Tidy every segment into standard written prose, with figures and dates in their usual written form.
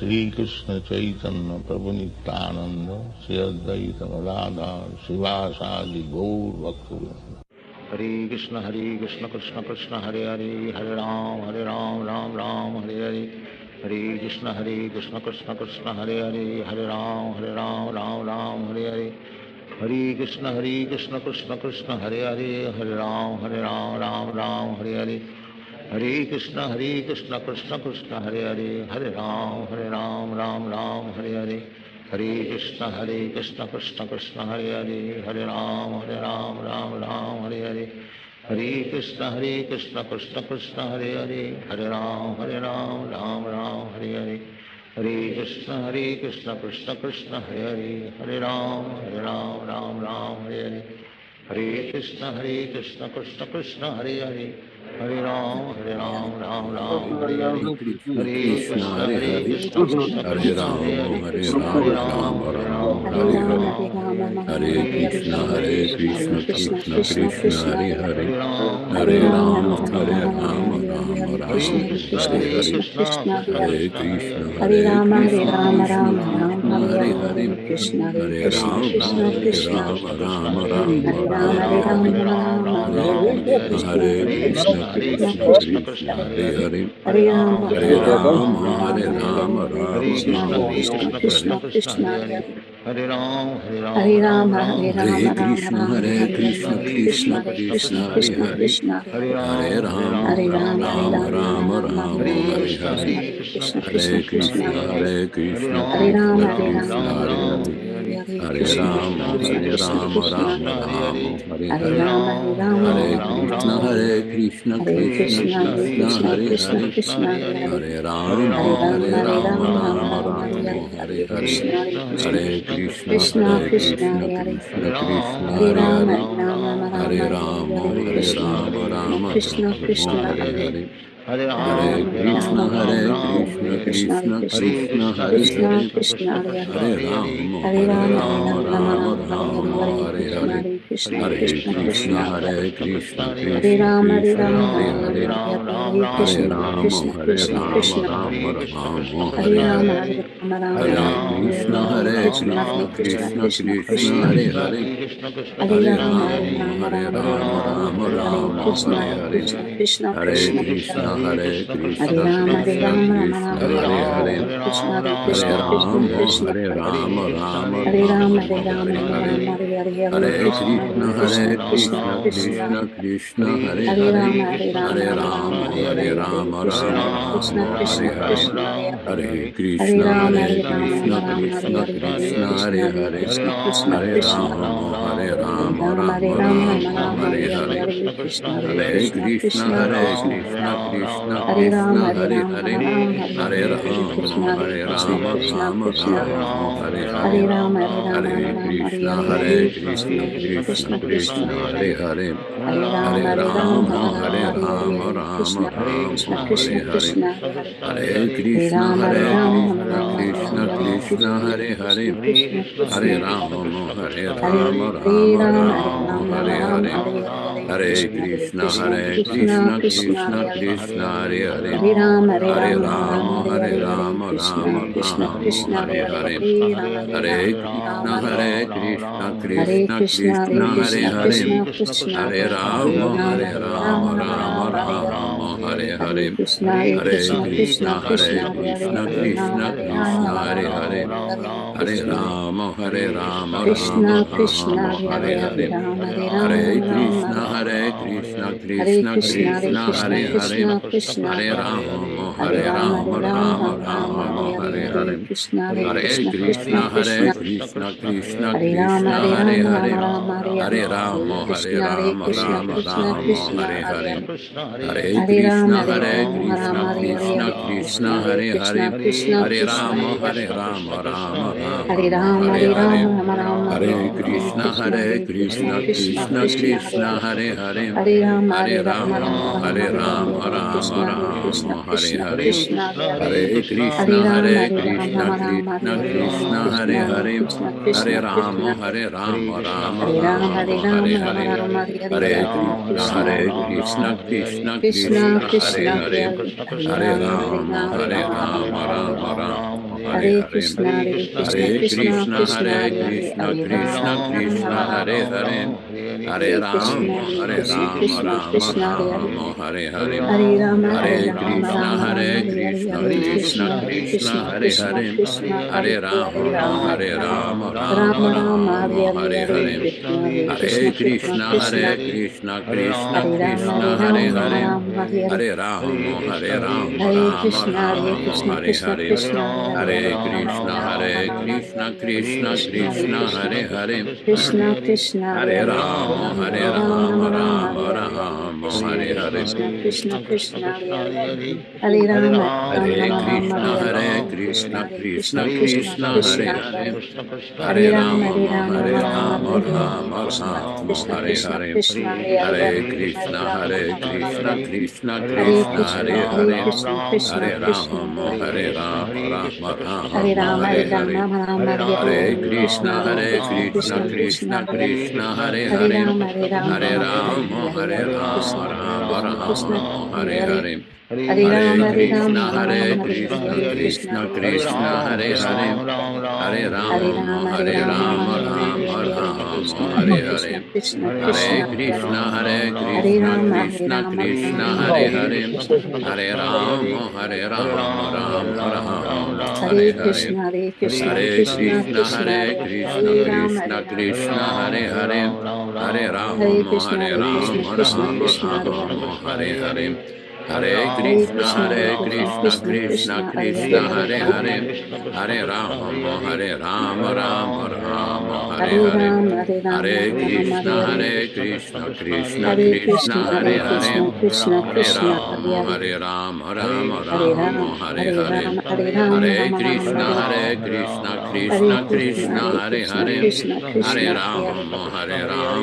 Shri Krishna Chaitanya Prabhu Nityananda Shri Advaita Gadadhar Srivasadi Gaur Bhaktivedanta. Hare Krishna Krishna Krishna Hare Hare Hare Ram Ram Ram Hare Hare Hare Krishna Krishna Krishna Hare Hare Hare Ram Ram Ram Hare Hare Hare Krishna Krishna Krishna Hare Hare Hare Ram Ram Hare Hare Hare Krishna Krishna Krishna Hare Hare Hare Ram Ram Hare Hare Hare Krishna Krishna Krishna Hare Hare Hare Ram Ram Hare Hare Hare Krishna Krishna Krishna Hare Hare Hare Ram Ram Hare Hare Hare Krishna Krishna Krishna Hare Hare Hare Ram Ram Hare Hare Hare Krishna Krishna Krishna Hare Hare Hare Ram Ram Hare Hare Hare Krishna Krishna Krishna Hare Hare Hare Krishna Krishna Krishna Hare Hare Hare Ram Hare Krishna Hare Krishna Hare Ram Ram Hare Krishna, Hare Krishna, Hare Krishna, Krishna Krishna, Hare Hare, Hare Rama, Rama Rama, Hare Hare, Hare Krishna, Krishna Krishna, Hare Hare, Hare Rama, Rama Rama, Hare Hare, Hare Krishna, Krishna Krishna, Hare Hare, Hare Rama, Rama Rama, Hare Hare, Hare Krishna, Krishna Krishna, Hare Hare, Krishna Krishna Hare Rama, Rama Rama, Hare Hare, Krishna Krishna Hare Hare Rama Ram, Hare Krishna, Krishna Krishna Krishna Krishna Krishna, Hare Krishna Hare, Hare Hare Rama Rama, Rama Krishna Rama, Krishna Hare Krishna Hare, Krishna Hare Hare Krishna, Krishna Hare Krishna, Krishna Hare Hare Hare, Krishna Krishna Hare Krishna Rama, Rama Hare Rama, Rama Hare Hare Hare, Rama Rama Hare Krishna Krishna, Krishna Krishna Krishna Krishna Krishna, Hare Hare Hare, Rama Hare Rama Hare Rama Rama, Krishna Krishna Krishna Rama, Hare Hare Hare, Hare Hare Rama Hare Krishna, Rama Rama Krishna Krishna Hare Hare, Hare Hare Rama, Rama Hare Rama Rama Krishna Hare Krishna Hare, Krishna Hare Krishna Krishna, Hare Rama Hare Krishna Rama Krishna, Rama Hare Hare, Krishna Hare Rama, Rama Hare Hare Hare, Krishna Hare Krishna Hare Krishna Krishna, Krishna Krishna Hare Rama Krishna, Hare Hare, Hare Hare Rama, Krishna Hare Krishna Krishna Krishna Hare Hare, Hare Hare Krishna, Krishna Hare Krishna Krishna Krishna Krishna Krishna, Hare Hare, Hare Hare Rama, Rama Hare Hare Hare, Ram, Hare Ram, Hare Ram, Krishna, Hare Hare. Krishna Hare Krishna, Krishna, Hare Hare Hare, Krishna, Krishna Hare Krishna, Rama, Hare Hare. Hare Rama Ram, Hare Hare Hare, Ram, Hare Ram, Hare Ram,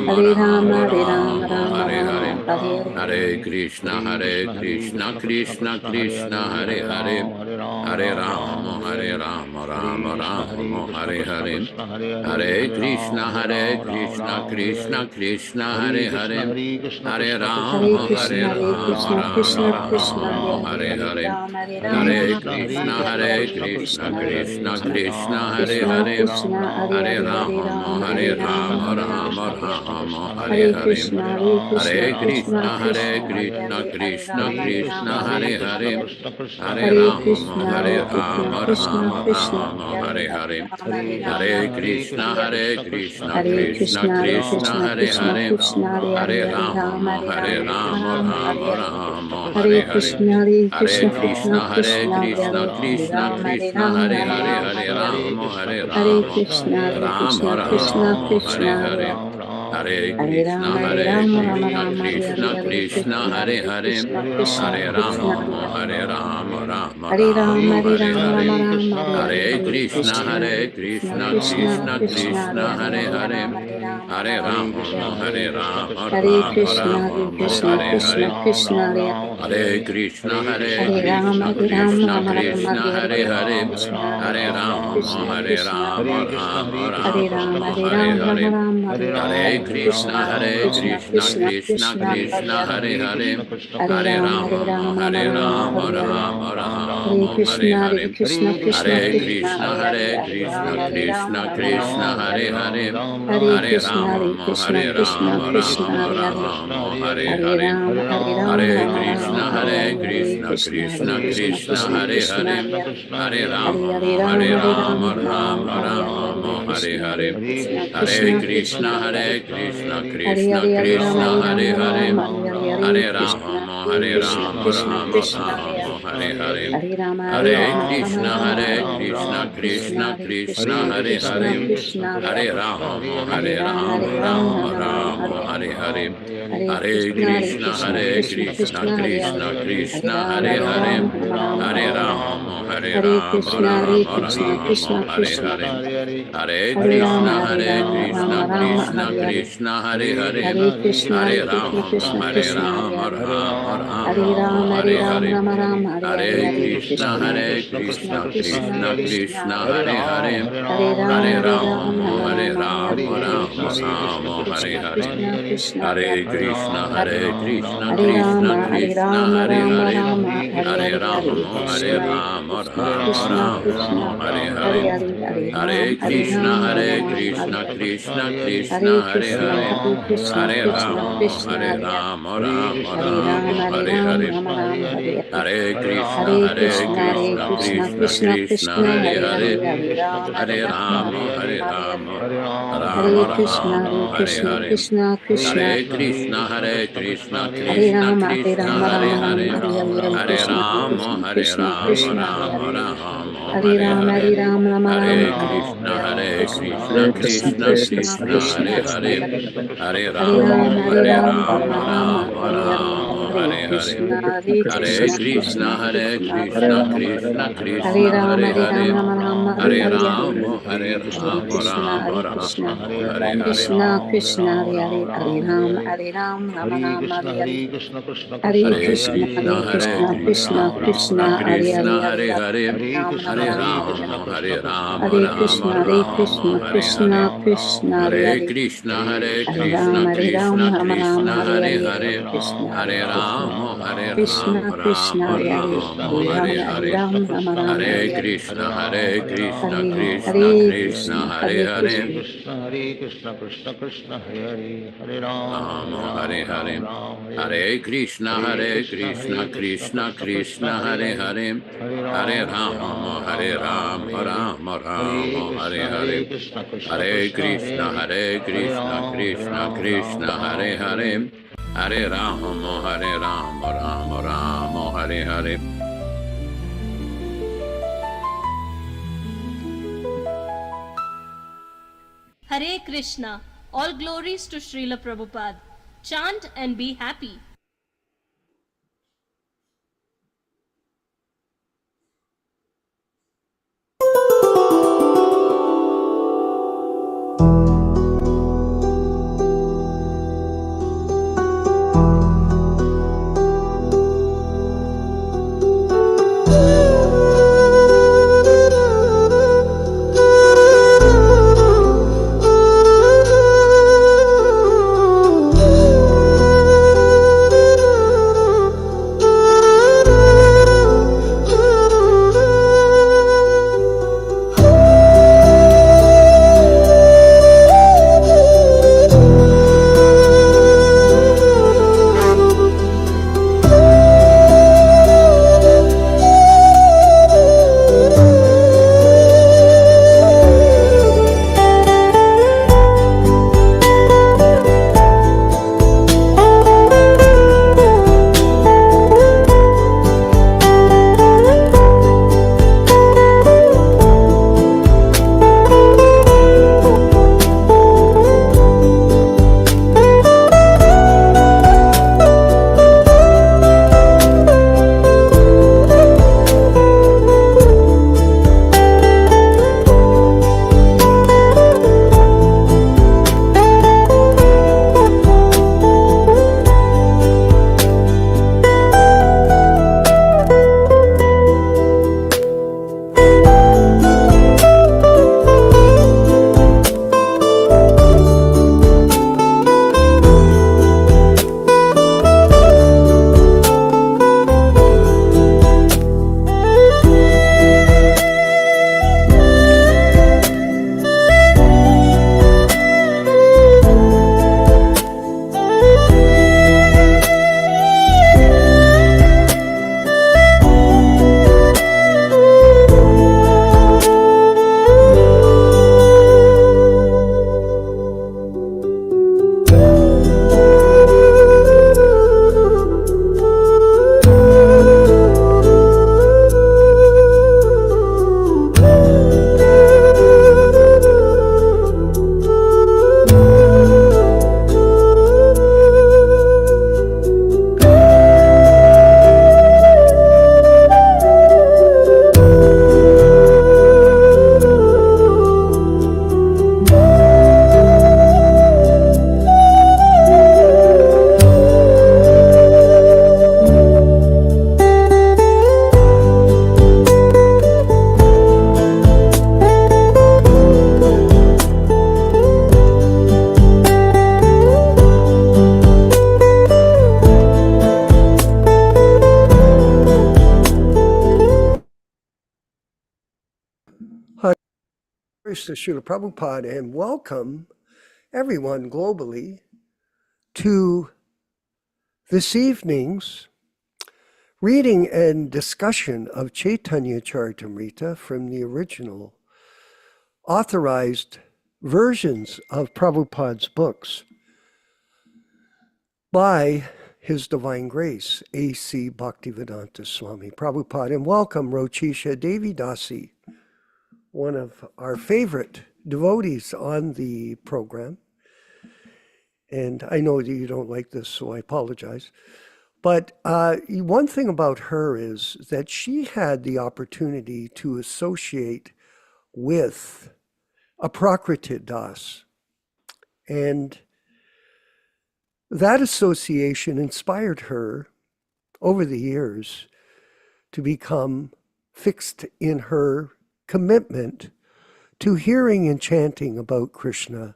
Ram, Krishna, Hare. Hare Krishna Krishna, Krishna, Hare Hare Krishna, Hare, Krishna Hare Krishna, Hare Hare. Rama, Hare Ram, Hare Ram, Rama Ram, Hare Hare, Ram, Hare Hare. Hare Krishna, Krishna Krishna, Hare Hare, Hare Rama, Rama Hare Hare, Hare Krishna, Krishna Krishna, Hare Hare, Hare Hare Rama, Krishna, Hare Krishna, Krishna Krishna, Hare Rama Hare. Hare Hare Hare, Ram, Hare Ram, Hare Ram, Krishna, Krishna, Hare Krishna. Krishna Hare Krishna Hare, Krishna, Hare Hare Hare, Hare Rama, Ram, Hare Ram, Hare Krishna. Rama Hare Hare Hare, Krishna, Hare Krishna, Hare Krishna Krishna, Krishna, Hare Hare, Hare Ram, Hare Ram, Krishna Hare Hare Hare, Hare. Hare Hare Rama, Krishna, Hare Krishna, Krishna Krishna, Rama Hare Hare Hare, Hare, Ram, Hare Ram, Hare Hare Krishna, Hare. Hare Krishna Krishna, Hare Krishna, Krishna, Hare Krishna Hare, Krishna, Hare Hare, Hare Hare Ram, Rama, Hare Ram, Ram, Hare Hare. Rama Hare Hare Hare, Krishna, Hare Hare Krishna, Krishna Krishna, Krishna, Hare Hare, Hare Krishna Ram, Hare Krishna, Ram, Hare Ram, Hare, Ram, Hare Hare Hare. Rama, Hare Krishna, Hare Rama Krishna, Krishna Krishna, Hare Hare. Hare Hare Krishna, Ram, Hare Ram, Ram, Ram, Hare Krishna Hare, Hare Krishna, Krishna, Hare Hare Hare, Krishna, Krishna Hare Krishna, Hare Rama, Hare. Hare Ram, Rama, Hare Hare Ram, Ram, Hare, Ram, Hare Hare, Hare Hare Krishna, Krishna, Hare Krishna, Krishna Krishna, Hare Krishna, Hare, Hare Hare Hare, Ram, Hare Ram, Ram, Hare Ram, Hare Rama, Hare. Hare Krishna, Hare Rama, Krishna, Hare Krishna Hare, Krishna, Hare Hare. Hare Krishna, Hare Ram, Hare Ram, Ram, Ram, Hare Hare, Hare Hare Hare, Krishna, Hare Hare Krishna, Rama, Krishna Krishna, Hare Hare. Hare Ram, Rama, Hare Hare Ram, Ram, Hare, Ram, Hare Hare, Hare Hare Krishna, Krishna, Hare Krishna, Krishna Krishna, Hare Krishna, Hare. Hare Hare, Hare Hare Ram, Hare Rama, Ram, Ram, Ram, Hare Hare. Hare Hare Krishna, Hare Hare, Krishna, Krishna Hare Krishna, Krishna, Hare Hare, Hare Ram, Hare Ram, Ram, Ram, Krishna, Hare Hare Hare. Hare, Hare Hare Krishna, Hare Rama, Krishna, Krishna Krishna, Hare Hare. Hare Hare Hare, Ram, Hare Ram, Hare Ram, Ram, Krishna, Hare Hare, Hare Krishna, Hare Krishna, Krishna Hare Krishna, Hare, Hare Hare. Hare Hare Rama, Ram, Hare Ram, Hare Ram, Hare Hare, Hare Hare Krishna, Hare Hare, Krishna, Hare Krishna Krishna, Krishna, Hare Hare. Hare Krishna Hare, Hare Ram, Krishna, Hare Ram, Hare Ram, Hare, Hare Hare, Hare Hare Krishna, Rama, Hare Krishna, Krishna Krishna, Hare Hare. Rama, Hare Hare, Hare Rama, Hare Hare Rama, Rama Krishna, Rama, Hare Hare, Krishna Krishna, Hare Krishna, Krishna, Hare Krishna Hare, Krishna, Hare Hare Hare. Rama, Hare Rama, Hare Rama, Rama Rama, Hare Hare. Hare Hare, Hare Hare Krishna, Hare Krishna, Krishna, Krishna Krishna, Hare Hare. Hare Rama, Hare Hare Hare, Rama, Rama Rama, Hare Hare Hare. Rama, Hare Krishna, Hare Krishna, Krishna Rama, Hare Krishna. Hare, Hare Hare Rama, Krishna, Hare Rama, Rama Rama, Krishna Hare Hare. Krishna, Hare Hare, Hare Krishna, Hare Hare Krishna, Rama, Krishna Krishna, Hare Hare. Hare Rama, Rama, Hare Hare Rama, Hare, Rama Rama, Hare Hare, Hare Hare Krishna, Krishna, Hare Krishna, Krishna. Krishna Hare Hare Hare Rama Hare Rama Rama Rama Hare Hare Hare Krishna Krishna Krishna Hare Hare Hare Rama Rama Rama Hare Hare Hare Krishna Krishna Krishna Hare Hare Hare Rama Rama Rama Hare Hare Hare Krishna Krishna Krishna Hare Hare Hare Rama Rama Hare Rama Hare Krishna, Hare Krishna Krishna, Hare Krishna Krishna Hare Rama, Hare Krishna Rama, Hare Rama Hare Rama, Hare Hare Hare Krishna, Hare Rama Krishna, Krishna Rama Krishna, Hare Rama Hare Rama Hare Hare Rama, Hare Hare Rama, Rama Hare Rama, Hare Krishna Hare Krishna, Krishna Hare Krishna, Krishna Krishna Krishna Krishna, Hare Hare Hare Hare Hare Hare Rama Rama, Hare Rama, Rama Rama, Rama Hare Hare Rama Hare Hare Hare Krishna, Hare Hare Krishna, Krishna Krishna Krishna, Hare Krishna Hare Krishna Hare Krishna Rama, Hare Hare Hare Rama, Rama Rama, Hare Hare Hare Rama Hare Krishna, Rama Hare Krishna, Rama Hare Hare Krishna Krishna, Hare Hare Hare Rama, Hare Rama, Rama Rama, Hare Hare Hare Hare Krishna, Hare Krishna, Krishna Krishna, Hare Hare, Krishna Hare Hare Hare, Hare Ram Ram Hare Ram, Hare Rama Hare, Rama Hare Rama Krishna, Hare Rama Krishna, Hare Hare Krishna Krishna, Hare Hare Hare, Krishna Hare Ram, Hare Ram, Krishna Ram Ram, Krishna Hare Hare Hare, Hare Hare Krishna, Hare Hare Krishna, Rama Krishna Krishna, Rama Hare Hare, Rama Hare Ram, Hare Hare Hare Ram, Ram Ram, Hare Hare Hare, Krishna Krishna Hare Krishna Krishna, Hare Hare Hare Krishna. Hare Krishna, Krishna Krishna, Hare Hare, Hare Ram, Hare Rama Hare Ram, Ram Hare Ram, Hare Hare. Hare Hare Krishna, Krishna Hare Krishna, Krishna Krishna Krishna, Krishna Hare Hare Hare, Hare Hare Hare Ram, Hare Rama Ram, Ram Ram, Hare Hare. Rama Hare Hare Krishna, Hare Hare Krishna, Krishna Hare Krishna, Hare Krishna Hare, Hare Ram, Hare Krishna Ram, Ram Krishna Ram, Hare Hare Hare. Hare Hare Rama Rama Hare Hare Hare Krishna. All glories to Srila Prabhupada. Chant and be happy. Hare Krishna, Srila Prabhupada, and welcome everyone globally to this evening's reading and discussion of Caitanya-caritāmṛta from the original authorized versions of Prabhupada's books by His Divine Grace A.C. Bhaktivedanta Swami Prabhupāda. And welcome Rochisha Devi Dasi, one of our favorite devotees on the program. And I know that you don't like this, so I apologize. But one thing about her is that she had the opportunity to associate with a Prakriti Das. And that association inspired her over the years to become fixed in her commitment to hearing and chanting about Krishna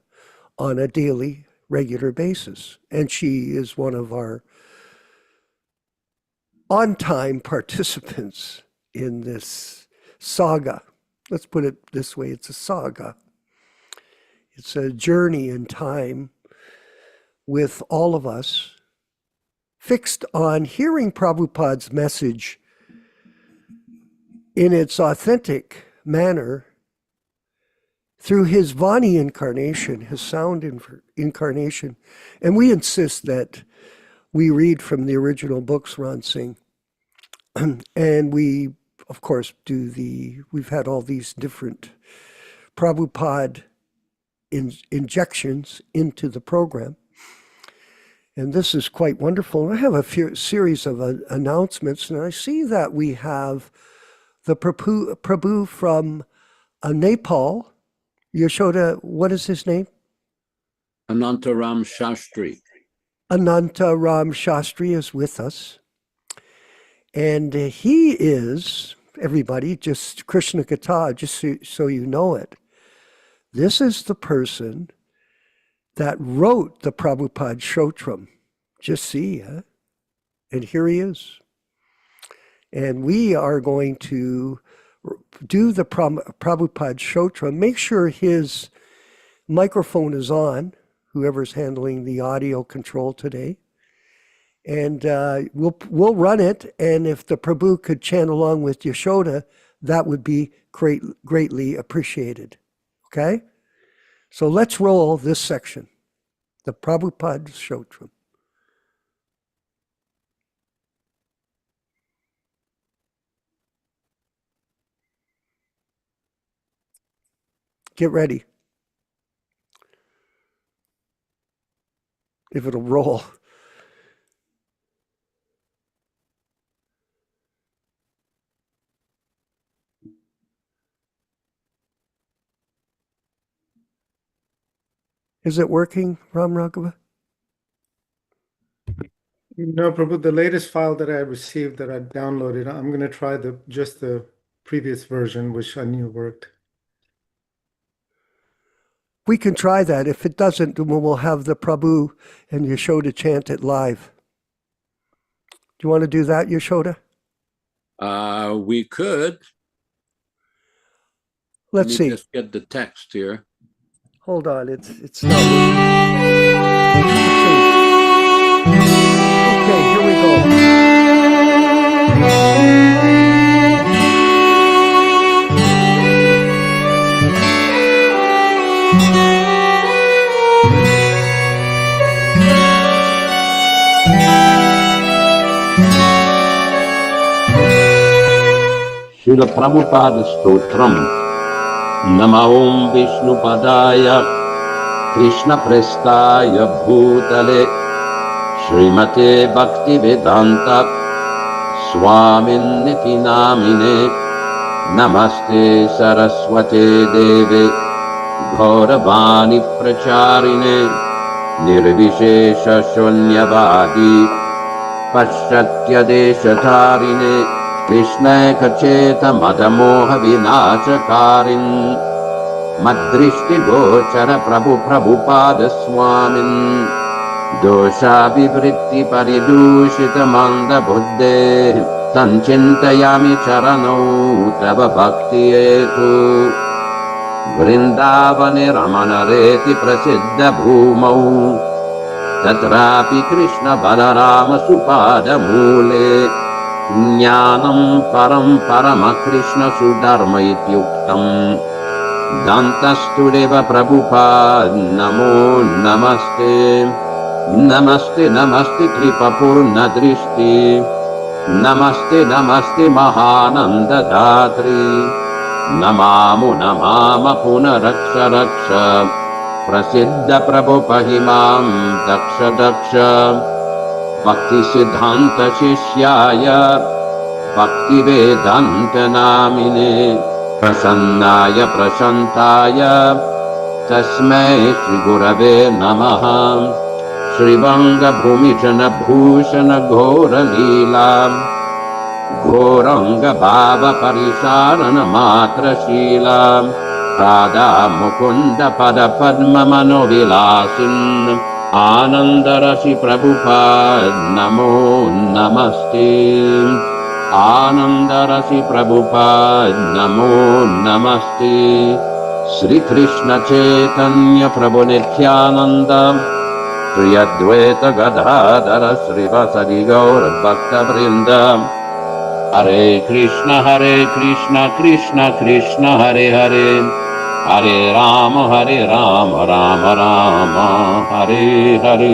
on a daily, regular basis. And she is one of our on-time participants in this saga. Let's put it this way, it's a saga. It's a journey in time with all of us fixed on hearing Prabhupada's message in its authentic manner through his Vani incarnation, his sound incarnation. And we insist that we read from the original books, Ron Singh. And we, of course, we've had all these different Prabhupada injections into the program. And this is quite wonderful. I have a series of announcements, and I see that we have the Prabhu from Nepal. Yasoda, what is his name? Anantaram Shastri. Anantaram Shastri is with us. And he is, everybody, just Krishna Katha, just so you know it. This is the person that wrote the Prabhupada Shotram. Just see, huh? And here he is. And we are going to do the Prabhupada Shotram. Make sure his microphone is on, whoever's handling the audio control today. And we'll run it. And if the Prabhu could chant along with Yasoda, that would be greatly appreciated. Okay? So let's roll this section, the Prabhupada Shotram. Get ready. If it'll roll. Is it working, Ram Raghava? No, Prabhu, the latest file that I received that I downloaded, I'm going to try just the previous version, which I knew worked. We can try that. If it doesn't, then we'll have the Prabhu and Yasoda chant it live. Do you want to do that, Yasoda? We could. Let's see. Just get the text here. Hold on, it's not working. Let's see. Okay, here we go. Srila Prabhupada Stotram. Nama Om Vishnu Padaya Krishna Prestaya Bhutale Srimate Bhaktivedanta Swami Namine Namaste Saraswate Deve Gauravani Pracharine Nirvishesha Shunyavadi Paschatya Deshatharine Krishna Kacheta Madamoha Vinachakarin Madrishti Gochara Prabhupada Swamin Dosha Vivritti Paridushita Manda Buddhe संचिन्तयामि चरणौ तव भक्तिहेतु वृन्दावने रमणरेति प्रसिद्धभूमौ तत्रापि कृष्ण बलराम सुपादमूले ज्ञानं परं परमकृष्ण सुधर्म इत्युक्तम् दन्तस्तुरेव प्रभुपाद नमो नमस्ते नमस्ते नमस्ते कृपापूर्णदृष्टि नमस्ते नमस्ते महानन्ददात्री नमामो नमाम पुनरक्ष रक्ष प्रसिद्ध प्रभुपहिमां दक्ष दक्ष भक्ति सिद्धांत शिष्याय भक्तिवेदांत नामिने प्रसन्नाय प्रशान्ताय तस्मै श्री गुरवे नमः श्रीवंग भूमिजन भूषण घोर लीला घोरंग भाव परिसारण मात्र शीला राधा मुकुंद पद पद्म मनोविलासिन् आनंद रसि प्रभुपाद नमो नमस्ते आनंद रसि प्रभुपाद नमो नमस्ते श्री कृष्ण चैतन्य प्रभु नित्यानंद श्री अद्वैत गदाधर श्रीवासदि गौर भक्तवृंद हरे Krishna Krishna Krishna Hare Hare Hare Ram Ram Ram Hare Hare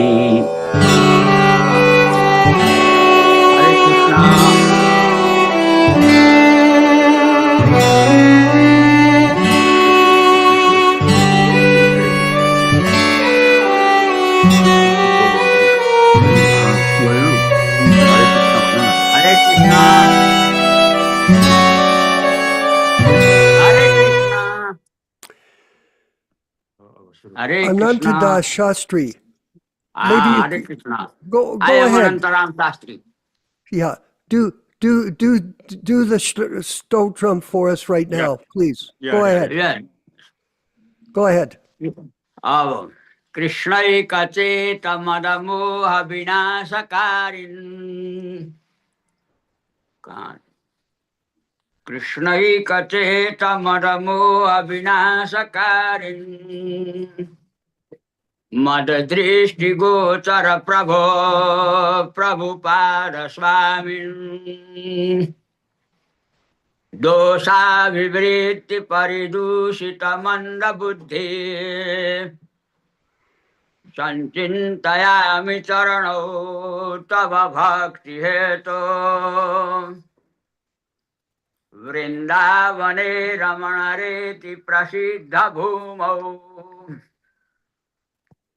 Hare Ananta Krishna. Das Shastri. Maybe you Hare Krishna. go I am ahead. Anantaram Shastri. Yeah, do the stotram for us right now, please. Go ahead. Yeah. Go ahead. Avo. Krishna ekacheta madamoha vinasakarin. Krishna ekacheta madamoha vinasakarin. Madadrishti gochara prabho Prabhupada Swami Dosa vivritti paridushita manda buddhi Sanchintayami charano tava bhakti heto Vrindavane ramanareti prasiddha bhumau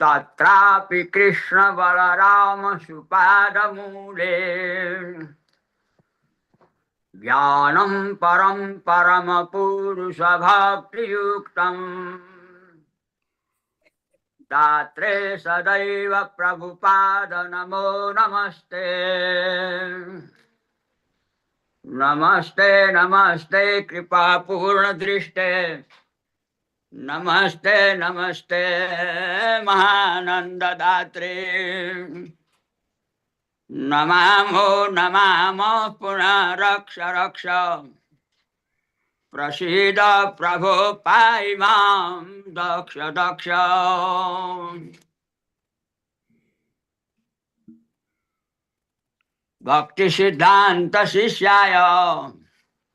Tatrapi Krishna Balarama Supadamule Jnanam Param Paramapurusha Bhakti Yuktam Tatre Sadaiva Prabhupada Namo Namaste Namaste Namaste Kripa Purna Drishte Namaste, Namaste, Mahananda Datri. Namamo, Namamo, Puna Raksha Raksha. Prasida Prabhu Paimam Daksha Daksha. Bhakti Siddhanta Sishyaya.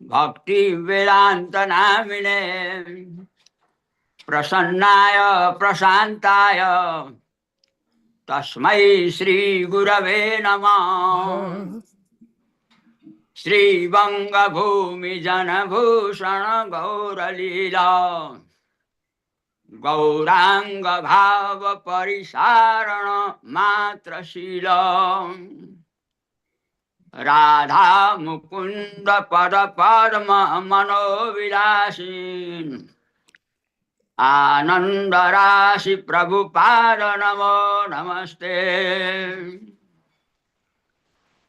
Bhaktivedanta Namine. Prasannaya Prasantaya Tasmai Shri Gurave Namah Shri Vanga Bhumi Jana Bhushana Gaura Lila Gauranga Bhava Parisarana Matra Shila Radha Mukunda Pada Padma Mano Vilasin Ananda Rasi Prabhupada Namo Namaste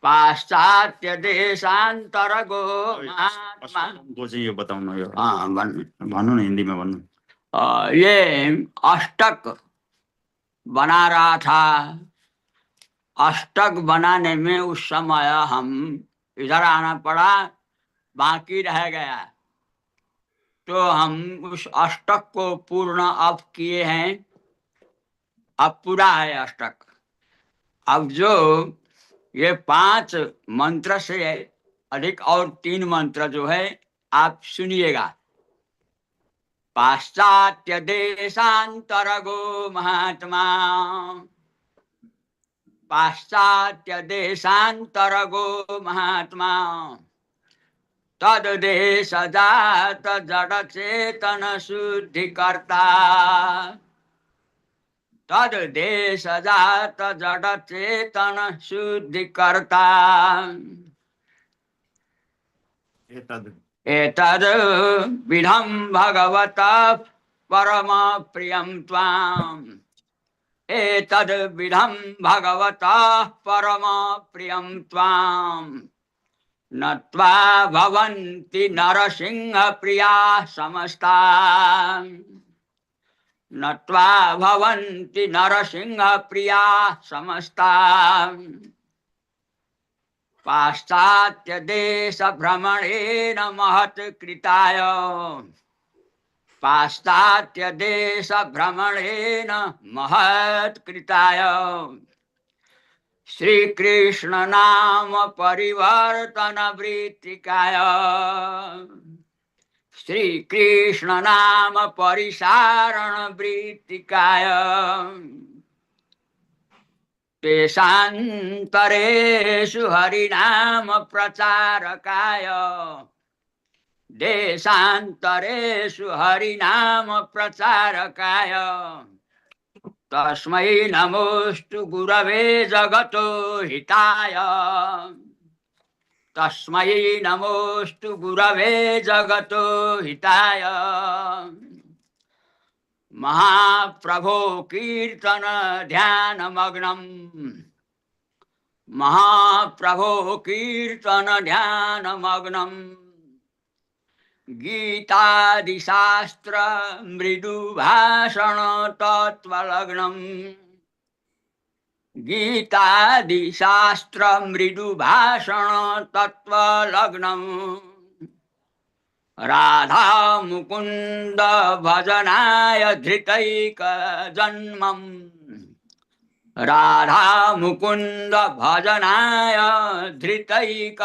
पाश्चात्य देशांतर गो महात्मा को ये बताऊँ यो हाँ भन्नु न हिंदी में भन्नु ये अष्टक बना रहा था अष्टक बनाने में उस समय हम इधर आना पड़ा, बाकी रह गया। तो हम उस अष्टक को पूर्ण अब किए हैं, अब पूरा है अष्टक। अब जो ये 5 मंत्र से अधिक और 3 मंत्र जो है आप सुनिएगा। पाश्चात्य देशांतरगो महात्मा, पाश्चात्य देशांतरगो महात्मा, तद देश जात जड़ चेतन शुद्धिकर्ता, तद देश जात जड़ चेतन शुद्धिकर्ता। एतद् विधं भगवतः परम प्रियं त्वाम्, एतद् विधं भगवतः परम प्रियं त्वाम्, नत्वा भवन्ति नरसिंह प्रिया समस्ता, नत्वा भवन्ति नरसिंह प्रिया समस्ता। पाश्चात्य देश भ्रमणेन महत् कृताय, पाश्चात्य देश भ्रमणेन महत् कृताय, श्री कृष्ण नाम परिवर्तन वृत्तिकाय, श्री कृष्ण नाम परिसारण वृत्तिकाय, देशान्तरेषु हरिनाम प्रचारकाय, देशान्तरेषु हरिनाम प्रचारकाय, तस्मै नमोस्तु गुरवे जगतो हिताय, तस्मै नमोस्तु गुरवे जगतो हिताय। महाप्रभो कीर्तन ध्यान मग्नम, महाप्रभो कीर्तन ध्यान मग्नम, गीतादि शास्त्र मृदु भाषण तत्वलग्नम, गीतादि शास्त्र मृदु भाषण तत्वलग्नम, राधा मुकुंद भजनाय धृतैक जन्मम, राधा मुकुंद भजनाय धृतैक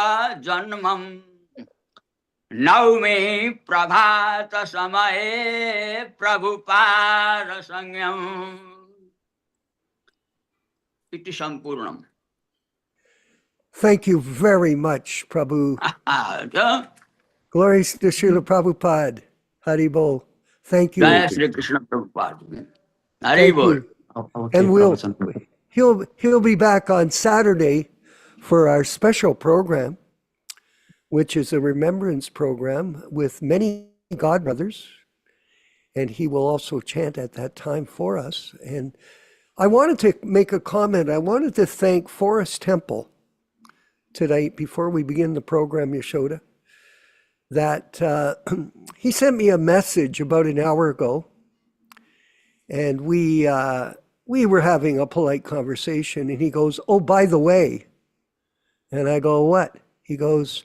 जन्मम, नौमि प्रभात समये प्रभुपाद संज्ञम। इति संपूर्णम। Thank you very much, Prabhu. Glories to Srila Prabhupada. Hari Bol. Thank you. Jai Shri Krishna Prabhupada. Hari Bol. And he'll be back on Saturday for our special program, which is a remembrance program with many godbrothers. And he will also chant at that time for us. And I wanted to make a comment. I wanted to thank Forest Temple tonight before we begin the program, Yaśodā, that he sent me a message about an hour ago, and we were having a polite conversation, and he goes, "Oh, by the way," and I go, "What?" He goes,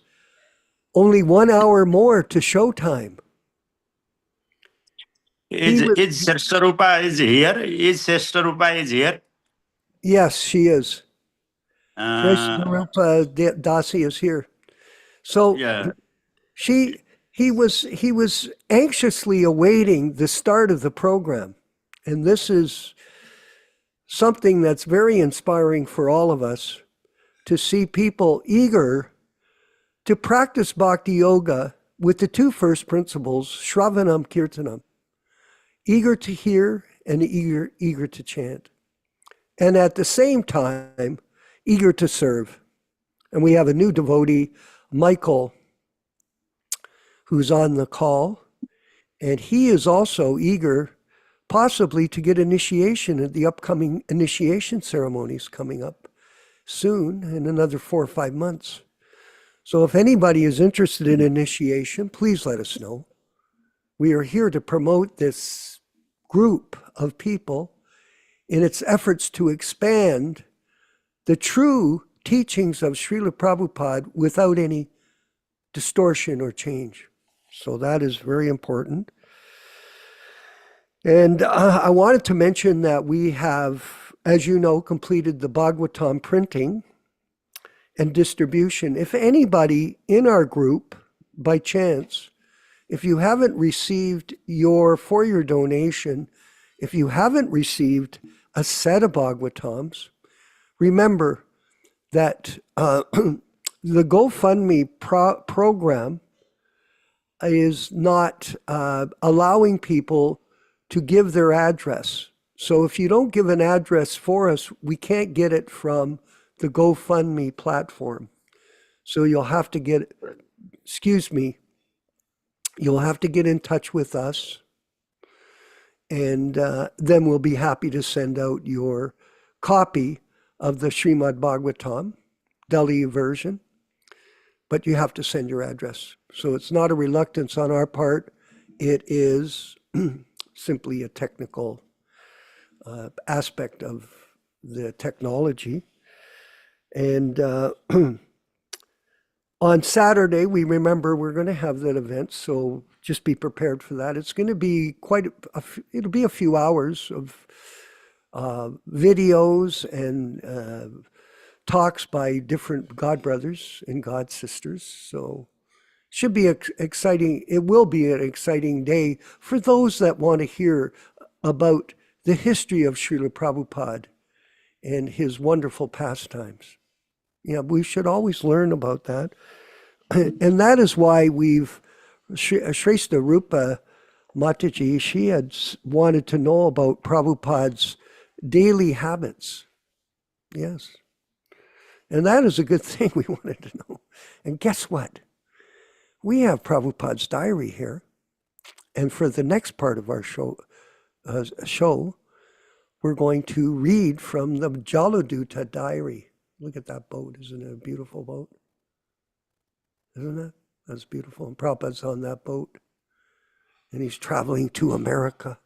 "Only 1 hour more to showtime." Is Sister Rupa is here? Is Sister Rupa is here? Yes, she is. Krishna Dasi is here. So Yeah. he was anxiously awaiting the start of the program. And this is something that's very inspiring for all of us, to see people eager to practice bhakti yoga with the 2 first principles, Shravanam Kirtanam, eager to hear and eager to chant. And at the same time, eager to serve. And we have a new devotee, Michael, who's on the call, and he is also eager possibly to get initiation at the upcoming initiation ceremonies coming up soon in another 4 or 5 months. So if anybody is interested in initiation, please let us know. We are here to promote this group of people in its efforts to expand the true teachings of Srila Prabhupada without any distortion or change. So that is very important. And I wanted to mention that we have, as you know, completed the Bhagavatam printing and distribution. If anybody in our group, by chance, if you haven't received for your donation, if you haven't received a set of Bhagavatams, remember that the GoFundMe program is not allowing people to give their address. So if you don't give an address for us, we can't get it from the GoFundMe platform. So you'll have to you'll have to get in touch with us, and then we'll be happy to send out your copy of the Srimad Bhagavatam, Delhi version, but you have to send your address. So it's not a reluctance on our part. It is simply a technical aspect of the technology. And on Saturday, we're going to have that event, so just be prepared for that. It's going to be it'll be a few hours of videos and talks by different God brothers and God sisters. So should be exciting. It will be an exciting day for those that want to hear about the history of Srila Prabhupada and his wonderful pastimes. Yeah, we should always learn about that. And that is why Shrestha Rupa Mataji, she had wanted to know about Prabhupada's daily habits. Yes. And that is a good thing we wanted to know. And guess what? We have Prabhupada's diary here. And for the next part of our show, we're going to read from the Jaladuta diary. Look at that boat. Isn't it a beautiful boat? Isn't it? That's beautiful. And Prabhupada's on that boat. And he's traveling to America.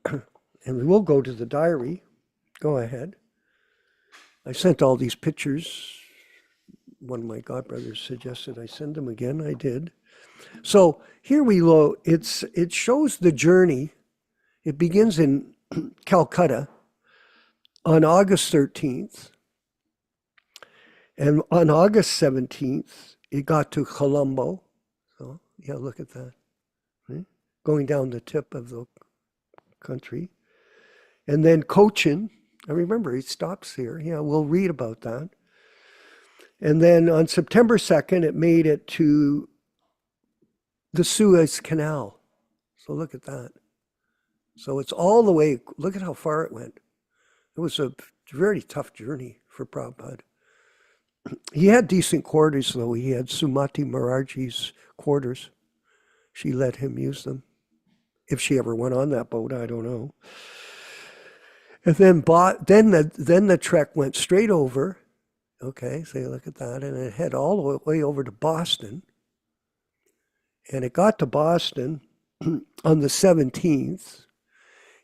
And we'll go to the diary. Go ahead. I sent all these pictures. One of my godbrothers suggested I send them again. I did. So here we go. It shows the journey. It begins in Calcutta on August 13th. And on August 17th, it got to Colombo. So, yeah, look at that. Right? Going down the tip of the country. And then Cochin. I remember he stops here. Yeah, we'll read about that. And then on September 2nd, it made it to the Suez Canal. So look at that. So it's all the way, look at how far it went. It was a very tough journey for Prabhupada. He had decent quarters, though. He had Sumati Maharaji's quarters. She let him use them. If she ever went on that boat, I don't know. And then the trek went straight over. Okay, so you look at that, and it head all the way over to Boston. And it got to Boston on the 17th.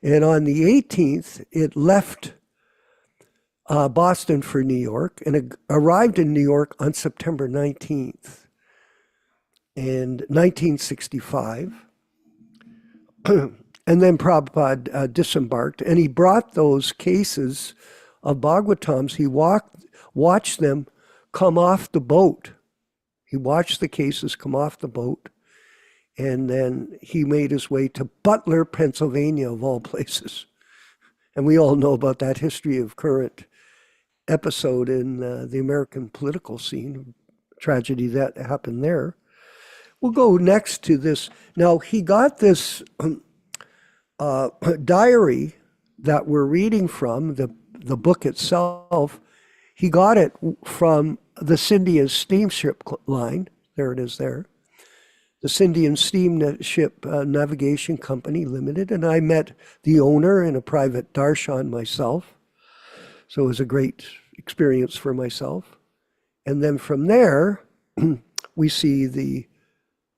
And on the 18th, it left Boston for New York, and it arrived in New York on September 19th, in 1965. And then Prabhupada disembarked, and he brought those cases of Bhagavatams. He watched them come off the boat. He watched the cases come off the boat, and then he made his way to Butler, Pennsylvania, of all places. And we all know about that history of current episode in the American political scene, tragedy that happened there. We'll go next to this. Now, he got this diary that we're reading from, the book itself. He got it from the Scindian Steamship Line. There it is there. The Scindian Steamship Navigation Company Limited. And I met the owner in a private darshan myself. So it was a great experience for myself. And then from there, we see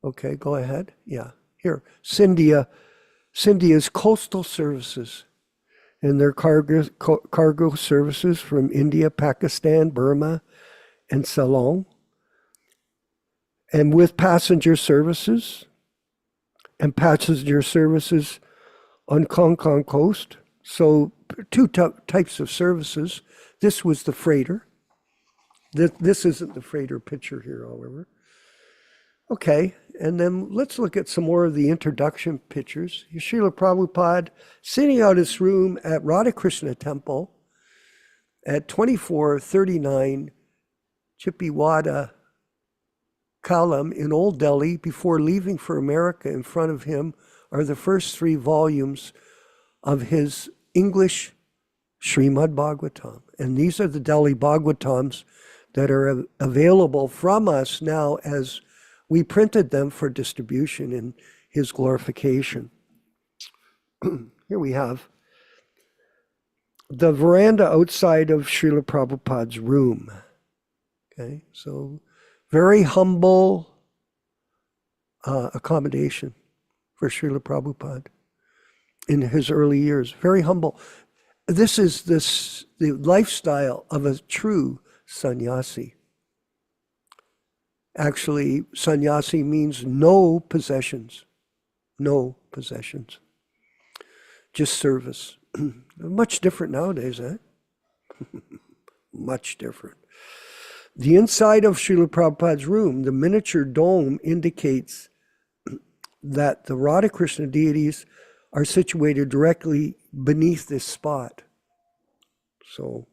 okay, go ahead. Yeah, here, Scindia's Coastal Services. and their cargo services from India, Pakistan, Burma, and Ceylon, and with passenger services on Kong coast. So two types of services. This was the freighter. This isn't the freighter picture here, however. Okay, and then let's look at some more of the introduction pictures. Srila Prabhupada sitting out his room at Radha Krishna Temple at 2439 Chippiwada Kalam in Old Delhi before leaving for America. In front of him are the first 3 volumes of his English Srimad Bhagavatam. And these are the Delhi Bhagavatams that are available from us now as we printed them for distribution in his glorification. Here we have the veranda outside of Srila Prabhupada's room. Okay, so very humble accommodation for Srila Prabhupada in his early years. Very humble. This is the lifestyle of a true sannyasi. Actually, sannyasi means no possessions. No possessions. Just service. Much different nowadays, eh? Much different. The inside of Srila Prabhupada's room, the miniature dome, indicates that the Radha Krishna deities are situated directly beneath this spot. So,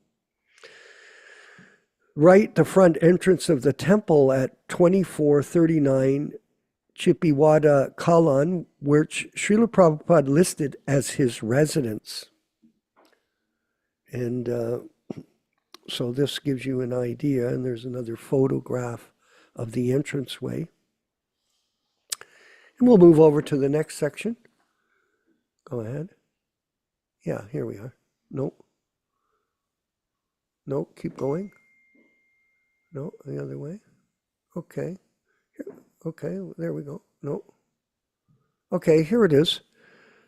right, the front entrance of the temple at 2439 Chippiwada Kalan, which Srila Prabhupada listed as his residence. And so this gives you an idea, and there's another photograph of the entranceway. And we'll move over to the next section. Go ahead. Yeah, here we are. Nope. Nope, keep going. No, the other way. Okay. Okay, there we go. No. Okay, here it is.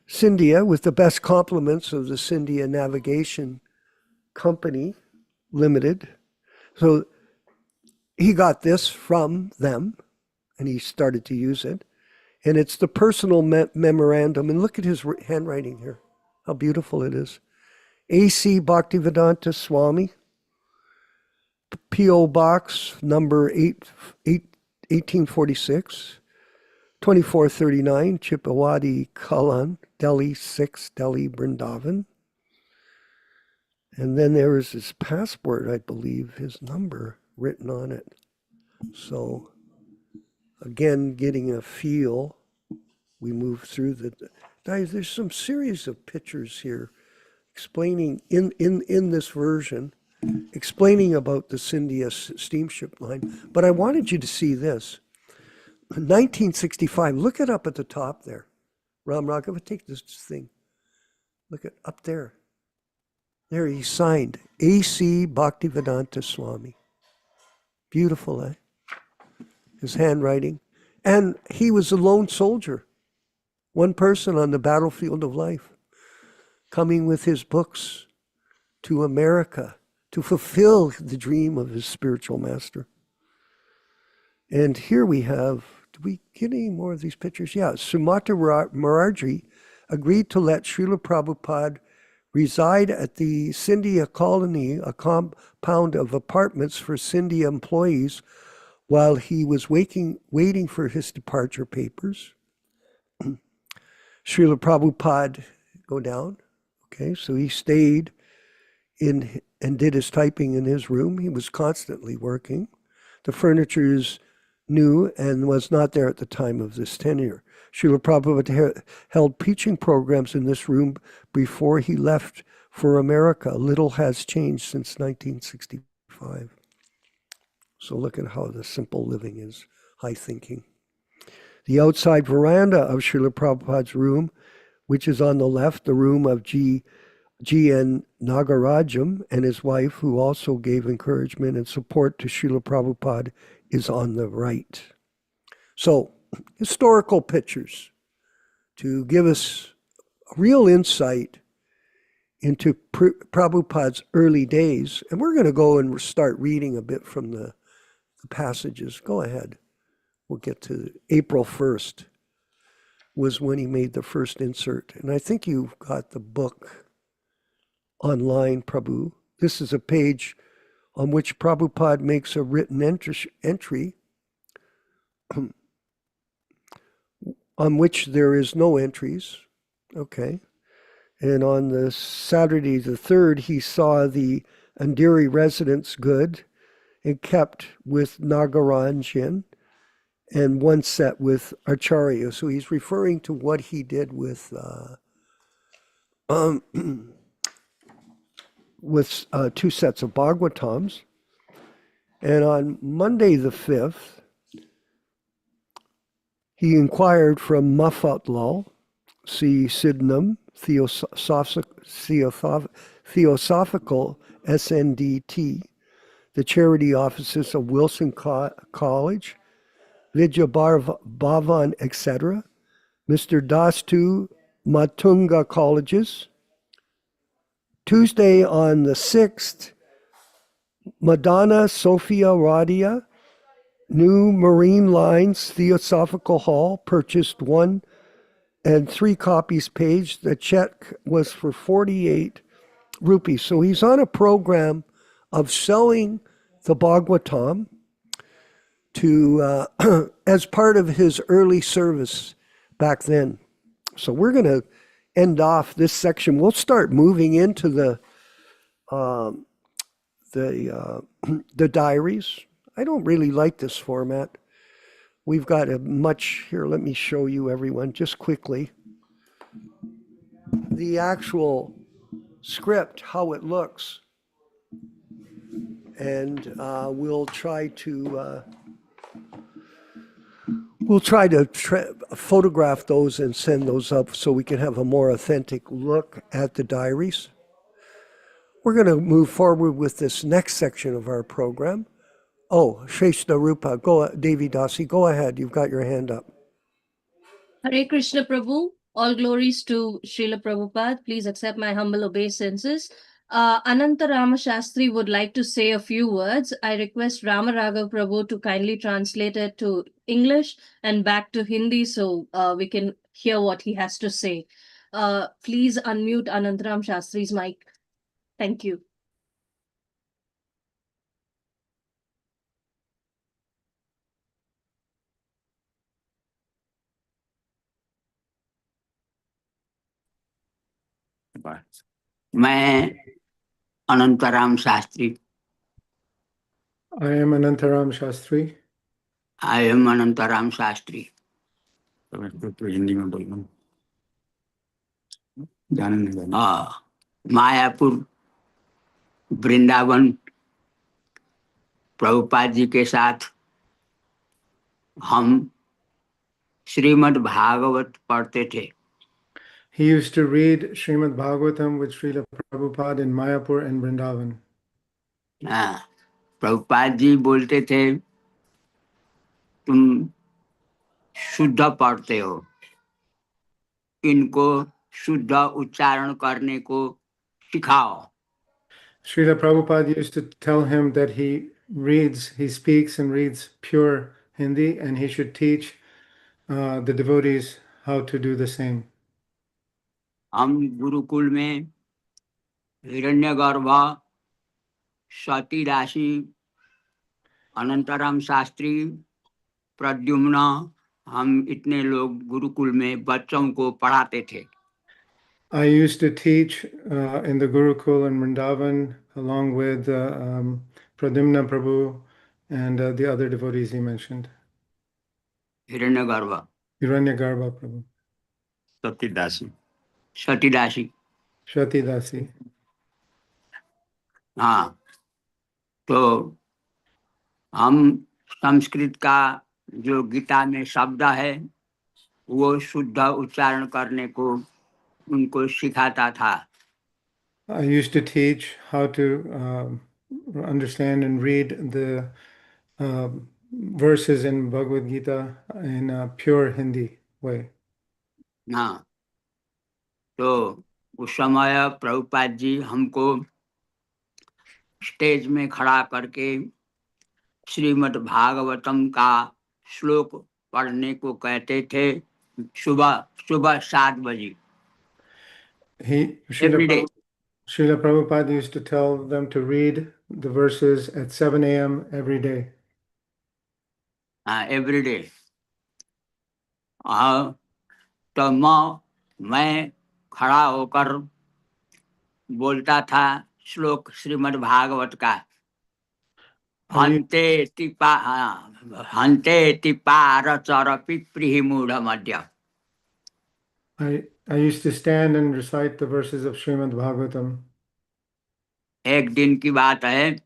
Scindia, with the best compliments of the Scindia Navigation Company Limited. So he got this from them, and he started to use it. And it's the personal memorandum. And look at his handwriting here. How beautiful it is. A.C. Bhaktivedanta Swami, P.O. Box number 1846, 2439, Chipawadi Kalan, Delhi 6, Delhi, Vrindavan. And then there is his passport, I believe, his number written on it. So, again, getting a feel, we move through the... Guys, there's some series of pictures here explaining, in this version, explaining about the Scindia steamship line. But I wanted you to see this. 1965, look it up at the top there. Ram Raghava, take this thing. Look at up there. There he signed, A.C. Bhaktivedanta Swami. Beautiful, eh? His handwriting. And he was a lone soldier. One person on the battlefield of life. Coming with his books to America to fulfill the dream of his spiritual master. And here we have, do we get any more of these pictures? Yeah, Sumatra Maraji agreed to let Srila Prabhupada reside at the Scindia colony, a compound of apartments for Scindia employees, while he was waiting for his departure papers. Srila Prabhupada, go down. Okay, so he stayed in and did his typing in his room. He was constantly working. The furniture is new and was not there at the time of this tenure. Srila Prabhupada held preaching programs in this room before he left for America. Little has changed since 1965. So look at how the simple living is, high thinking. The outside veranda of Srila Prabhupada's room, which is on the left, the room of G.N. Nagarajam and his wife, who also gave encouragement and support to Srila Prabhupada, is on the right. So, historical pictures to give us a real insight into Prabhupada's early days. And we're going to go and start reading a bit from the passages. Go ahead. We'll get to April 1st was when he made the first insert. And I think you've got the book online, Prabhu. This is a page on which Prabhupada makes a written entry on which there is no entries. Okay. And on the Saturday the 3rd, he saw the Andheri residence good and kept with Nagaranjan and one set with Acharya. So he's referring to what he did with two sets of Bhagavatams. And on Monday the 5th, he inquired from Mafatlal, C. Sydenham, Theosophical SNDT, the charity offices of Wilson College, Vidya Bhavan, etc., Mr. Dastu Matunga colleges. Tuesday on the 6th, Madonna Sophia Radia, New Marine Lines Theosophical Hall, purchased 1 and 3 copies page. The check was for 48 rupees. So he's on a program of selling the Bhagavatam to as part of his early service back then. So we're going to end off this section. We'll start moving into the diaries. I don't really like this format. We've got a much, here, let me show you everyone just quickly. The actual script, how it looks. And we'll try to photograph those and send those up so we can have a more authentic look at the diaries. We're going to move forward with this next section of our program. Oh, Shrestha Rupa, Devi Dasi, go ahead. You've got your hand up. Hare Krishna Prabhu, all glories to Srila Prabhupada. Please accept my humble obeisances. Ananta Rama Shastri would like to say a few words. I request Rama Raghav Prabhu to kindly translate it to English and back to Hindi so we can hear what he has to say. Please unmute Anantaram Shastri's mic. Thank you. मैं Anantaram Shastri. I am Anantaram Shastri. I am Anantaram Shastri. Hindi में बोलना मायापुर वृंदावन प्रभुपाद जी के साथ हम श्रीमद् भागवत पढ़ते थे. He used to read Srimad Bhagavatam with Srila Prabhupada in Mayapur and Vrindavan. Prabhupada ji बोलते थे तुम शुद्ध पढ़ते हो, इनको शुद्ध उच्चारण करने को सिखाओ. Srila Prabhupada used to tell him that he speaks and reads pure Hindi, and he should teach the devotees how to do the same. हम गुरुकुल में हिरण्यगर्भ, सती दासी, अनंतराम शास्त्री, प्रद्युम्न, हम इतने लोग गुरुकुल में बच्चों को पढ़ाते थे. I used to teach in the Gurukul in Vrindavan along with Pradyumna Prabhu and the other devotees he mentioned. Hiranyagarbha, Hiranyagarbha Prabhu. सतीदासी. सती दासी. Shati Dasi. हाँ, तो हम संस्कृत का जो गीता में शब्द है वो शुद्ध उच्चारण करने को उनको सिखाता था. I used to teach how to understand and read the verses in Bhagavad Gita in a pure Hindi way. हाँ, तो उस समय प्रभुपाद जी हमको स्टेज में खड़ा करके श्रीमद् भागवतम का श्लोक पढ़ने को कहते थे सुबह सुबह 7 बजे every day. Srila Prabhupada used to tell them to read the verses at 7 a.m. every day. Every day. तो मैं खड़ा होकर बोलता था श्लोक श्रीमद् भागवत का हन्ते तिपार चर पिप्रिहि मूढ़ मध्य. I used to stand and recite the verses of Srimad Bhagavatam. एक दिन की बात है,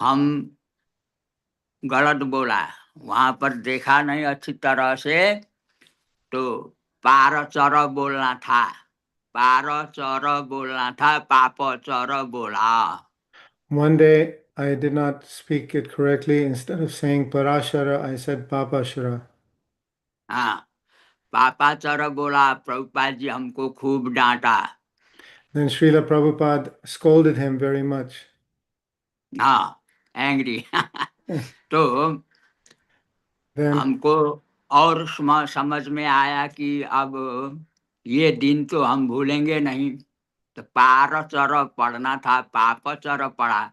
हम गलत बोला, वहां पर देखा नहीं अच्छी तरह से, तो पार चर बोलना था, पार चर बोलना था, पाप चर बोला. One day I did not speak it correctly. Instead of saying Parashara, I said Papashara. हाँ, पापाचर बोला. प्रभुपाद जी हमको खूब डांटा. Then Srila Prabhupada scolded him very much. हाँ, एंग्री. तो Then हमको और समझ में आया कि अब ये दिन तो हम भूलेंगे नहीं. तो पारचर पढ़ना था, पापचर पढ़ा.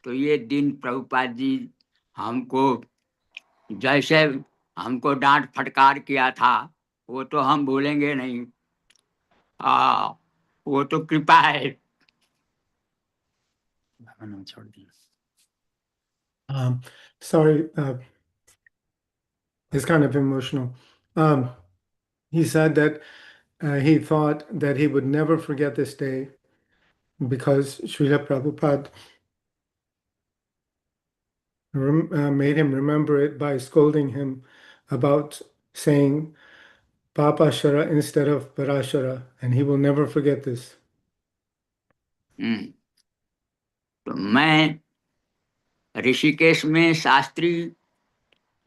तो ये दिन प्रभुपाद जी हमको जैसे हमको डांट फटकार किया था, वो तो हम भूलेंगे नहीं. वो तो कृपा है. Sorry, it's kind of emotional. He said that he thought that he would never forget this day because Srila Prabhupada made him remember it by scolding him about saying Papashara instead of Parashara, and he will never forget this. तो मैं ऋषिकेश में शास्त्री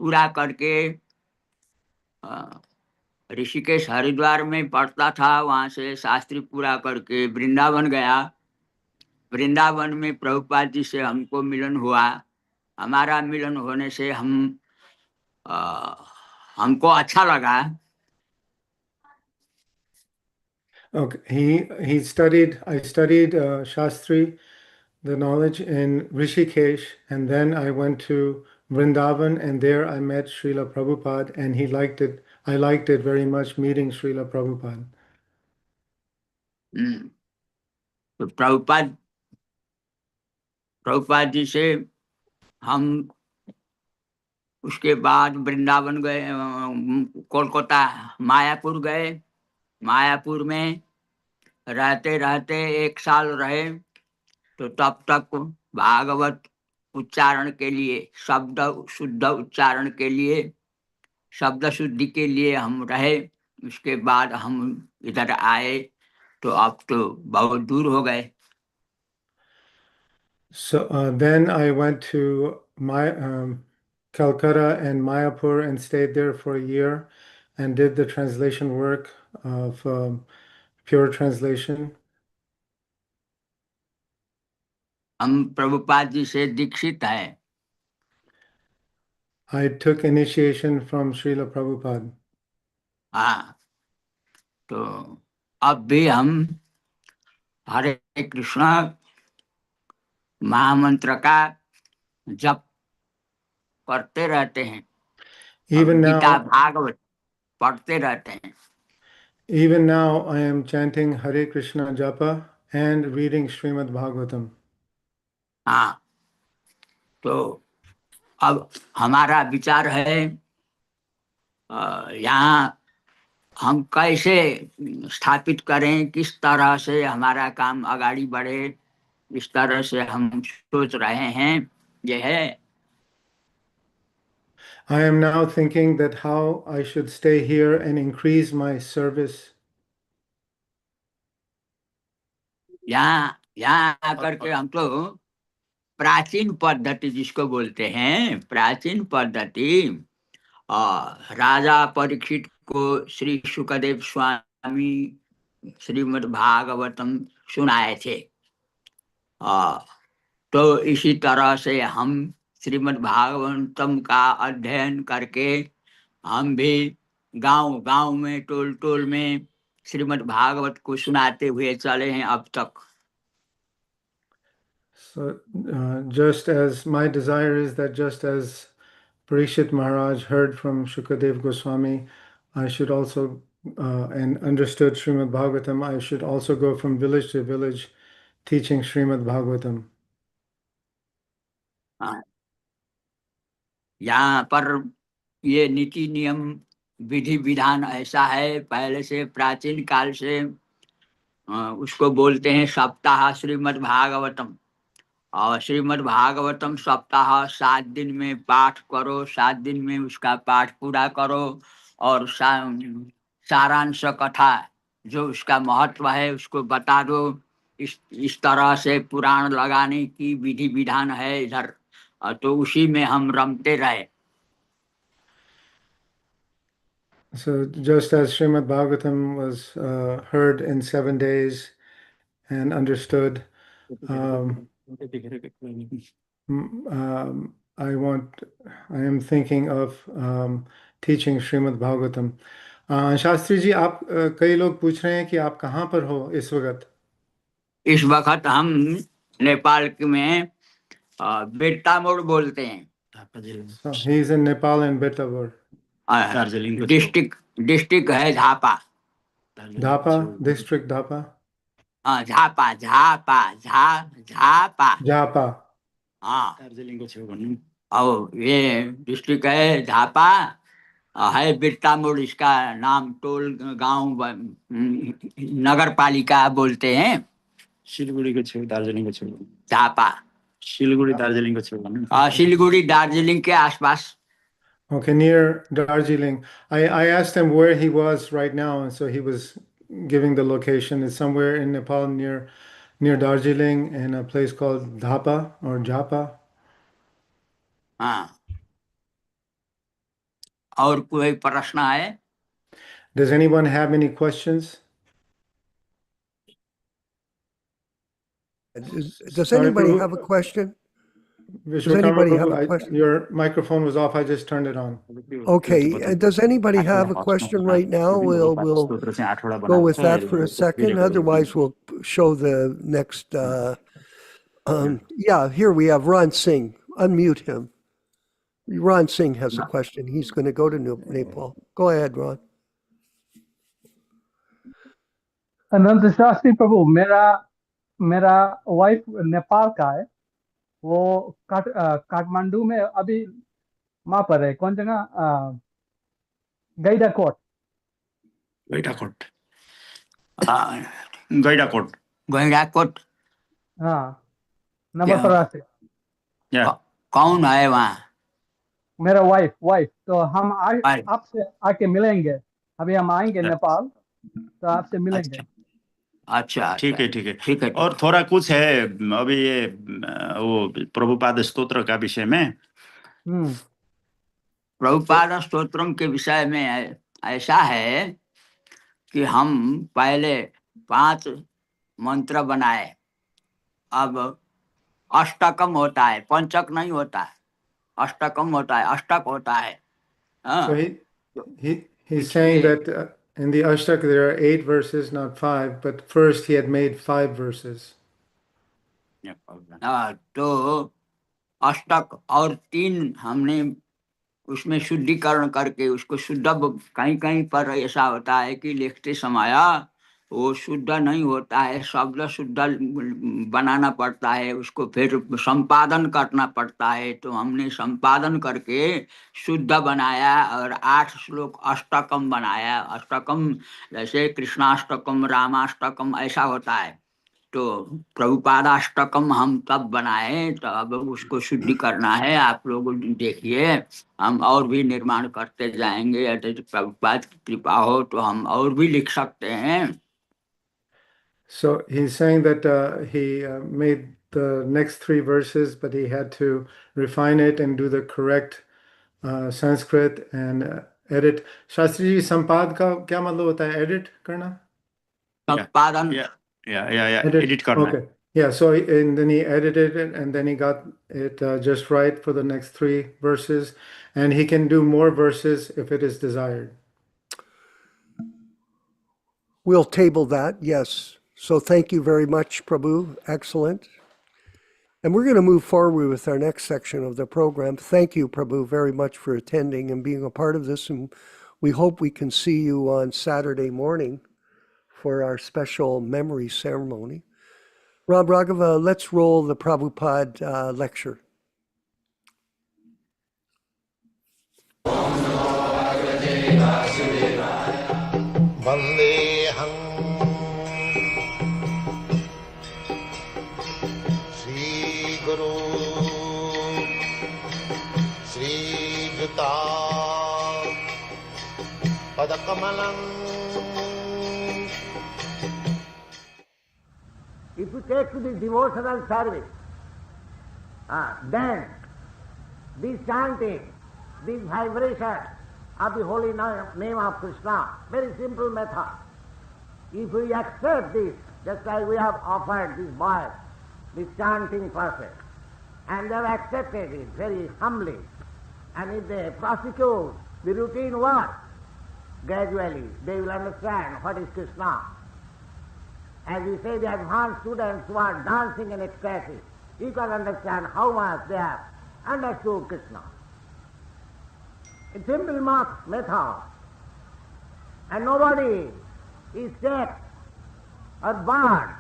पूरा करके ऋषिकेश हरिद्वार में पढ़ता था. वहां से शास्त्री पूरा करके वृंदावन गया. वृंदावन में प्रभुपाद जी से हमको मिलन हुआ. हमारा मिलन होने से हमको अच्छा लगा. Okay, I studied Shastri, the knowledge in Rishikesh, and then I went to Vrindavan, and there I met Srila Prabhupada, and he liked it. I liked it very much meeting Srila Prabhupada. तो प्रभुपाद जी से हम उसके बाद वृंदावन गए, कोलकाता मायापुर गए. मायापुर में रहते रहते 1 साल रहे. तो तब तक भागवत उच्चारण के लिए, शब्द शुद्ध उच्चारण के लिए, शब्द शुद्धि के लिए हम रहे. उसके बाद हम इधर आए तो अब तो बहुत दूर हो गए. So then I went to Calcutta and Mayapur and stayed there for a year and did the translation work of pure translation. हम प्रभुपाद जी से दीक्षित हैं. I took initiation from Srila Prabhupada. हाँ, तो अब भी हम हरे कृष्ण महामंत्र का जप करते रहते हैं. Even now, गीता भागवत पढ़ते रहते हैं. even now, I am chanting Hare Krishna Japa and reading Srimad Bhagavatam. हाँ, तो अब हमारा विचार है यहाँ हम कैसे स्थापित करें, किस तरह से हमारा काम आगाड़ी बढ़े, इस तरह से हम सोच रहे हैं. यह है I am now thinking that how I should stay here and increase my service. यहाँ आकर के हम तो प्राचीन पद्धति जिसको बोलते हैं, प्राचीन पद्धति, राजा परीक्षित को श्री शुकदेव स्वामी श्रीमद् भागवतम सुनाए थे। तो इसी तरह से हम श्रीमद् भागवतम का अध्ययन करके हम भी गांव गांव में टोल टोल में श्रीमद् भागवत को सुनाते हुए चले हैं अब तक। So, just as my desire is that just as Parikshit Maharaj heard from Shukadev Goswami, I should also, and understood Srimad Bhagavatam, I should also go from village to village teaching Srimad Bhagavatam. यहाँ पर ये नीति नियम विधि विधान ऐसा है, पहले से प्राचीन काल से उसको बोलते हैं सप्ताह श्रीमद् भागवतम। और श्रीमद् भागवतम सप्ताह 7 दिन में पाठ करो, 7 दिन में उसका पाठ पूरा करो और सारांश कथा जो उसका महत्व है उसको बता दो। इस तरह से पुराण लगाने की विधि विधान है इधर, तो उसी में हम रमते रहे। So just as Srimad Bhagavatam was heard in 7 days and understood, I am thinking of teaching Srimad Bhagavatam. Shastri ji, आप कई लोग पूछ रहे हैं कि आप कहाँ पर हो इस वक्त? इस वक्त हम नेपाल में बेटामोड़ बोलते हैं। So he is in Nepal and Betavur. District है झापा। Dhapa, district Dhapa? हाँ, झापा झापा झापा Japa. हाँ, और ये डिस्ट्रिक्ट है झापा, है बिरतामोड़ इसका नाम। टोल गांव नगर पालिका बोलते हैं। सिलगुड़ी को छेउ, दार्जिलिङ को छेउ। झापा सिलगुड़ी दार्जिलिङ को छेउ। सिलगुड़ी दार्जिलिङ के आसपास। Okay, near Darjeeling. I asked him where he was right now, and so he was giving the location. It's somewhere in Nepal near Darjeeling in a place called Dhapa or Japa. हाँ, और कोई प्रश्न है? Does anyone have any questions? Does anybody have a question? Does anybody have a question? Your microphone was off. I just turned it on. Okay. Does anybody have a question right now? We'll go with that for a second. Otherwise, we'll show the next. Yeah, here we have Ron Singh. Unmute him. Ron Singh has a question. He's going to go to Nepal. Go ahead, Ron. अनंत शास्त्री प्रभु, मेरा wife Nepal का है। वो काठमांडू में अभी वहां पर है। कौन जगह? गैडाकोट। हाँ, नंबर 83। कौन है वहाँ? मेरा वाइफ। तो हम आपसे आके मिलेंगे। अभी हम आएंगे नेपाल, तो आपसे मिलेंगे। अच्छा, ठीक है। और थोड़ा कुछ है अभी ये वो प्रभुपाद स्तोत्र का विषय में। प्रभुपाद स्तोत्रम के विषय में ऐसा है कि हम पहले 5 मंत्र बनाए, अब अष्टकम होता है, पंचक नहीं होता है, अष्टकम होता है, अष्टक होता है। So he's saying that in the Ashtak there are 8 verses, not 5, but first he had made 5 verses. तो अष्टक और 3 हमने उसमें शुद्धिकरण करके उसको शुद्ध, कहीं कहीं पर ऐसा होता है कि लिखते समय वो शुद्ध नहीं होता है, शब्द शुद्ध बनाना पड़ता है, उसको फिर संपादन करना पड़ता है। तो हमने संपादन करके शुद्ध बनाया और 8 श्लोक अष्टकम बनाया। अष्टकम जैसे कृष्णाष्टकम, रामाष्टकम ऐसा होता है। तो प्रभुपादाष्टकम हम तब बनाए, तो अब उसको शुद्धि करना है। आप लोग देखिए, हम और भी निर्माण करते जाएंगे। यदि प्रभुपाद की कृपा हो तो हम और भी लिख सकते हैं। So he's saying that he made the next 3 verses, but he had to refine it and do the correct Sanskrit and edit. Shastri ji, sampad का क्या मतलब होता है? Edit करना? संपादन edit करना है. Okay. Yeah, so and then he edited it and then he got it just right for the next 3 verses, and he can do more verses if it is desired. We'll table that, yes. So thank you very much, Prabhu. Excellent. And we're going to move forward with our next section of the program. Thank you, Prabhu, very much for attending and being a part of this. And we hope we can see you on Saturday morning for our special memory ceremony. Ram Raghava, let's roll the Prabhupada lecture. Vandeham Sri Guru Sri Juta Padakamalam. If you take to the devotional service, then this chanting, this vibration of the holy name of Krishna, very simple method. If we accept this, just like we have offered this boy, this chanting process, and they have accepted it very humbly, and if they prosecute the routine work, gradually they will understand what is Krishna. As we say, the advanced students who are dancing in ecstasy, you can understand how much they have understood Krishna. It's simple method. And nobody is sick or barred.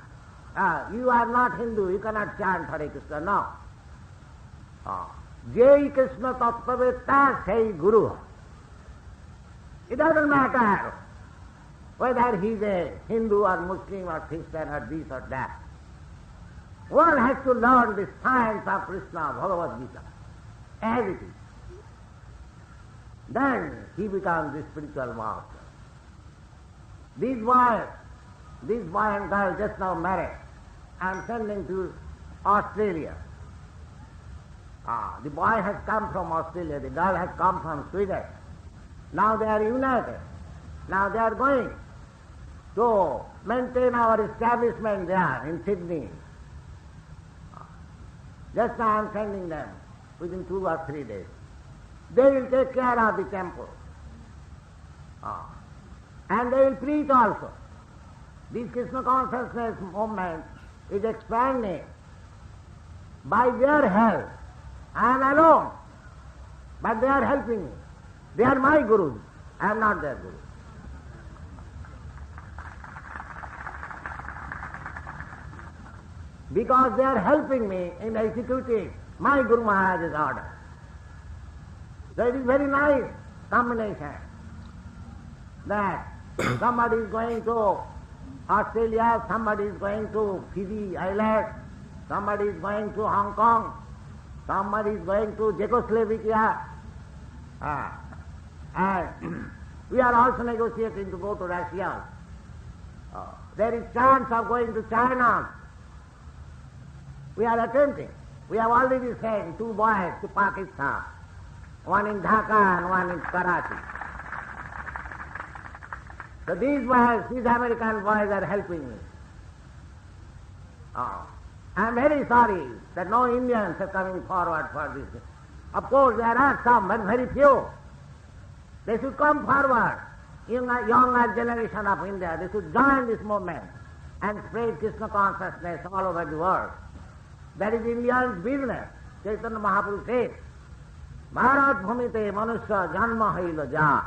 You are not Hindu, you cannot chant Hare Krishna. No. Jai Krishna Tattvavedta Sai Guru. It doesn't matter whether he is a Hindu or Muslim or Christian or this or that. One has to learn the science of Krishna, Bhagavad Gita, as it is. Then he becomes the spiritual master. This boy and girl just now married. I am sending to Australia. The boy has come from Australia, the girl has come from Sweden. Now they are united. Now they are going to maintain our establishment there in Sydney. Just now I am sending them within 2 or 3 days. They will take care of the temple. And they will preach also. This Krishna Consciousness movement is expanding by their help. I am alone, but they are helping me. They are my gurus. I am not their guru. Because they are helping me in executing my Guru Maharaj's order. So it is very nice combination that somebody is going to Australia, somebody is going to Fiji Island, somebody is going to Hong Kong, somebody is going to Czechoslovakia, and we are also negotiating to go to Russia. There is chance of going to China. We are attempting. We have already sent 2 boys to Pakistan, one in Dhaka and one in Karachi. So these boys, these American boys are helping me. I am very sorry that no Indians are coming forward for this. Of course there are some, but very few. They should come forward, younger generation of India. They should join this movement and spread Krishna consciousness all over the world. That is India's business. Chaitanya Mahaprabhu says, Bharat bhumite manusya janma haila ja,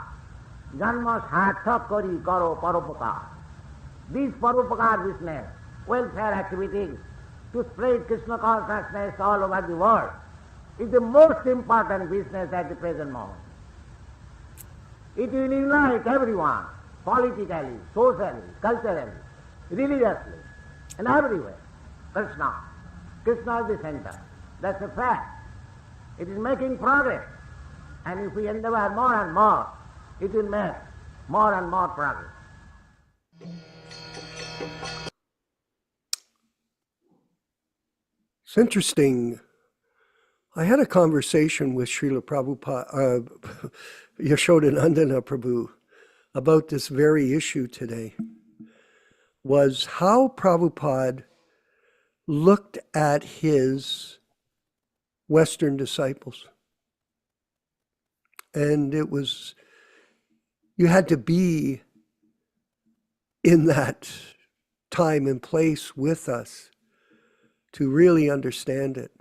janma sarthak kari karo paropakar. This paropakar business, welfare activities, to spread Krishna consciousness all over the world, is the most important business at the present moment. It will unite everyone, politically, socially, culturally, religiously, and everywhere. Krishna. Krishna is the center. That's a fact. It is making progress. And if we endeavor more and more, it will make more and more progress. It's interesting. I had a conversation with Srila Prabhupada, Yaśodā-nandana Prabhu, about this very issue today. was how Prabhupada looked at his Western disciples. And it was, you had to be in that time and place with us to really understand it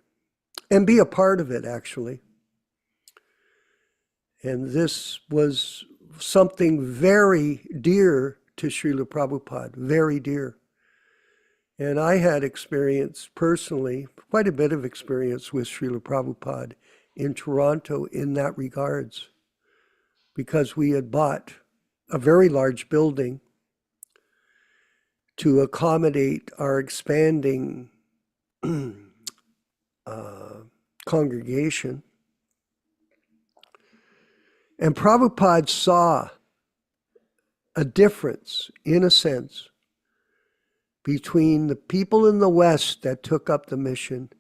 and be a part of it, actually. And this was something very dear to Srila Prabhupada, very dear. And I had experience personally, quite a bit of experience with Srila Prabhupada in Toronto in that regards, because we had bought a very large building to accommodate our expanding congregation. And Prabhupada saw a difference, in a sense, between the people in the West that took up the mission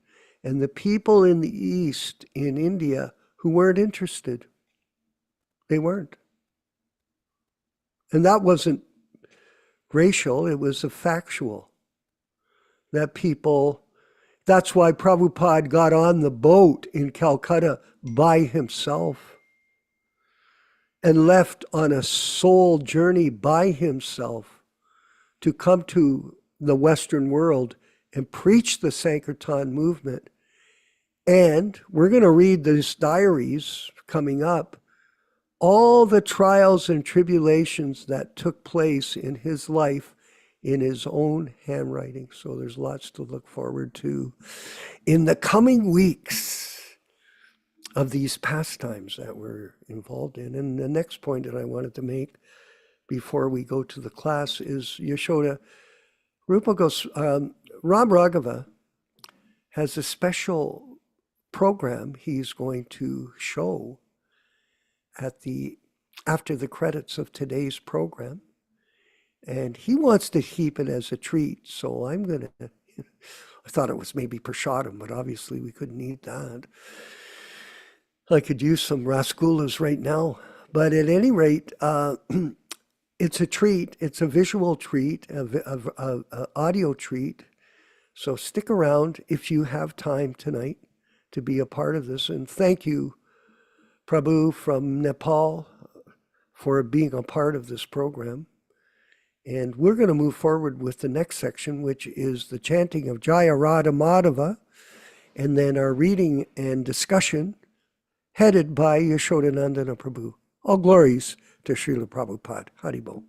and the people in the East, in India, who weren't interested. They weren't. And that wasn't racial, it was a factual. That people, that's why Prabhupada got on the boat in Calcutta by himself and left on a soul journey by himself to come to the Western world and preach the Sankirtan movement. And we're going to read these diaries coming up, all the trials and tribulations that took place in his life in his own handwriting. So there's lots to look forward to in the coming weeks of these pastimes that we're involved in. And the next point that I wanted to make before we go to the class is Yasoda. Rupa goes, Ram Raghava has a special program he's going to show after the credits of today's program. And he wants to keep it as a treat. So I'm going to, I thought it was maybe prasadam, but obviously we couldn't eat that. I could use some rasgullas right now. But at any rate, it's a treat. It's a visual treat, an audio treat. So stick around if you have time tonight to be a part of this. And thank you, Prabhu from Nepal, for being a part of this program. And we're going to move forward with the next section, which is the chanting of Jaya Radha Madhava, and then our reading and discussion headed by Yasoda-nandana Prabhu. All glories to Srila Prabhupada. Haribol.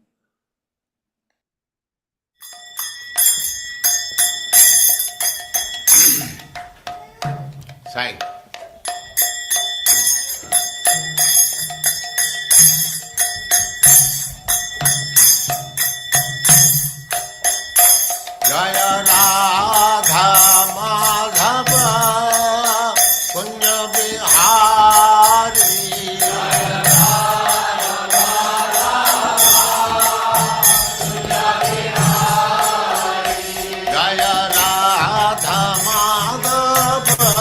Sai. Jaya Radha Madhava Kunya Bihari. Jaya Radha Kunya Bihari. Jaya Radha Madhava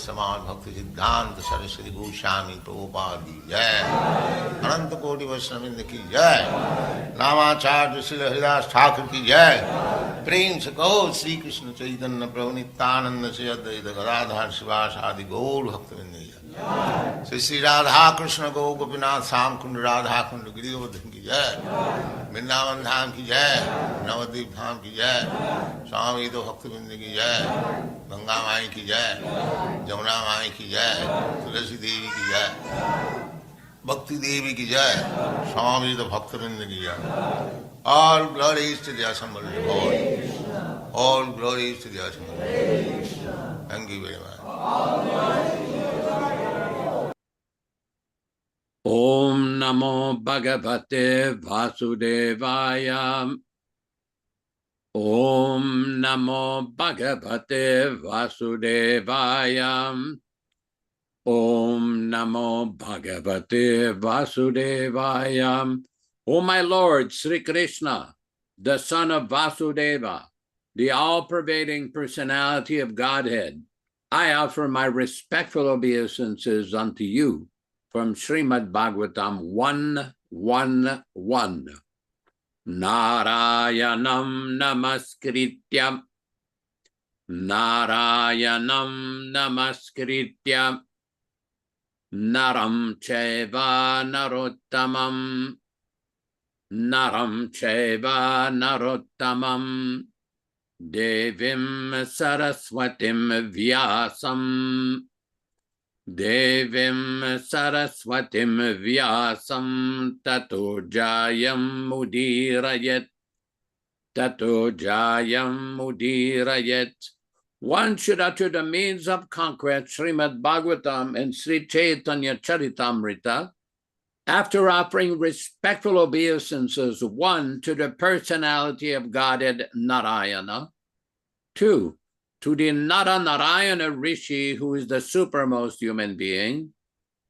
Samad Bhakti Siddhanta Saraswati Goswami Prabhupada ki jai, Ananta Koti Vaishnavrinda ki jai, Namacharya Srila Haridas Thakur ki jai, Prem se kaho Sri Krishna Chaitanya Prabhu Nityananda Sri Advaita Gadadhar Sivasadi Gaur Bhaktivinoda ki jai, Sri Radha Krishna Go Gopinath Sam Kund Radha Kund Giridharan ki jai, Vrindavan Dham ki jai, Navadvip Dham ki jai, Swami Bhaktivinoda ki jai, Ganga Mai ki jai, Jamuna Mai ki jai, Tulasi Devi ki jai, Bhakti Devi ki jai, Swami Bhaktivinoda ki jai. All glories to the assembled Lord. All glories to the assembled Lord. Thank you very much. Om Namo Bhagavate Vasudevaya. Om Namo Bhagavate Vasudevaya. Om Namo Bhagavate Vasudevaya. O my Lord, Sri Krishna, the son of Vasudeva, the all-pervading personality of Godhead, I offer my respectful obeisances unto you from Srimad Bhagavatam 1:1:1. Narayanam namaskrityam, Narayanam namaskrityam, Naram chaiva narottamam, Naram chaiva narottamam, Devim saraswatim vyasam, Devim saraswatim vyasam, Tato jayam mudirayet, Tato jayam mudirayet. One should utter the means of conquest, Srimad Bhagavatam and Sri Caitanya-caritāmṛta, after offering respectful obeisances, 1, to the personality of Godhead Narayana, 2, to the Narayana Rishi, who is the supermost human being,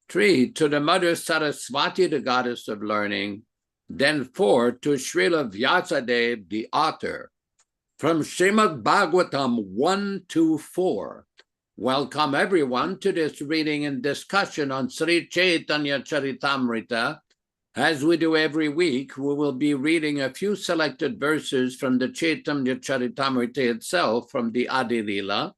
3, to the Mother Saraswati, the goddess of learning, then 4, to Srila Vyasadeva, the author. From Srimad Bhagavatam 1-4. Welcome everyone to this reading and discussion on Sri Caitanya-caritāmṛta. As we do every week, we will be reading a few selected verses from the Caitanya-caritāmṛta itself, from the Adi Lila,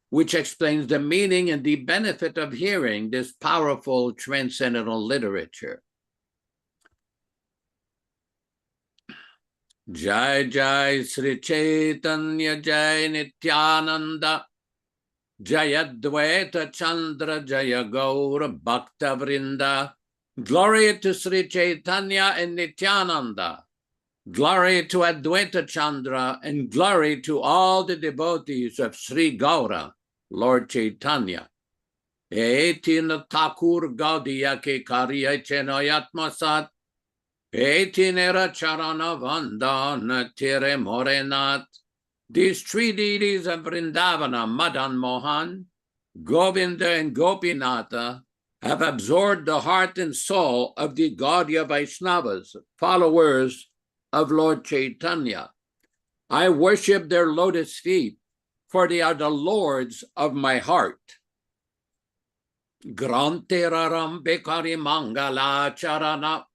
which explains the meaning and the benefit of hearing this powerful transcendental literature. Jai Jai Sri Caitanya Jai Nityananda Jaya Advaita Chandra Jaya Gaura Bhakta Vrinda. Glory to Sri Caitanya and Nityananda. Glory to Advaita Chandra, and glory to all the devotees of Sri Gaura, Lord Chaitanya. Etin Thakur Gaudiya ke Kariya Chenoyatma Sat. Etinera Charana Vandana Tire Morenat. These 3 deities of Vrindavana, Madan Mohan, Govinda, and Gopinatha, have absorbed the heart and soul of the Gaudiya Vaishnavas, followers of Lord Chaitanya. I worship their lotus feet, for they are the lords of my heart. Granteraram Bekari Mangala Charana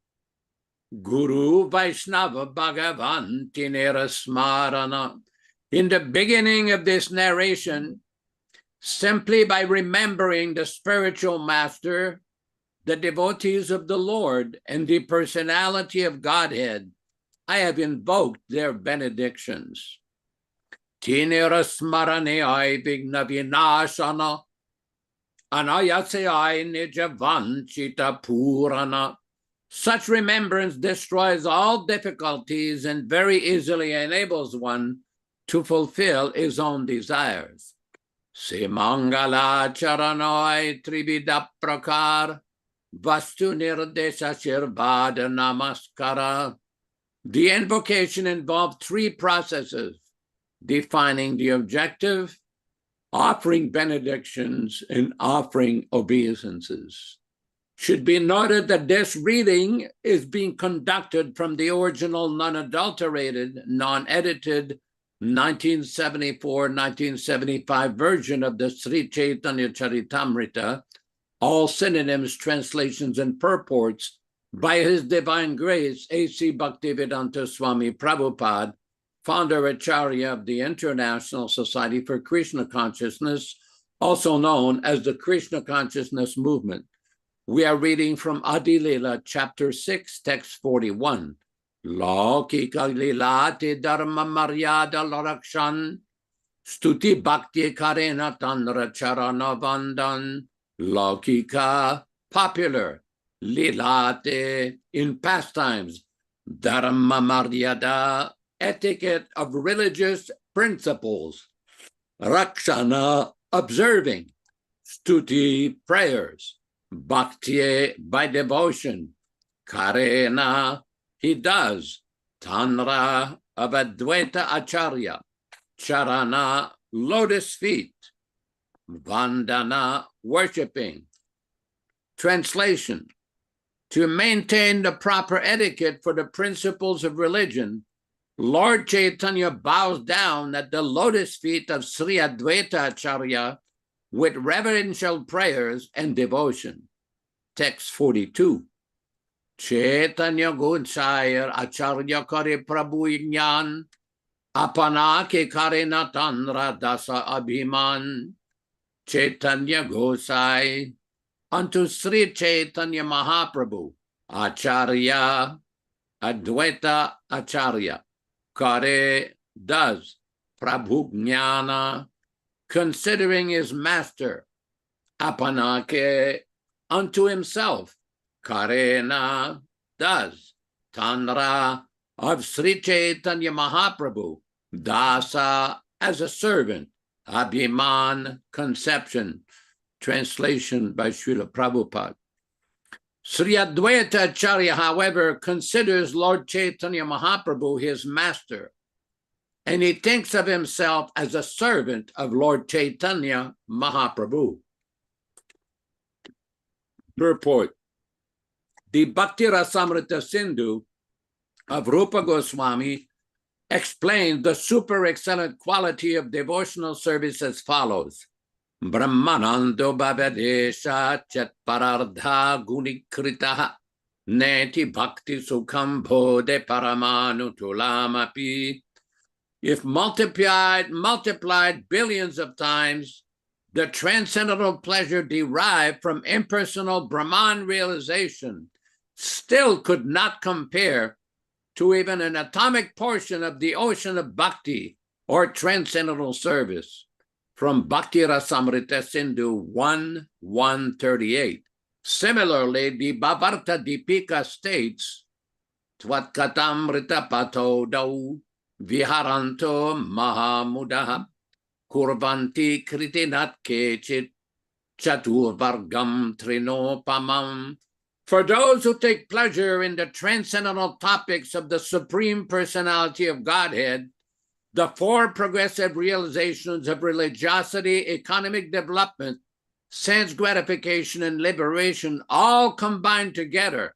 Guru Vaishnava Bhagavan Tinera Smarana. In the beginning of this narration, simply by remembering the spiritual master, the devotees of the Lord, and the personality of Godhead, I have invoked their benedictions. Tinera Smarane Ai Vigna Vinashana, Anayase Ai Nijavanchita Purana. Such remembrance destroys all difficulties and very easily enables one to fulfill his own desires. Se Mangala Charanoi Tribida Prakar Vastu Nirdesha Shirvada Namaskara. The invocation involved 3 processes: defining the objective, offering benedictions, and offering obeisances. Should be noted that this reading is being conducted from the original non-adulterated, non-edited, 1974-1975 version of the Sri Caitanya-caritāmṛta, all synonyms, translations, and purports by His Divine Grace A.C. Bhaktivedanta Swami Prabhupāda, Founder-Ācārya of the International Society for Krishna Consciousness, also known as the Krishna Consciousness Movement. We are reading from Adi Lila, chapter 6, text 41. Laukika lilate dharma maryada larakshan, stuti bhakti karena tanra charana vandan. Laukika, popular, lilate, in pastimes, dharma maryada, etiquette of religious principles, rakshana, observing, stuti, prayers, bhakti, by devotion, karena, he does, tanra, of Advaita Acharya, charana, lotus feet, vandana, worshiping. Translation: to maintain the proper etiquette for the principles of religion, Lord Chaitanya bows down at the lotus feet of Sri Advaita Acharya with reverential prayers and devotion. Text 42. Caitanya-caritāmṛta Acharya-cari Prabhu-Ignan Apana-caritāmṛta Dāsa Abhiman. Caitanya Gosai unto Sri Chaitanya Mahaprabhu Acharya Advaita Acharya Kare does Prabhu-Jnana, considering his master, Apanake, unto himself, Karena does, Tanra, of Sri Chaitanya Mahaprabhu, Dasa, as a servant, Abhiman, conception. Translation by Srila Prabhupada. Sri Advaita Acharya, however, considers Lord Chaitanya Mahaprabhu his master, and he thinks of himself as a servant of Lord Chaitanya Mahaprabhu. Purport: the Bhakti Rasamrita Sindhu of Rupa Goswami explains the super excellent quality of devotional service as follows. Brahmanando bhavadesha chat parardha gunikritaha neti bhakti sukham bodhe paramanu tulamapi. If multiplied billions of times, the transcendental pleasure derived from impersonal Brahman realization still could not compare to even an atomic portion of the ocean of bhakti or transcendental service. From Bhakti Rasamrita Sindhu 1:138. Similarly, the Bhavarta Dipika states, Tvatkatamrita pato dau viharanto mahamudaha kurvanti kritinat kechit chaturvargam trinopamam. For those who take pleasure in the transcendental topics of the Supreme Personality of Godhead, the four progressive realizations of religiosity, economic development, sense gratification, and liberation, all combined together,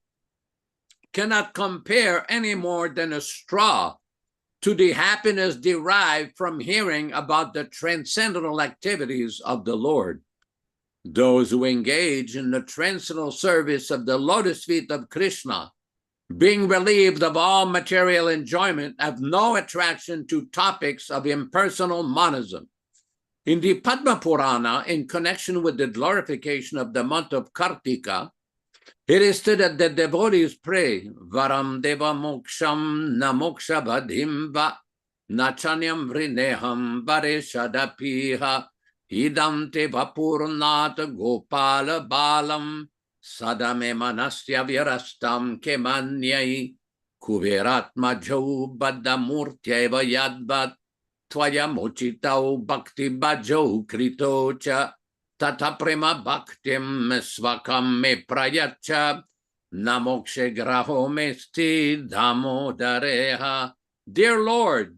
cannot compare any more than a straw to the happiness derived from hearing about the transcendental activities of the Lord. Those who engage in the transcendental service of the lotus feet of Krishna, being relieved of all material enjoyment, have no attraction to topics of impersonal monism. In the Padma Purana, in connection with the glorification of the month of Kartika, it is said that the devotees pray, Varam Deva Moksham na Moksha Badhim Va Nachanyam Vrineham Vareshadapiha Idam Teva Purnata Gopala Balam Sadame Manasya Virastam Kemanyai Kuveratma Jo Badamurtyeva Yadvat Tvaya Mochitau Bhakti Bajo Kritocha Tata Prema Bhaktim Svakam Me Prayacha Namokshe Graho Mesti Damodareha. Dear Lord,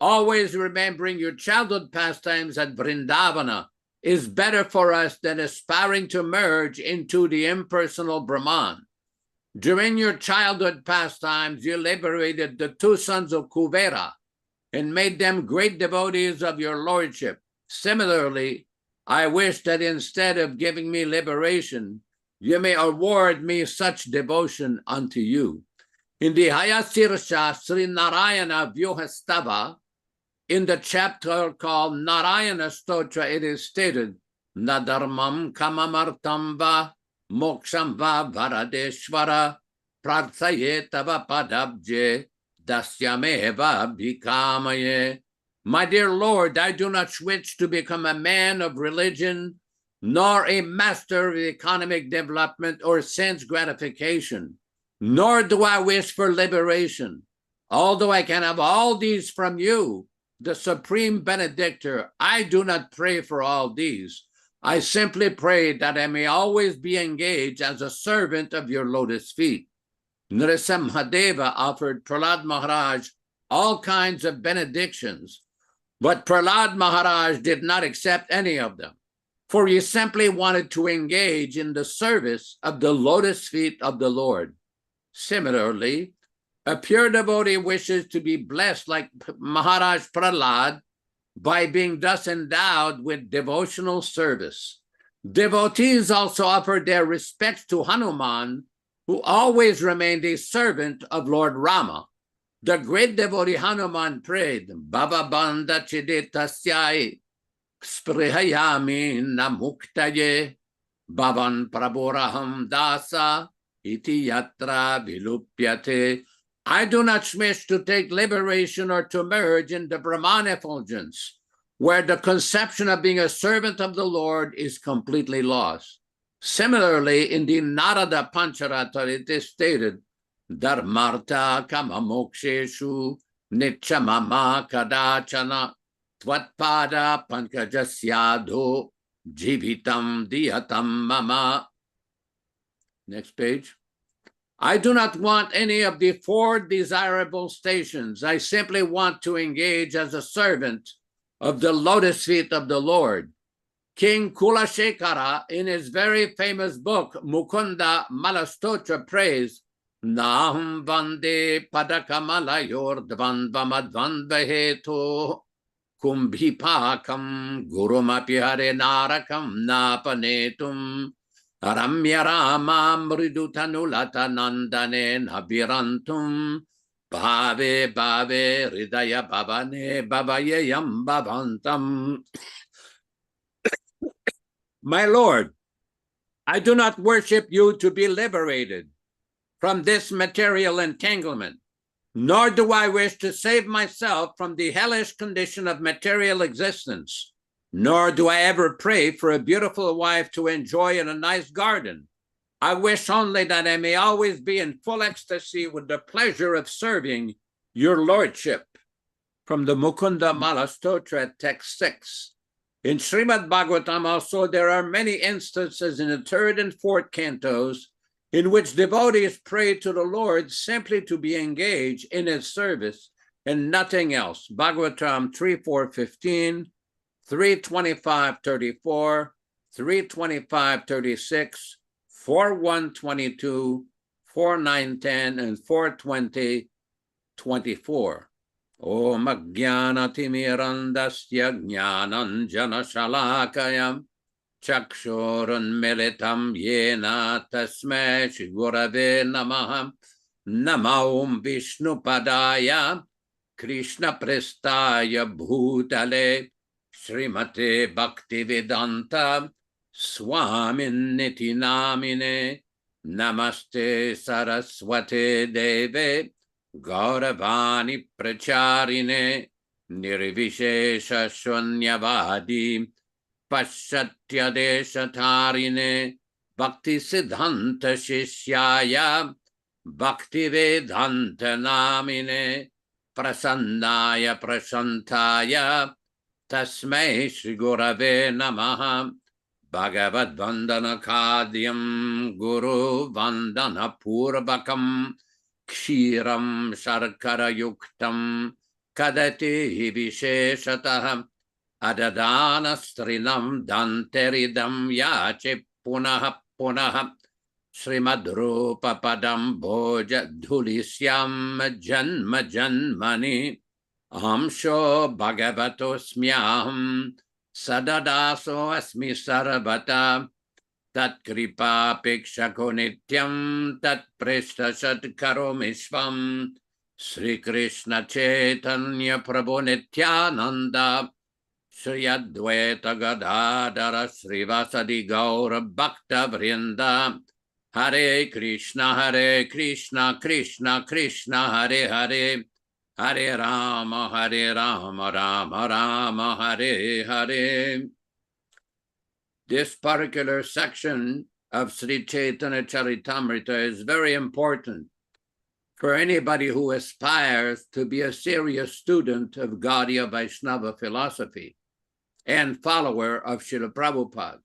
always remembering your childhood pastimes at Vrindavana is better for us than aspiring to merge into the impersonal Brahman. During your childhood pastimes, you liberated the two sons of Kuvera, and made them great devotees of your lordship. Similarly, I wish that instead of giving me liberation, you may award me such devotion unto you. In the Hayasirsha Sri Narayana Vyuhastava, in the chapter called Narayana Stotra, it is stated, Nadarmam kamamartam va moksham va varadeshvara prarthayetava padabje dasyameva bhikamaye. My dear Lord, I do not wish to become a man of religion, nor a master of economic development or sense gratification, nor do I wish for liberation. Although I can have all these from you, the Supreme Benedictor, I do not pray for all these. I simply pray that I may always be engaged as a servant of your lotus feet. Nrsimhadeva offered Prahlad Maharaj all kinds of benedictions, but Prahlad Maharaj did not accept any of them, for he simply wanted to engage in the service of the lotus feet of the Lord. Similarly, a pure devotee wishes to be blessed like Maharaj Prahlad by being thus endowed with devotional service. Devotees also offered their respects to Hanuman, who always remained a servant of Lord Rama. The great devotee Hanuman prayed, Baba Banda Chiditasyai Sprihayami Namuktaye Bhavan Prabhuraham Dasa Iti Yatra Vilupyate. I do not wish to take liberation or to merge in the Brahman effulgence, where the conception of being a servant of the Lord is completely lost. Similarly, in the Narada Pancharatra, it is stated, Dharmartha kamamoksheshu nityamama kadachana tvatpada pankajasyadho jivitam diyatam mama. Next page. I do not want any of the 4 desirable stations. I simply want to engage as a servant of the lotus feet of the Lord. King Kulashekara, in his very famous book, Mukunda Malastotra, prays, Naham vande padakamalayor dvandvamadvandvaheto kumbhipakam gurumapi hare narakam napanetum Ramya Rama Mriduthanulata Nandane Nabirantum Bhave Bhave Hridaya Bhavane Bhavayayam Bhavantam. My Lord, I do not worship you to be liberated from this material entanglement, nor do I wish to save myself from the hellish condition of material existence. Nor do I ever pray for a beautiful wife to enjoy in a nice garden. I wish only that I may always be in full ecstasy with the pleasure of serving your lordship. From the Mukunda Mala Stotra, text 6. In Srimad Bhagavatam also, there are many instances in the 3rd and 4th cantos in which devotees pray to the Lord simply to be engaged in his service and nothing else. Bhagavatam 3.4.15, 3.25.34, 3.25.36, 4.1.22, 4.9.10, and 4.20.24. Om Ajnana-timirandasya Jnananjana-shalakayam Chakshurunmilitam Yena Tasmai Shri Gurave Namaha Namo Vishnupadaya Krishna Prestaya Bhutale Srimate Bhaktivedanta Swami Namine Namaste Saraswate Deve Gauravani Pracharine Nirvishesha Shunyavadi Pashatya Deshatarine Bhakti Siddhanta Shishyaya Bhaktivedanta Namine Prasannaya Prashantaya Tasmai Shri Gurave Namaha Bhagavad Vandana Kadyam Guru Vandana Purvakam Kshiram Sharkara Yuktam Kadati Visheshatah Adadana Strinam Danteridam Yache Punaha Punaha Srimadrupa Padam Bhoja Dhulisyam Janma Janmani Amsho bhagavatosmyaham sadadaso asmi sarvata tat kripa pekshako nityam tat preshta sat karomishvam Sri Krishna Chaitanya Prabhu Nityananda Shri Advaita Gadadara Srivasadi Gaura Bhakta Vrinda Hare Krishna Krishna Krishna Hare Hare Hare Rama Rama Rama Hare Hare. This particular section of Sri Caitanya-caritāmṛta is very important for anybody who aspires to be a serious student of Gaudiya Vaishnava philosophy and follower of Srila Prabhupada.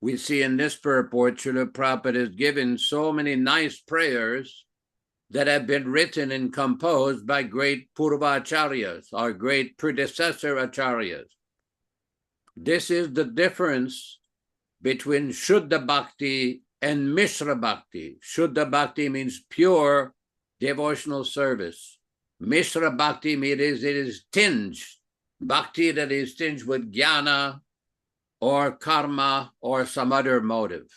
We see in this purport, Srila Prabhupada has given so many nice prayers that have been written and composed by great Purva-Acharyas, our great predecessor Acharyas. This is the difference between Shuddha Bhakti and Mishra Bhakti. Shuddha Bhakti means pure devotional service. Mishra Bhakti means it is tinged. Bhakti that is tinged with jnana or karma or some other motive.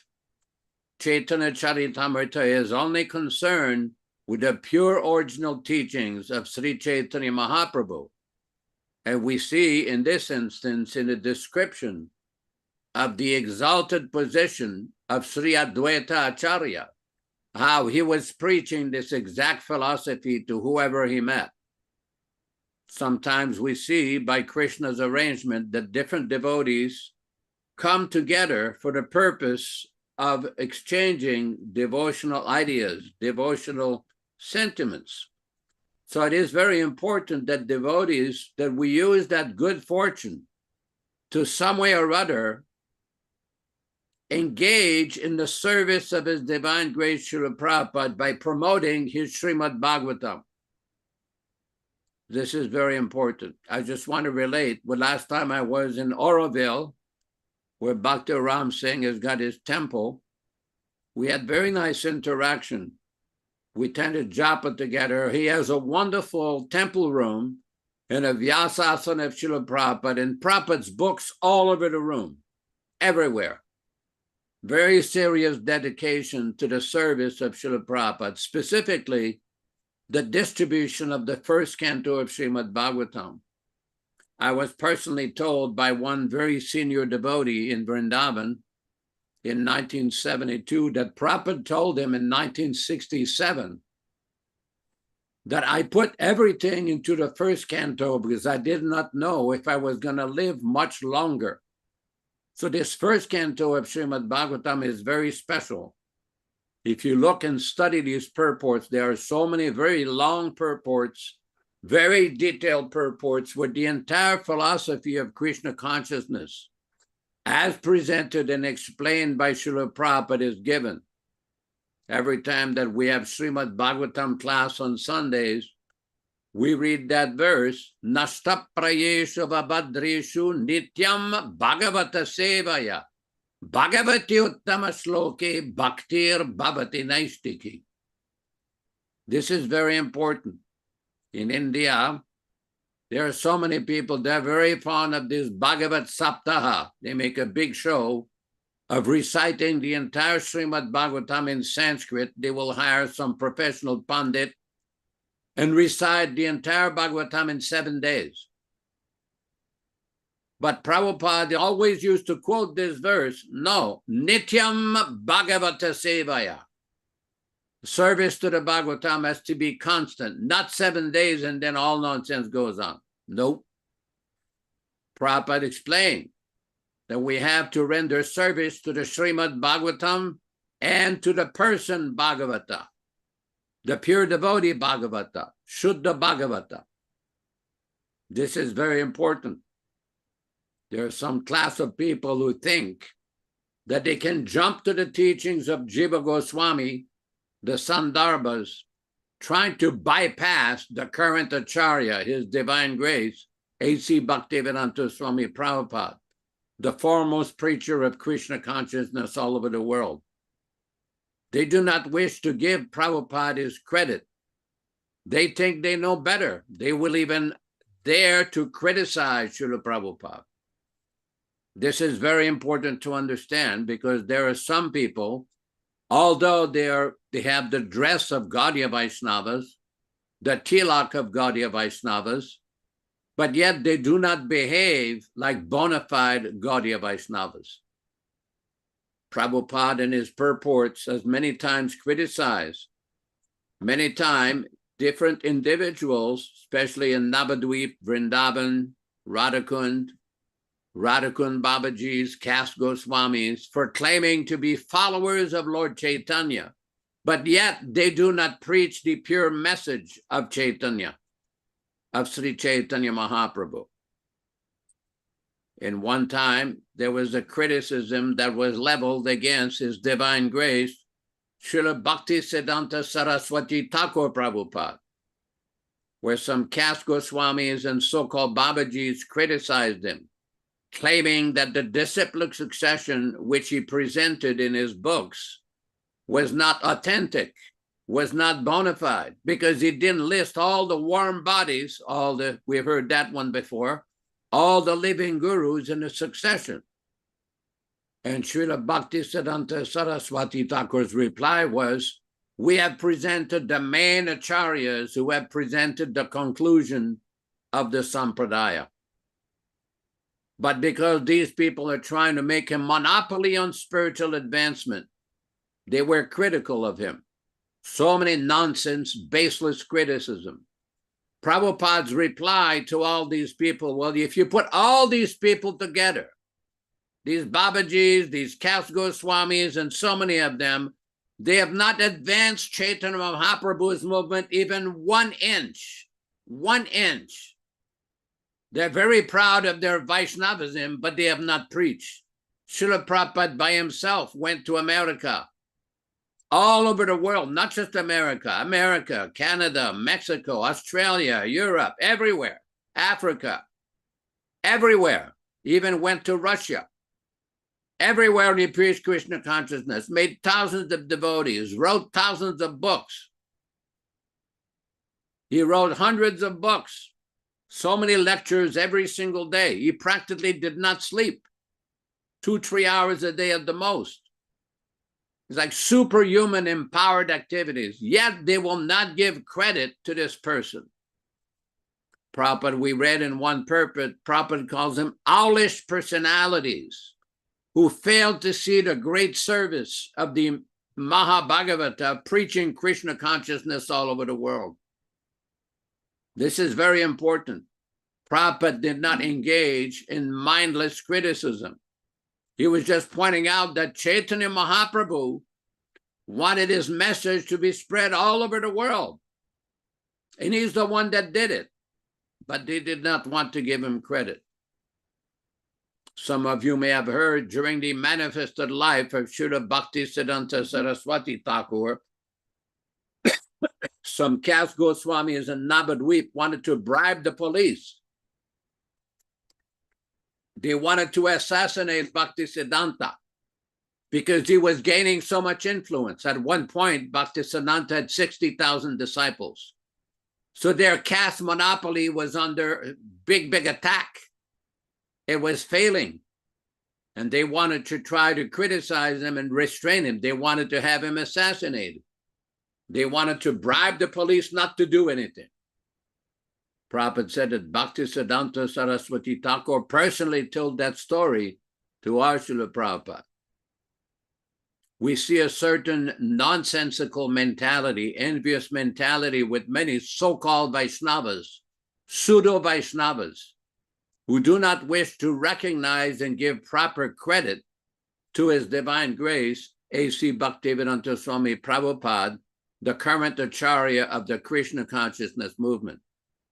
Caitanya-caritāmṛta is only concerned with the pure original teachings of Sri Chaitanya Mahaprabhu. And we see in this instance in the description of the exalted position of Sri Advaita Acharya, how he was preaching this exact philosophy to whoever he met. Sometimes we see by Krishna's arrangement that different devotees come together for the purpose of exchanging devotional ideas, devotional sentiments. So it is very important that devotees, that we use that good fortune to some way or other engage in the service of His Divine Grace Srila Prabhupada by promoting his Srimad Bhagavatam. This is very important. I just want to relate. Well, last time I was in Oroville, where Bhakti Ram Singh has got his temple, we had very nice interaction. We tended japa together. He has a wonderful temple room and a Vyasasana of Srila Prabhupada and Prabhupada's books all over the room, everywhere. Very serious dedication to the service of Srila Prabhupada, specifically the distribution of the first canto of Srimad Bhagavatam. I was personally told by one very senior devotee in Vrindavan in 1972 that Prabhupada told him in 1967 that I put everything into the first canto because I did not know if I was going to live much longer. So this first canto of Srimad Bhagavatam is very special. If you look and study these purports, there are so many very long purports, very detailed purports with the entire philosophy of Krishna consciousness as presented and explained by Srila Prabhupada is given. Every time that we have Srimad Bhagavatam class on Sundays, we read that verse, Nashta prayeshu vabhadreshu nityam bhagavata sevaya bhagavati uttama shloke bhaktir bhavati naistiki. This is very important. In India, there are so many people, they're very fond of this Bhagavat Saptaha. They make a big show of reciting the entire Srimad Bhagavatam in Sanskrit. They will hire some professional pandit and recite the entire Bhagavatam in 7 days. But Prabhupada always used to quote this verse, no, Nityam Bhagavata Sevaya. Service to the Bhagavatam has to be constant, not 7 days and then all nonsense goes on. Nope. Prabhupada explained that we have to render service to the Srimad Bhagavatam and to the person Bhagavata, the pure devotee Bhagavata, Shuddha Bhagavata. This is very important. There are some class of people who think that they can jump to the teachings of Jiva Goswami, the Sandarbhas, trying to bypass the current Acharya, His Divine Grace A.C. Bhaktivedanta Swami Prabhupāda, the foremost preacher of Krishna consciousness all over the world. They do not wish to give Prabhupada his credit. They think they know better. They will even dare to criticize Srila Prabhupada. This is very important to understand, because there are some people, although they have the dress of Gaudiya Vaishnavas, the tilak of Gaudiya Vaishnavas, but yet they do not behave like bona fide Gaudiya Vaishnavas. Prabhupada in his purports has many times criticized, many times, different individuals, especially in Navadvip, Vrindavan, Radhakund Babaji's, caste Goswamis, for claiming to be followers of Lord Chaitanya, but yet they do not preach the pure message of Chaitanya, of Sri Chaitanya Mahaprabhu. In one time, there was a criticism that was leveled against His Divine Grace, Srila Bhaktisiddhanta Saraswati Thakur Prabhupada, where some caste Goswamis and so-called Babajis criticized him, claiming that the disciplic succession which he presented in his books was not authentic, was not bona fide, because he didn't list all the warm bodies, we've heard that one before, all the living gurus in the succession. And Srila Bhaktisiddhanta Saraswati Thakur's reply was, we have presented the main acharyas who have presented the conclusion of the sampradaya. But because these people are trying to make a monopoly on spiritual advancement, they were critical of him. So many nonsense, baseless criticism. Prabhupada's reply to all these people, well, if you put all these people together, these Babajis, these caste Goswamis, and so many of them, they have not advanced Chaitanya Mahaprabhu's movement even 1 inch. 1 inch. They're very proud of their Vaishnavism, but they have not preached. Srila Prabhupada by himself went to America, all over the world, not just America, Canada, Mexico, Australia, Europe, everywhere, Africa, everywhere, even went to Russia. Everywhere he preached Krishna consciousness, made thousands of devotees, wrote thousands of books. He wrote hundreds of books, so many lectures every single day. He practically did not sleep, 2-3 hours a day at the most. It's like superhuman empowered activities, yet they will not give credit to this person. Prabhupada, we read in one purport, Prabhupada calls them owlish personalities who failed to see the great service of the Mahabhagavata preaching Krishna consciousness all over the world. This is very important. Prabhupada did not engage in mindless criticism. He was just pointing out that Chaitanya Mahaprabhu wanted his message to be spread all over the world. And he's the one that did it. But they did not want to give him credit. Some of you may have heard during the manifested life of Srila Bhaktisiddhanta Saraswati Thakur, some caste Goswamis in Navadvip wanted to bribe the police. They wanted to assassinate Bhaktisiddhanta because he was gaining so much influence. At one point, Bhaktisiddhanta had 60,000 disciples. So their caste monopoly was under big attack. It was failing. And they wanted to try to criticize him and restrain him. They wanted to have him assassinated. They wanted to bribe the police not to do anything. Prabhupada said that Bhaktisiddhanta Saraswati Thakur personally told that story to our Srila Prabhupada. We see a certain nonsensical mentality, envious mentality with many so-called Vaishnavas, pseudo-Vaishnavas, who do not wish to recognize and give proper credit to His Divine Grace A.C. Bhaktivedanta Swami Prabhupāda, the current Acharya of the Krishna Consciousness movement.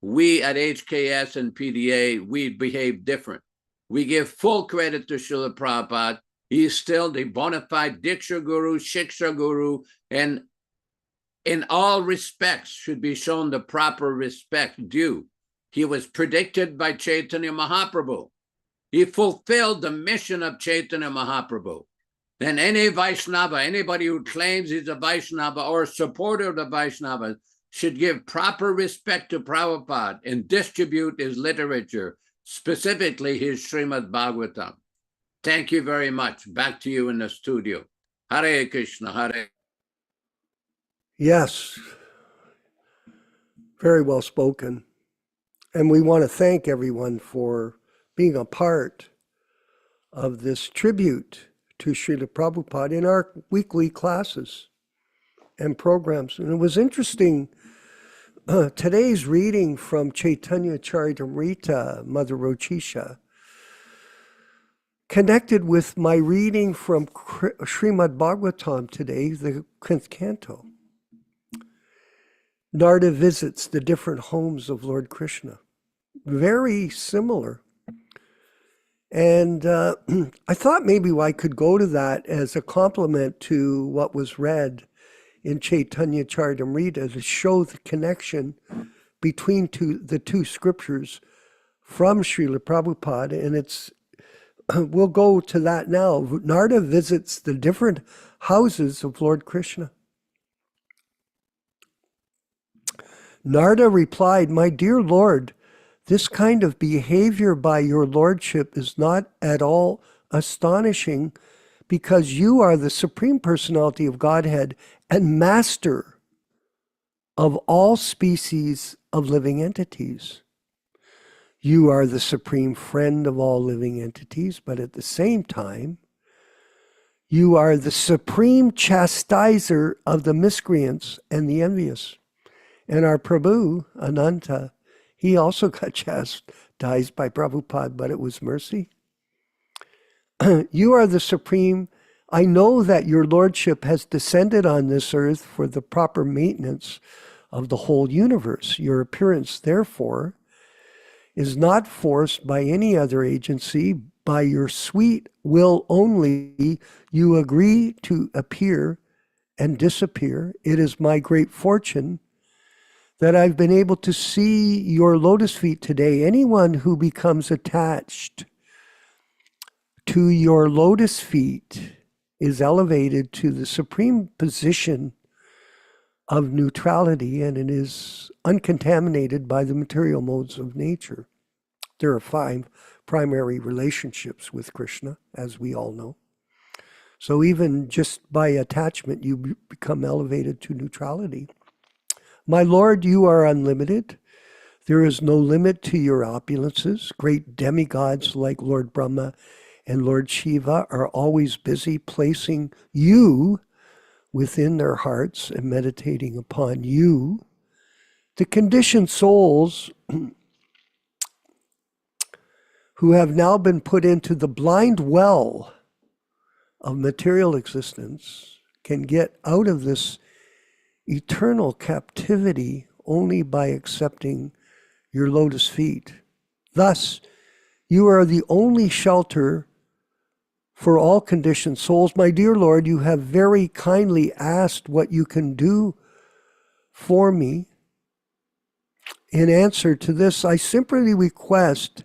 We at HKS and PDA, we behave different. We give full credit to Srila Prabhupada. He's still the bona fide Diksha Guru, Shiksha Guru, and in all respects should be shown the proper respect due. He was predicted by Chaitanya Mahaprabhu. He fulfilled the mission of Chaitanya Mahaprabhu. And any Vaishnava, anybody who claims he's a Vaishnava or a supporter of the Vaishnava, should give proper respect to Prabhupada and distribute his literature, specifically his Srimad Bhagavatam. Thank you very much. Back to you in the studio. Hare Krishna, Hare. Yes, very well spoken. And we want to thank everyone for being a part of this tribute to Srila Prabhupada in our weekly classes and programs. And it was interesting, today's reading from Caitanya-caritāmṛta, Mother Rochisha, connected with my reading from Srimad Bhagavatam today, the 10th canto. Narada visits the different homes of Lord Krishna. Very similar. And I thought maybe I could go to that as a complement to what was read in Caitanya-caritāmṛta to show the connection between the two scriptures from Srila Prabhupada. And it's we'll go to that now. Narada visits the different houses of Lord Krishna. Narada replied, "My dear Lord, this kind of behavior by your lordship is not at all astonishing because you are the Supreme Personality of Godhead and master of all species of living entities. You are the supreme friend of all living entities, but at the same time, you are the supreme chastiser of the miscreants and the envious." And our Prabhu, Ananta, he also got chastised by Prabhupada, but it was mercy. You are the supreme. I know that your lordship has descended on this earth for the proper maintenance of the whole universe. Your appearance, therefore, is not forced by any other agency. By your sweet will only, you agree to appear and disappear. It is my great fortune that I've been able to see your lotus feet today. Anyone who becomes attached to your lotus feet is elevated to the supreme position of neutrality, and it is uncontaminated by the material modes of nature. There are 5 primary relationships with Krishna, as we all know. So even just by attachment, you become elevated to neutrality. My Lord, you are unlimited. There is no limit to your opulences. Great demigods like Lord Brahma and Lord Shiva are always busy placing you within their hearts and meditating upon you. The conditioned souls who have now been put into the blind well of material existence can get out of this eternal captivity only by accepting your lotus feet. Thus, you are the only shelter for all conditioned souls. My dear Lord, you have very kindly asked what you can do for me. In answer to this, I simply request,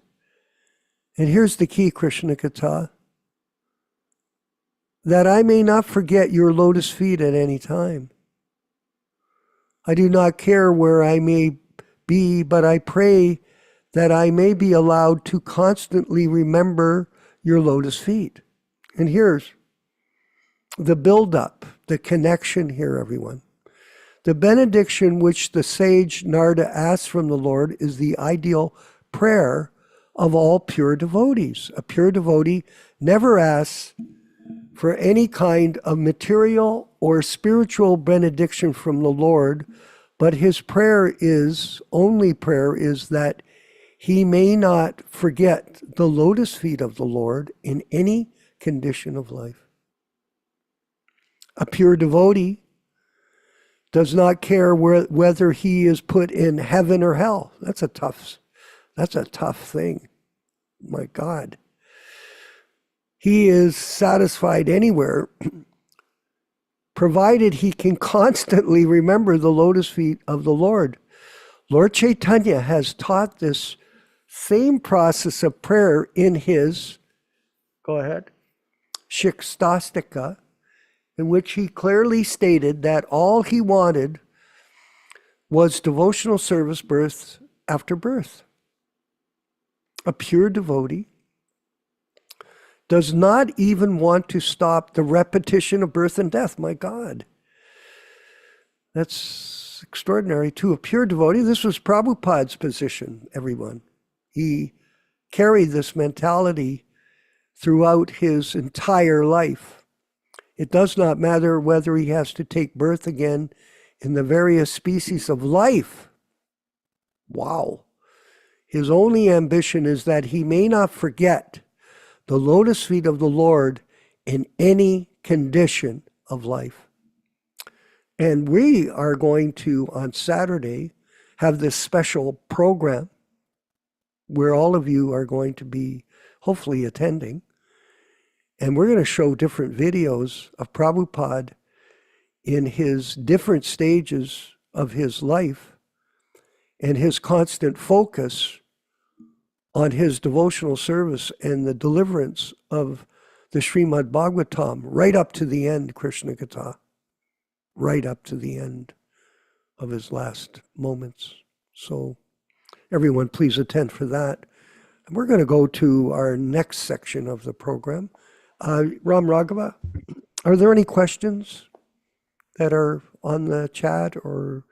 and here's the key, Krishna Katha, that I may not forget your lotus feet at any time. I do not care where I may be, but I pray that I may be allowed to constantly remember your lotus feet. And here's the build-up, the connection here, everyone. The benediction which the sage Narada asks from the Lord is the ideal prayer of all pure devotees. A pure devotee never asks for any kind of material or spiritual benediction from the Lord, but his only prayer is that he may not forget the lotus feet of the Lord in any condition of life. A pure devotee does not care whether he is put in heaven or hell. That's a tough thing. My God. He is satisfied anywhere, provided he can constantly remember the lotus feet of the Lord. Lord Chaitanya has taught this same process of prayer in his, Shikshastika, in which he clearly stated that all he wanted was devotional service birth after birth. A pure devotee does not even want to stop the repetition of birth and death. My God. That's extraordinary too. A pure devotee, this was Prabhupada's position, everyone. He carried this mentality throughout his entire life. It does not matter whether he has to take birth again in the various species of life. Wow. His only ambition is that he may not forget the lotus feet of the Lord in any condition of life. And we are going to, on Saturday, have this special program where all of you are going to be hopefully attending. And we're going to show different videos of Prabhupada in his different stages of his life and his constant focus on his devotional service and the deliverance of the Srimad Bhagavatam right up to the end, Krishna Katha, right up to the end of his last moments. So everyone, please attend for that. And we're going to go to our next section of the program. Ram Raghava, are there any questions that are on the chat or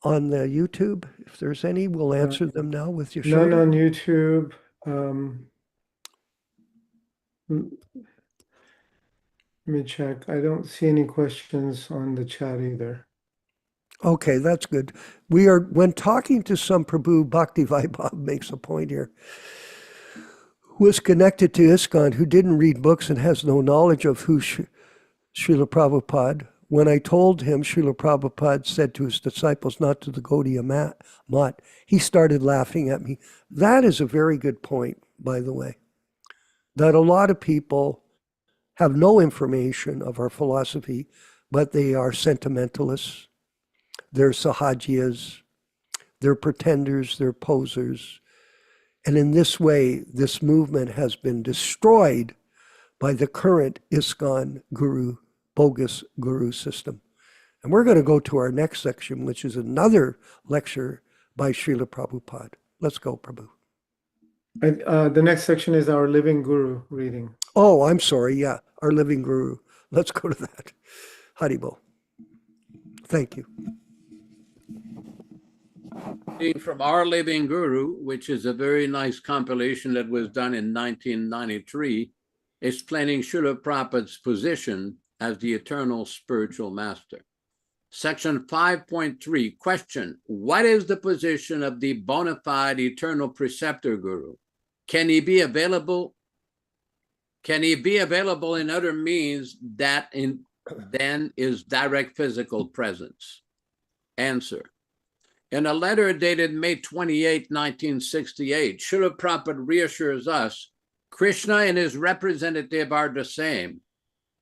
on the YouTube? If there's any, we'll answer them now with Yaśodā. None on YouTube. Let me check. I don't see any questions on the chat either. Okay, that's good. We are, when talking to some Prabhu, Bhakti Vaibhav makes a point here, who is connected to ISKCON, who didn't read books and has no knowledge of who Srila Prabhupada. When I told him Srila Prabhupada said to his disciples not to the Gaudiya Mat, he started laughing at me. That is a very good point, by the way, that a lot of people have no information of our philosophy, but they are sentimentalists, they're sahajiyas, they're pretenders, they're posers. And in this way, this movement has been destroyed by the current ISKCON guru, bogus guru system. And we're going to go to our next section, which is another lecture by Srila Prabhupada. Let's go, Prabhu. The next section is our living guru reading. Oh, I'm sorry. Yeah, our living guru. Let's go to that. Haribol. Thank you. From Our Living Guru, which is a very nice compilation that was done in 1993, explaining Srila Prabhupada's position as the eternal spiritual master. Section 5.3, question: what is the position of the bona fide eternal preceptor guru? Can he be available? Can he be available in other means that than is direct physical presence? Answer: in a letter dated May 28, 1968, Srila Prabhupada reassures us, Krishna and his representative are the same.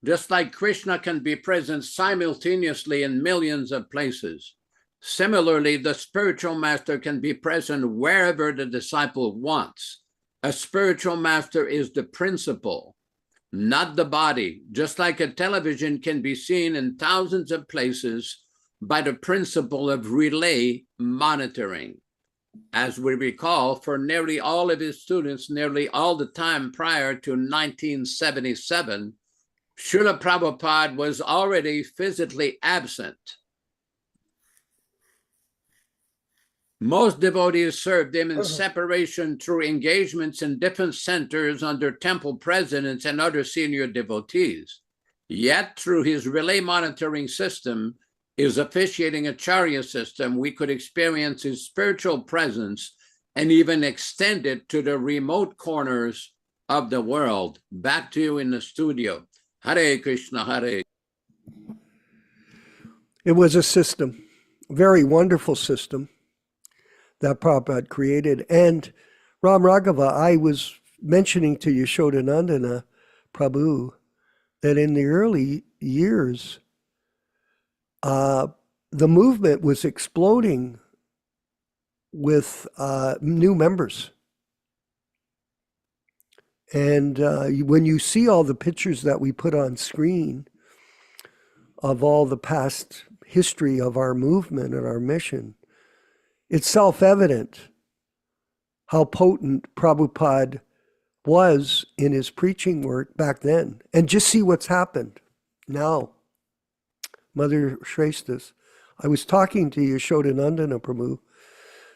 Just like Krishna can be present simultaneously in millions of places, similarly, the spiritual master can be present wherever the disciple wants. A spiritual master is the principle, not the body. Just like a television can be seen in thousands of places by the principle of relay monitoring. As we recall, for nearly all of his students, nearly all the time prior to 1977, Srila Prabhupada was already physically absent. Most devotees served him in separation through engagements in different centers under temple presidents and other senior devotees. Yet, through his relay monitoring system, his officiating Acharya system, we could experience his spiritual presence and even extend it to the remote corners of the world. Back to you in the studio. Hare Krishna, Hare. It was a system, very wonderful system that Prabhupada created. And Ram Raghava, I was mentioning to Yaśodā-nandana Prabhu that in the early years, the movement was exploding with new members. And when you see all the pictures that we put on screen of all the past history of our movement and our mission, it's self-evident how potent Prabhupada was in his preaching work back then. And just see what's happened now. Mother Shrestha's. I was talking to Yaśodā-nandana Prabhu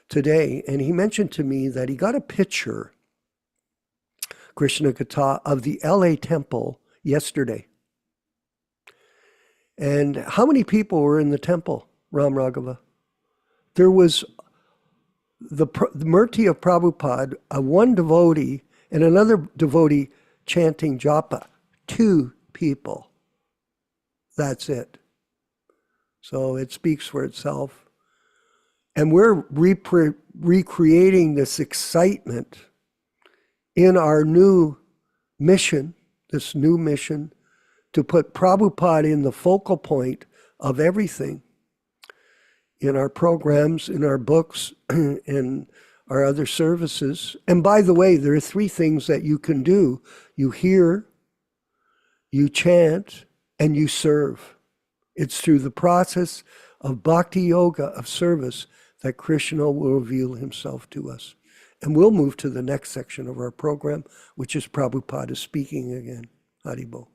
today, and he mentioned to me that he got a picture, Krishna Kata, of the LA temple yesterday. And how many people were in the temple, Ram Raghava? There was the Murti of Prabhupada, one devotee, and another devotee chanting japa. 2 people. That's it. So it speaks for itself. And we're recreating this excitement in our new mission, this new mission, to put Prabhupada in the focal point of everything, in our programs, in our books, in our other services. And by the way, there are 3 things that you can do. You hear, you chant, and you serve. It's through the process of bhakti yoga, of service, that Krishna will reveal himself to us. And we'll move to the next section of our program, which is Prabhupada speaking again. Haribol.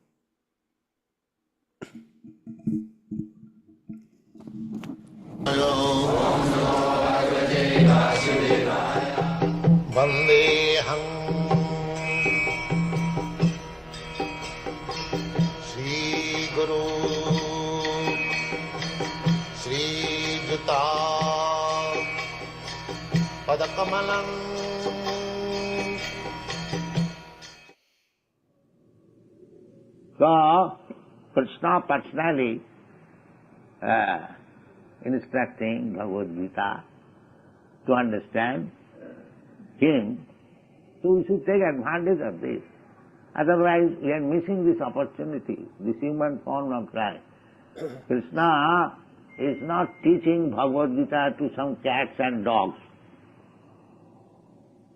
Vandeham Shri Guru Shri Juta Padakamalam. So, Krishna personally instructing Bhagavad Gita to understand him, so we should take advantage of this. Otherwise, we are missing this opportunity, this human form of life. Krishna is not teaching Bhagavad Gita to some cats and dogs.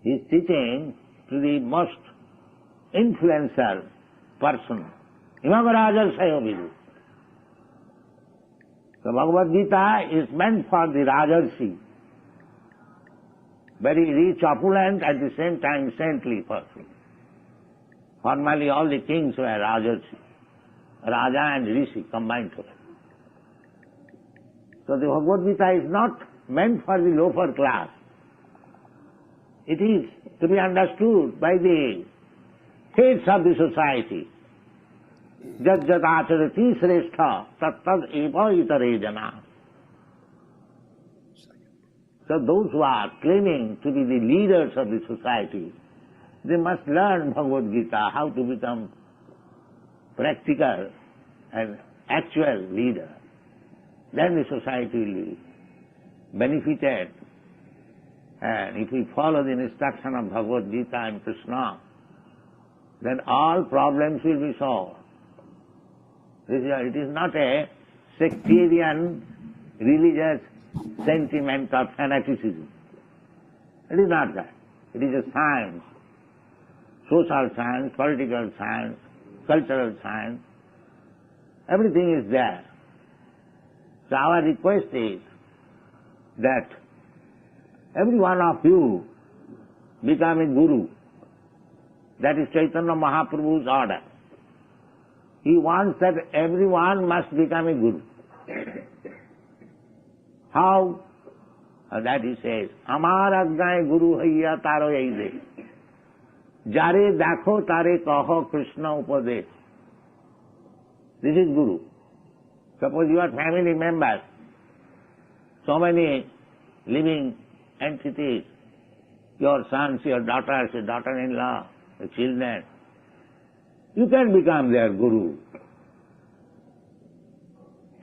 He is teaching to the most influential person, Imamarajar Sayobidu. The Bhagavad Gita is meant for the Rajarsi, very rich, opulent, at the same time saintly person. Formerly all the kings were Rajarsi, Raja and Rishi combined together. So the Bhagavad Gita is not meant for the lower class. It is to be understood by the heads of the society. Jat jat acharati shrestha tat tad eva itare jana. So those who are claiming to be the leaders of the society, they must learn Bhagavad Gita, how to become practical and actual leader. Then the society will be benefited. And if we follow the instruction of Bhagavad Gita and Krishna, then all problems will be solved. It is not a sectarian religious sentiment or fanaticism. It is not that. It is a science, social science, political science, cultural science. Everything is there. So our request is that every one of you become a guru. That is Chaitanya Mahaprabhu's order. He wants that everyone must become a guru. How? That he says, Amar ajnay guru haiya taro yaide. Jare dakho tare kaho Krishna upadesh. This is guru. Suppose you are family members, so many living entities, your sons, your daughters, your daughter-in-law, your children, you can become their guru.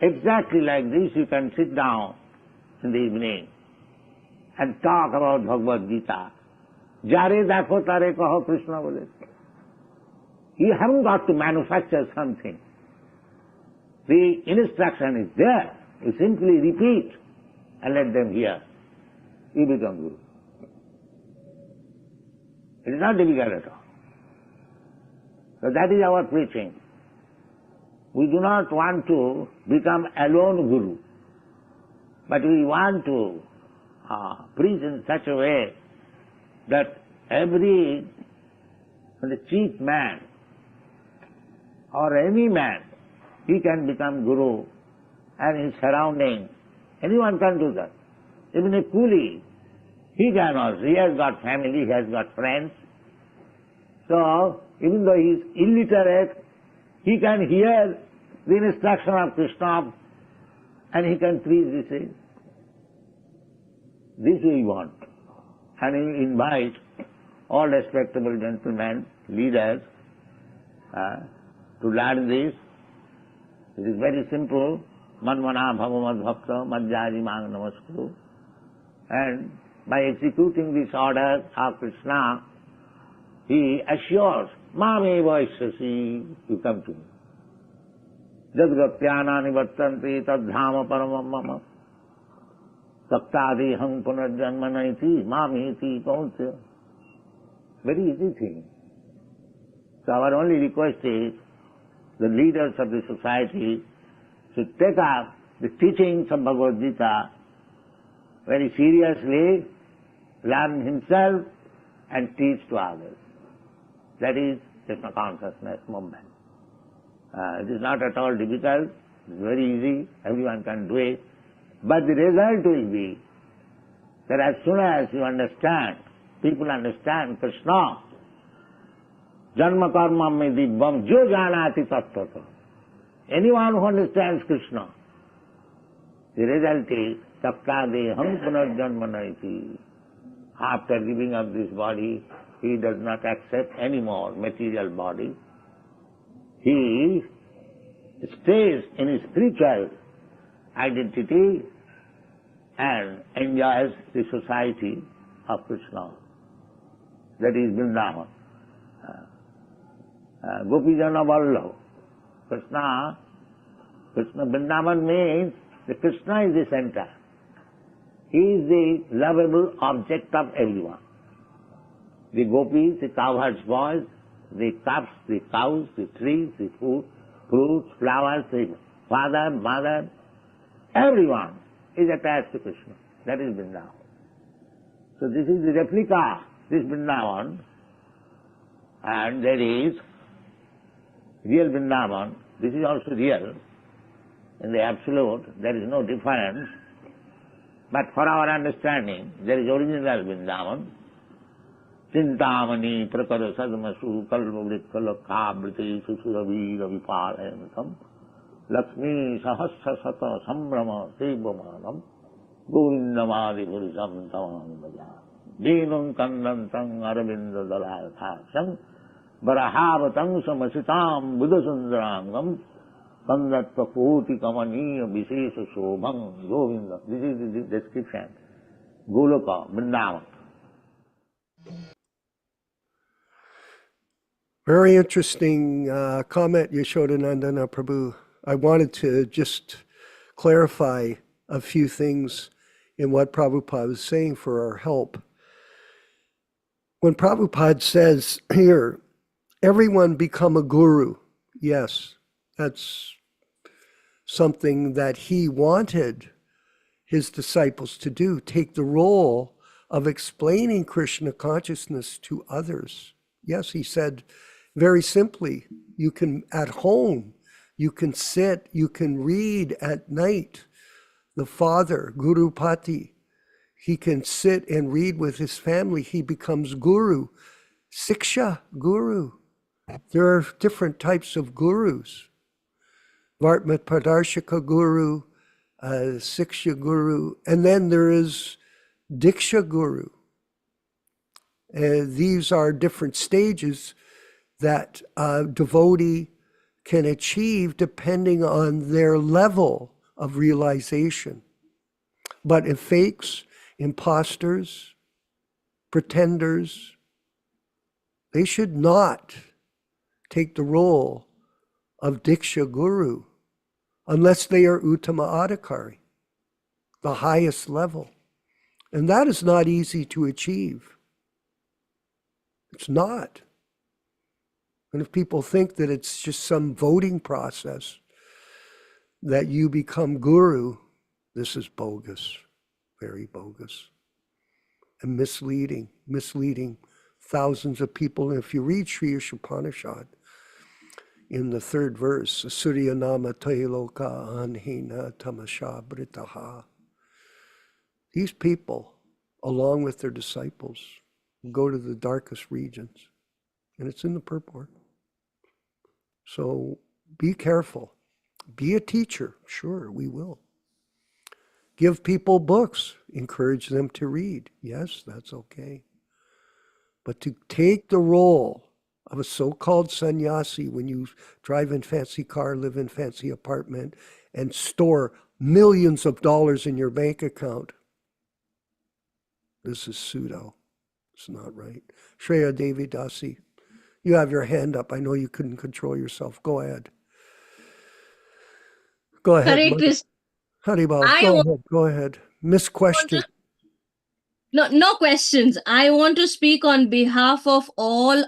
Exactly like this, you can sit down in the evening and talk about Bhagavad Gita. Jare dakho tare kaho Krishna bole. You haven't got to manufacture something. The instruction is there. You simply repeat and let them hear. You become guru. It is not difficult at all. So that is our preaching. We do not want to become alone guru. But we want to preach in such a way that every chief man or any man, he can become guru, and his surrounding, anyone can do that. Even a coolie, he can also. He has got family, he has got friends. So, even though he is illiterate, he can hear the instruction of Krishna and he can preach this thing. This we want. And we invite all respectable gentlemen, leaders, to learn this. It is very simple. Manmana bhavamad bhakta madhyari mang namaskuru. And by executing this order of Krishna, he assures, Mameva Ishyasi, you come to me. Jadgatyana nivartanti tadhama paramam mama. Saktadi hang punarjanmanaiti mamiti paunchya. Very easy thing. So our only request is, the leaders of the society should take up the teachings of Bhagavad Gita very seriously, learn himself and teach to others. That is Krishna Consciousness movement. It is not at all difficult, it is very easy, everyone can do it. But the result will be that as soon as you understand, people understand Krishna, Janma karma me dibbam jo janati tattvata. Anyone who understands Krishna, the result is saktadeham punarjanmanaiti. After giving up this body, he does not accept any more material body. He stays in his spiritual identity and enjoys the society of Krishna. That is Vrindavan. Gopijana Vallabha. Krishna Vrindavan means that Krishna is the center. He is the lovable object of everyone. The gopis, the cowherds' boys, the calves, the cows, the trees, the fruits, flowers, the father, mother, everyone is attached to Krishna. That is Vrindavan. So this is the replica, this Vrindavan, and there is real Vrindavan. This is also real. In the absolute, there is no difference. But for our understanding, there is original Vrindavan. Chintamani prakara sadmasu kalvavritkalakkhabriti susuravira vipalayanam Lakshmi sahasra sata sambrama sevamanam govindamadi purisam tamam bhaja Dinam kandantang aravinda dalayathaksam Barahavatang samasitam buddhasundarangam Kandatva koti kamaniya visesa shobham Govinda. This is the description. Goloka, Vrindavan. Very interesting comment, Yaśodā-nandana Prabhu. I wanted to just clarify a few things in what Prabhupada was saying for our help. When Prabhupada says here, everyone become a guru, yes, that's something that he wanted his disciples to do, take the role of explaining Krishna consciousness to others. Yes, he said very simply, you can, at home, you can sit, you can read at night. The father, Guru Pati, he can sit and read with his family. He becomes guru. Siksha, guru. There are different types of gurus. Vartmat Pradarshika guru, Siksha guru, and then there is Diksha guru. These are different stages that a devotee can achieve depending on their level of realization. But if fakes, imposters, pretenders, they should not take the role of Diksha Guru unless they are Uttama-ādhikari, the highest level. And that is not easy to achieve. It's not. And if people think that it's just some voting process that you become guru, This is bogus, very bogus, and misleading thousands of people. And if you read Sri Upanishad, in the third verse, Surya Nama Tailoka Anhina Tamasha Britaha, these people, along with their disciples, go to the darkest regions. And it's in the purport. So be careful. Be a teacher. Sure, we will. Give people books. Encourage them to read. Yes, that's okay. But to take the role of a so-called sannyasi when you drive in fancy car, live in fancy apartment, and store millions of dollars in your bank account, this is pseudo. It's not right. Shreya Devi Dasi, you have your hand up. I know you couldn't control yourself. Go ahead. Go ahead. Hare Krishna. Haribal, go ahead. Miss question. No questions. I want to speak on behalf of all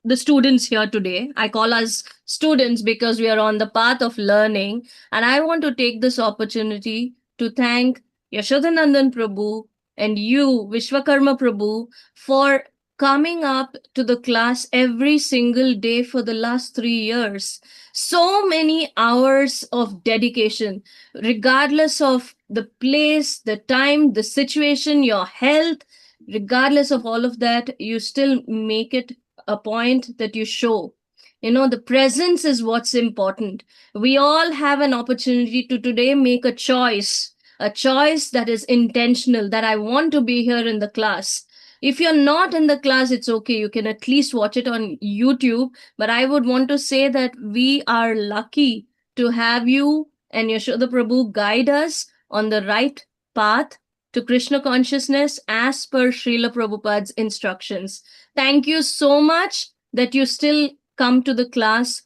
the students here today. I call us students because we are on the path of learning. And I want to take this opportunity to thank Yaśodā-nandana Prabhu and you, Vishwakarma Prabhu, for coming up to the class every single day for the last 3 years. So many hours of dedication, regardless of the place, the time, the situation, your health, regardless of all of that, you still make it a point that you show. You know, the presence is what's important. We all have an opportunity to today make a choice that is intentional, that I want to be here in the class. If you're not in the class, it's okay. You can at least watch it on YouTube. But I would want to say that we are lucky to have you and Yaśodā Prabhu guide us on the right path to Krishna consciousness as per Srila Prabhupada's instructions. Thank you so much that you still come to the class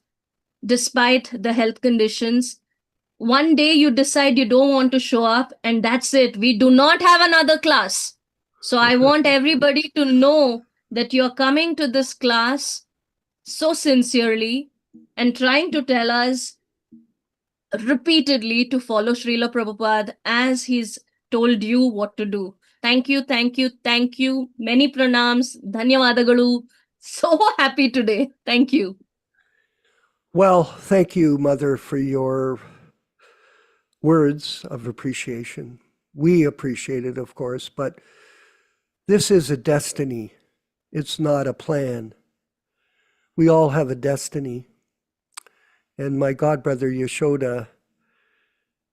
despite the health conditions. One day you decide you don't want to show up, and that's it. We do not have another class. So I want everybody to know that you're coming to this class so sincerely and trying to tell us repeatedly to follow Srila Prabhupada as he's told you what to do. Thank you, thank you, thank you. Many pranams. Dhanyavadagalu. So happy today. Thank you. Well, thank you, Mother, for your words of appreciation. We appreciate it, of course, but this is a destiny. It's not a plan. We all have a destiny. And my godbrother Yaśodā,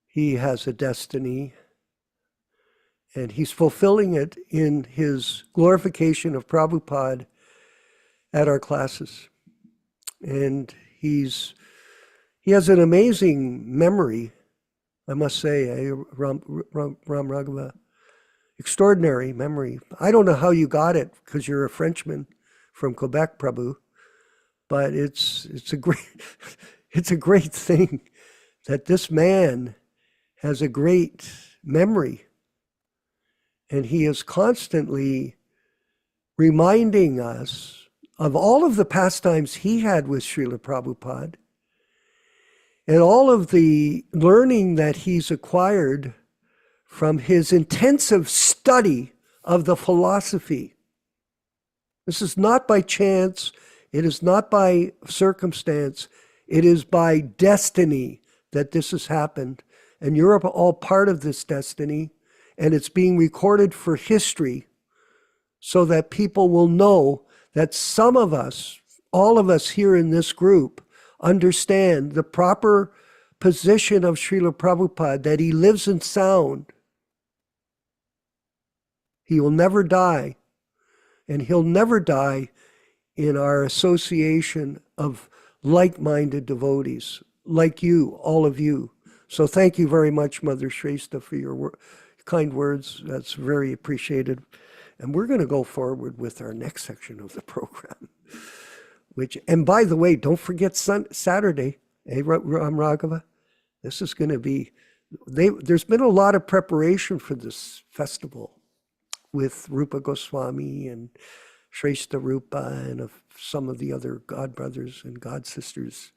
he has a destiny. And he's fulfilling it in his glorification of Prabhupada at our classes. And he has an amazing memory, I must say, Ram Raghava. Extraordinary memory. I don't know how you got it, because you're a Frenchman from Quebec, Prabhu, but it's a great thing that this man has a great memory, and he is constantly reminding us of all of the pastimes he had with Srila Prabhupada and all of the learning that he's acquired from his intensive study of the philosophy. This is not by chance. It is not by circumstance. It is by destiny that this has happened. And you're all part of this destiny. And it's being recorded for history so that people will know that some of us, all of us here in this group, understand the proper position of Srila Prabhupada, that he lives in sound. He will never die, and he'll never die in our association of like-minded devotees, like you, all of you. So thank you very much, Mother Shrestha, for your kind words. That's very appreciated. And we're going to go forward with our next section of the program, and by the way, don't forget Saturday, Ram Raghava. This is going to be, there's been a lot of preparation for this festival with Rupa Goswami and Shrestha Rupa and of some of the other God brothers and God sisters.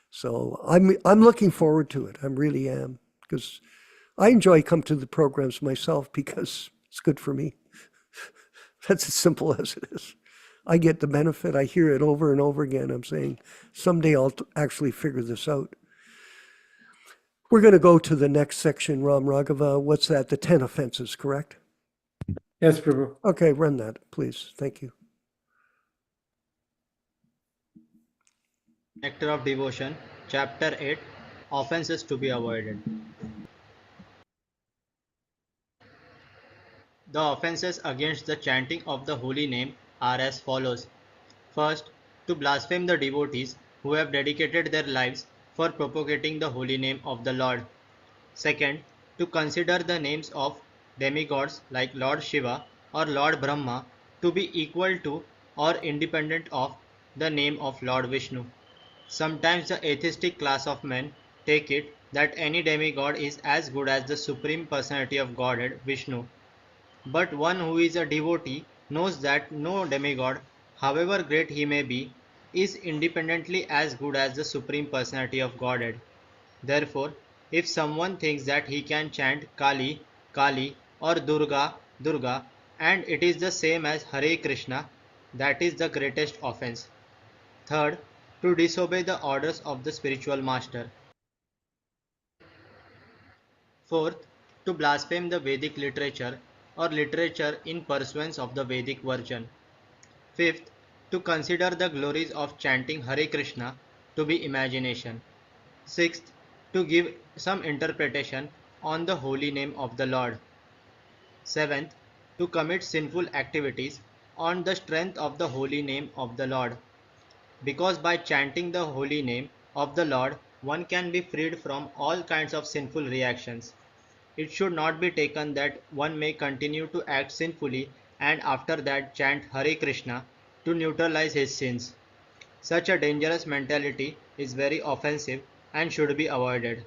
So I'm looking forward to it. I really am, because I enjoy coming to the programs myself because it's good for me. That's as simple as it is. I get the benefit. I hear it over and over again. I'm saying someday I'll actually figure this out. We're going to go to the next section, Ram Raghava. What's that? The 10 offenses, correct? Yes, Prabhu. Okay, run that, please. Thank you. Nectar of Devotion, Chapter 8, Offenses to be Avoided. The offenses against the chanting of the holy name are as follows. First, to blaspheme the devotees who have dedicated their lives for propagating the holy name of the Lord. Second, to consider the names of demigods like Lord Shiva or Lord Brahma to be equal to or independent of the name of Lord Vishnu. Sometimes the atheistic class of men take it that any demigod is as good as the Supreme Personality of Godhead, Vishnu. But one who is a devotee knows that no demigod, however great he may be, is independently as good as the Supreme Personality of Godhead. Therefore, if someone thinks that he can chant Kali, Kali or Durga, Durga, and it is the same as Hare Krishna, that is the greatest offense. Third, to disobey the orders of the spiritual master. Fourth, to blaspheme the Vedic literature or literature in pursuance of the Vedic version. Fifth, to consider the glories of chanting Hare Krishna to be imagination. Sixth, to give some interpretation on the holy name of the Lord. Seventh, to commit sinful activities on the strength of the holy name of the Lord. Because by chanting the holy name of the Lord, one can be freed from all kinds of sinful reactions. It should not be taken that one may continue to act sinfully and after that chant Hare Krishna to neutralize his sins. Such a dangerous mentality is very offensive and should be avoided.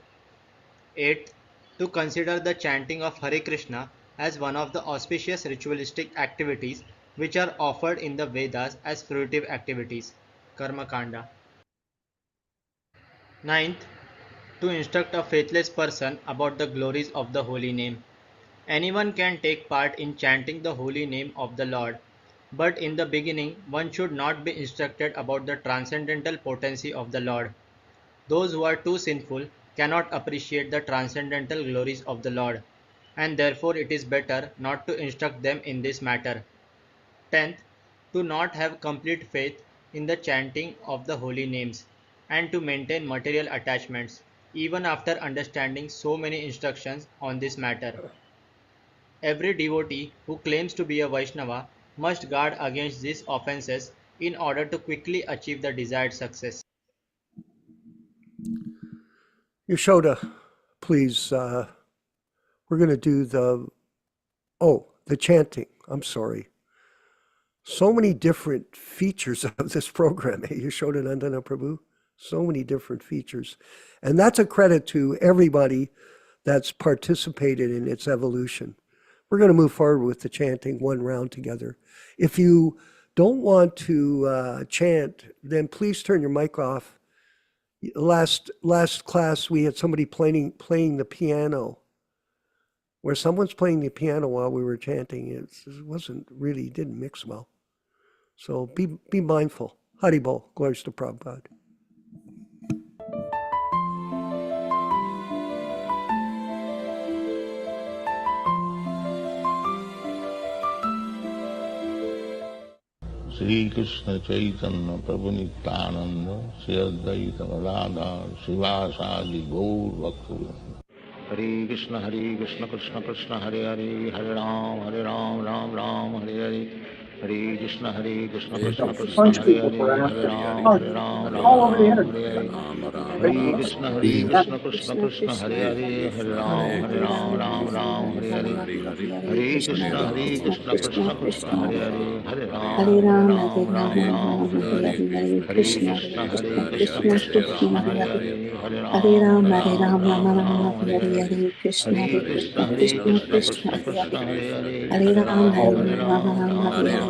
8. To consider the chanting of Hare Krishna as one of the auspicious ritualistic activities which are offered in the Vedas as fruitive activities. Karma Kanda. 9th, to instruct a faithless person about the glories of the holy name. Anyone can take part in chanting the holy name of the Lord, but in the beginning one should not be instructed about the transcendental potency of the Lord. Those who are too sinful cannot appreciate the transcendental glories of the Lord, and therefore it is better not to instruct them in this matter. 10th, to not have complete faith in the chanting of the holy names, and to maintain material attachments, even after understanding so many instructions on this matter. Every devotee who claims to be a Vaishnava must guard against these offenses in order to quickly achieve the desired success. Yaśodā, please, we're going to do the chanting. I'm sorry. So many different features of this program, Yaśodā-nandana Prabhu. So many different features. And that's a credit to everybody that's participated in its evolution. We're going to move forward with the chanting one round together. If you don't want to chant, then please turn your mic off. Last class, we had somebody playing the piano, where someone's playing the piano while we were chanting. It didn't mix well. So be mindful. Haribol, glories to Prabhupada. Shri Krishna Caitanya Prabhu Nityananda Sri Advaita Gadadhar Srivasadi Gaur Bhaktivedanta. Hare Krishna Krishna Krishna Hare Hare Hare Ram Ram Ram Hare Hare Hare Krishna Krishna Krishna Hare Hare Hare Ram Ram Hare Hare Hare Krishna Krishna Krishna Hare Hare Hare Ram Hare Hare Hare Krishna Krishna Krishna Hare Hare Hare Hare Ram, Hare Ram, Ram Hare Hare Hare, Hare Krishna, Krishna Krishna Krishna Krishna, Hare Hare Hare Hare. Hare Hare Ram, Hare Ram, Ram Rama Rama, Ram Hare Hare Hare, Hare Hare Krishna, Hare Krishna Krishna Krishna, Krishna Krishna, Hare Krishna Hare. Hare Hare Hare Hare Ram, Hare Ram Ram, Rama Rama, Hare Hare,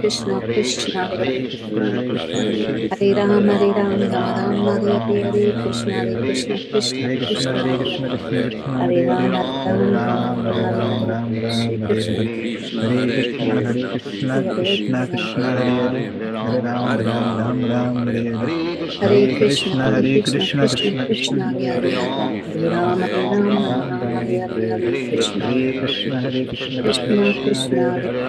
Krishna Krishna Hare Hare Ram Ram Ram Hare Hare Krishna Krishna Krishna Krishna Hare Ram Ram Ram Hare Krishna Hare Krishna, Krishna Krishna, Hare Hare, Hare Ram, Ram Ram, Hare Hare, Hare Krishna Krishna Krishna Hare Ram Hare Krishna Krishna Krishna Hare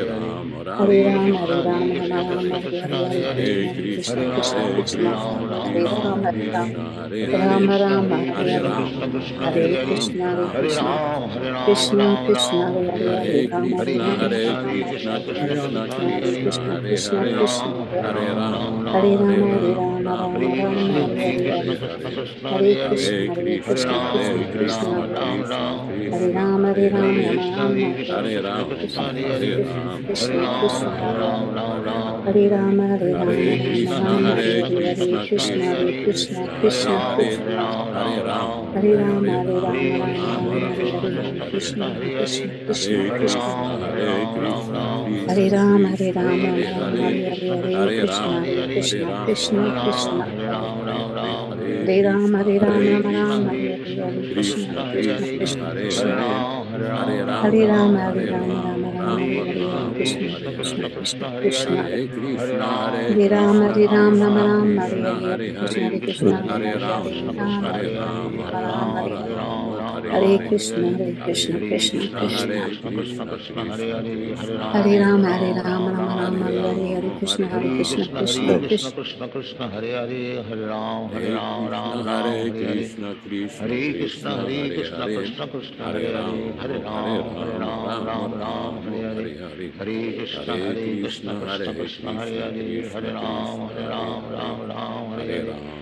Hare Ram, Hare Ram, Ram Ram, Hare Hare, Hare Krishna, Krishna Krishna, Hare Ram, Hare Ram, Ram Ram, Hare Hare, Hare Krishna, Krishna Krishna, Hare Hare, Ram Hare Ram, Ram Hare Hare, Hare Krishna, Krishna Krishna, Krishna Hare Hare, Hare Ram, Hare Ram, Ram Ram, Hare Hare, Hare Krishna, Krishna Krishna, Hare Ram, Hare Ram, Ram Ram, Hare Hare, Krishna Krishna, Krishna Hare Ram, Hare Ram, Ram Ram, Hare Hare, Hare Krishna, Krishna Krishna, Hare Ram, Hare Ram, Ram Ram, Hare Hare, Hare Krishna, Krishna Krishna, Krishna Hare Ram, Hare Ram, Ram Ram, Hare Hare, Hare Krishna, Krishna Krishna, Krishna Hare Rama, Hare Rama, Hare Rama Rama, Krishna, Hare Hare, Hare Krishna, Krishna Krishna Krishna, Krishna, Hare Krishna Hare, Hare. Hare Hare Rama, Rama, Hare Hare Rama, Rama Rama, Rama, Hare Rama Hare, Hare Rama, Krishna, Hare Krishna Hare. Krishna, Krishna Hare Hare. Krishna, Hare Hare Rama, Krishna, Hare Rama, Rama Krishna Rama, Hare Krishna, Hare, Hare Hare Krishna, Hare, Hare Krishna, Hare Hare Hare, Hare Rama, Rama, Hare Hare Hare, Rama, Hare Rama, Rama Hare Hare. Rama, Hare Hare Hare. Krishna, Hare Krishna, Hare Krishna Krishna, Krishna. Hare Krishna, Krishna Krishna, Hare Hare Rama, Hare. Hare Rama, Rama Rama, Hare Hare Hare, Hare Rama,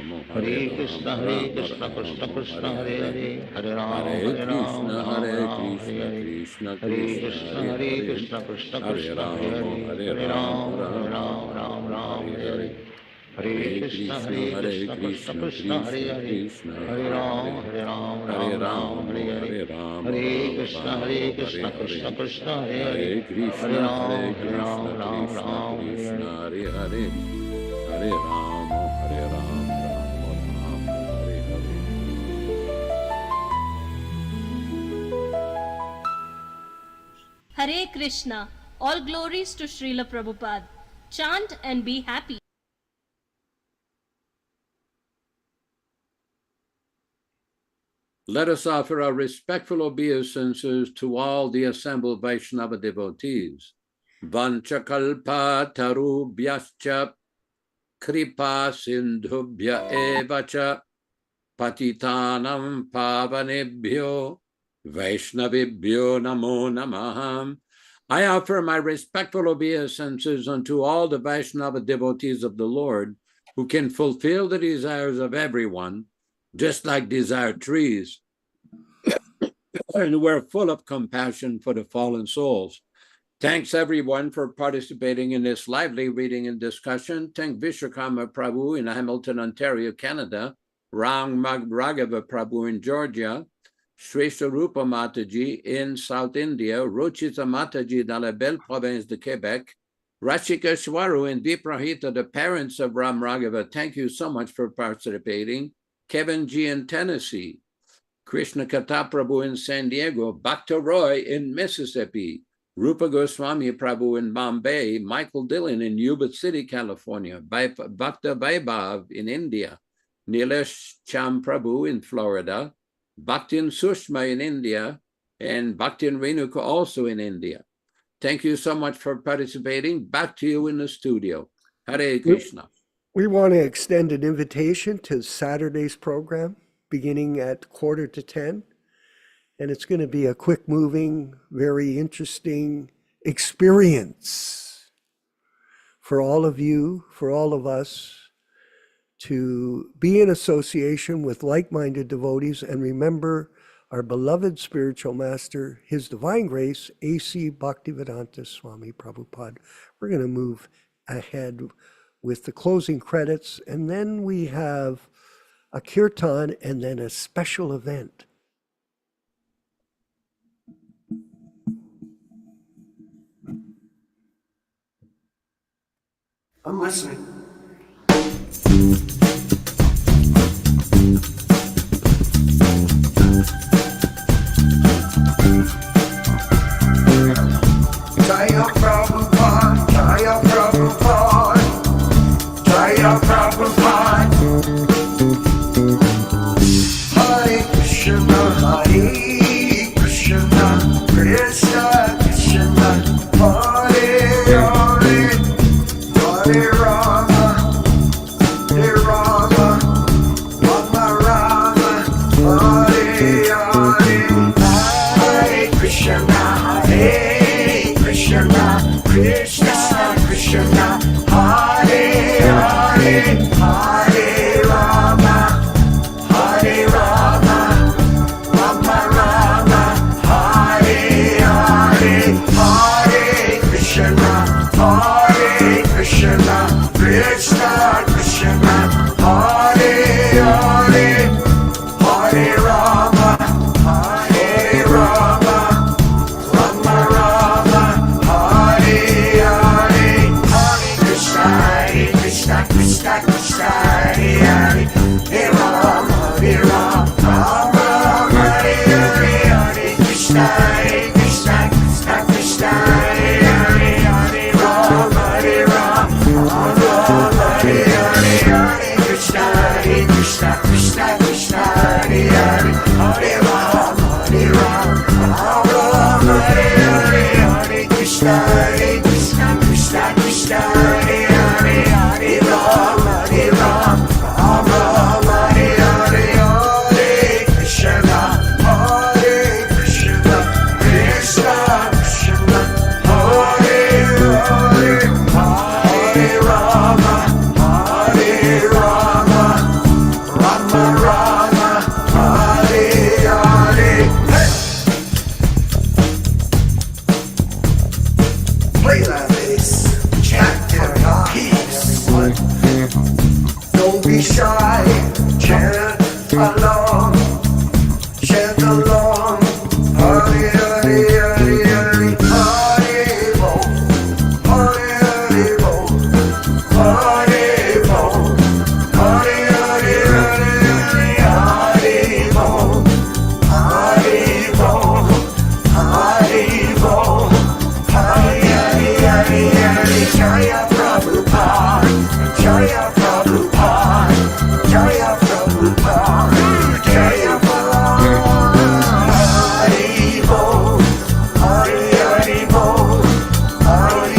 Krishna, Hare Hare Krishna, Rama, Krishna Hare Krishna. Hare Ram, Hare Hare Ram, Krishna, Ram Ram, Hare Hare Hare. Krishna, Krishna Hare Krishna, Krishna, Hare Hare Krishna, Hare, Krishna Krishna, Hare Hare Hare, Hare Rama, Hare Ram, Hare Rama, Ram, Rama Ram Ram, Hare Rama, Hare. Hare Hare, Hare Krishna, Hare Hare Krishna, Krishna, Krishna Hare Krishna, Hare Krishna, Hare, Hare Krishna Ram, Krishna, Hare Hare Ram, Hare, Ram Ram, Hare Hare Hare. Rama, Hare Hare Krishna, Rama, Hare Rama Krishna, Krishna Rama, Krishna, Hare Hare Hare, Hare, Hare Ram, Hare Hare Ram, Krishna, Ram Hare Ram, Hare Krishna, Hare. Krishna Hare Krishna, Krishna, Hare Hare Hare, Krishna, Krishna Hare Krishna, Hare Rama, Hare, Hare Hare Rama, Ram, Hare Rama Ram, Ram Rama, Ram, Hare Hare Hare. Hare. Hare Hare Krishna, Krishna, Hare Hare Krishna, Krishna Krishna, Krishna, Hare Krishna Hare. Krishna, Hare Hare Ram, Hare, Hare Ram, Hare Ram Ram, Hare Rama, Hare. Hare Rama, Hare Rama Krishna, Hare Rama, Krishna, Hare Krishna Hare, Krishna, Hare Hare. Hare Hare Krishna, Ram, Hare Hare Ram, Krishna, Ram Krishna Ram, Hare Krishna, Hare. Hare Hare, Hare Rama, Hare Rama, Rama Rama, Hare Hare. Hare Krishna. All glories to Srila Prabhupada. Chant and be happy. Let us offer our respectful obeisances to all the assembled Vaishnava devotees. Vanchakalpa tarubhyascha kripa sindhubhya evacha patitanam pavanebhyo Vaishnavibhyo namo namaham. I offer my respectful obeisances unto all the Vaishnava devotees of the Lord who can fulfill the desires of everyone, just like desired trees, and we're full of compassion for the fallen souls. Thanks everyone for participating in this lively reading and discussion. Thank Vishwakarma Prabhu in Hamilton, Ontario, Canada, Rang Raghava Prabhu in Georgia, Sri Sarupa Mataji in South India, Ruchita Mataji dans la belle province de Quebec, Rashika Shwaru and Viprahita, the parents of Ram Raghava. Thank you so much for participating. Kevin G in Tennessee, Krishna Kata Prabhu in San Diego, Bhakta Roy in Mississippi, Rupa Goswami Prabhu in Bombay, Michael Dillon in Yuba City, California, Bhakta Vaibhav in India, Nilesh Cham Prabhu in Florida, Bhaktin Sushma in India, and Bhaktin Renuka also in India. Thank you so much for participating. Back to you in the studio. Hare Krishna. We want to extend an invitation to Saturday's program beginning at 9:45. And it's going to be a quick moving, very interesting experience for all of you, for all of us, to be in association with like-minded devotees and remember our beloved spiritual master, His Divine Grace A.C. Bhaktivedanta Swami Prabhupāda. We're going to move ahead with the closing credits, and then we have a kirtan and then a special event. I'm listening. Jaya Prabhupada, Jaya Prabhupada, Jaya Prabhupada. Hare Krishna, Hare Krishna, Krishna Krishna, Hare Hare, Hare Rama, Hare Rama, Rama Rama, Hare Hare, Hare Krishna, Hare Krishna, Krishna Krishna, Hare Hare, Hare Rama, Hare Rama, Rama Rama, Hare Hare, Hare Krishna, Krishna Krishna, Hare Hare, Hare Rama, Hare Rama, Rama Rama, Hare Hare, Hare Krishna, Krishna Krishna, Hare Hare, Hare Rama. Hare Krishna, Hare Krishna, Krishna Krishna, Hare Hare, Hare Rama, Hare Rama, Rama Rama, Hare Hare. Hare Krishna, Hare Krishna, Krishna Krishna, Hare Hare, Hare Rama, Hare Rama, Rama Rama, Hare Hare. Hare Krishna, Hare Krishna, Krishna Krishna, Hare Hare,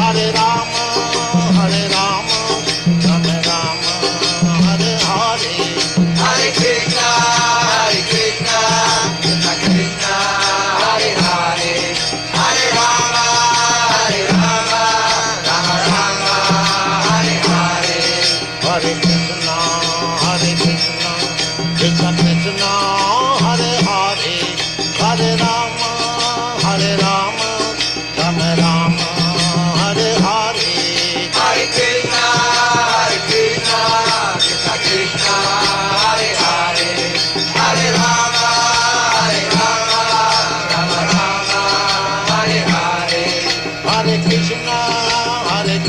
Hare Rama, Hare Rama, Rama Rama, Hare Hare. Hare Krishna, Hare Krishna, Krishna Krishna, Hare Hare, Hare Rama, Hare Rama, Rama Rama, Hare Hare. Hare Krishna, Hare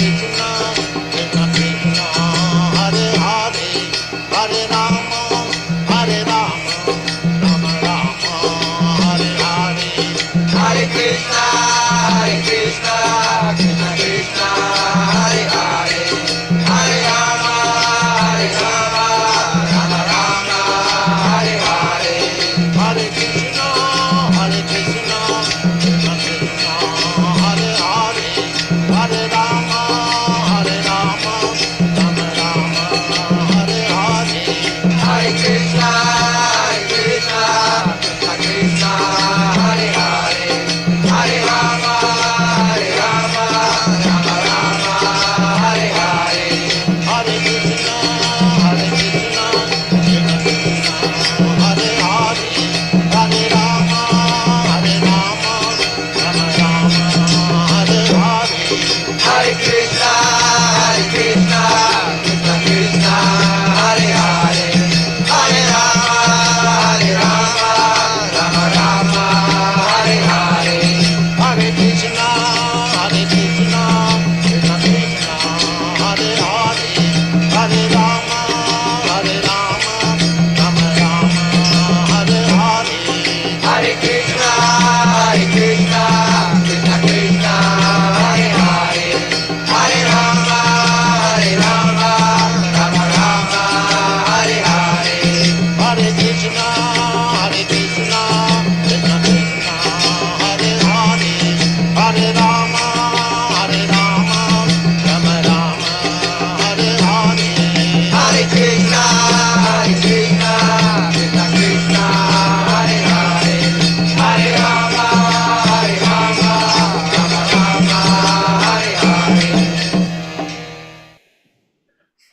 Krishna, Krishna Krishna, Hare Hare, Hare Rama, Hare Rama, Rama Rama, Hare Hare. Hare Krishna, Hare Krishna, Krishna Krishna, Hare Hare, Hare Rama, Hare Rama, Rama Rama, Hare Hare. Hare Krishna, Hare Krishna, Krishna Krishna, Hare Hare, Hare Rama, Hare Rama,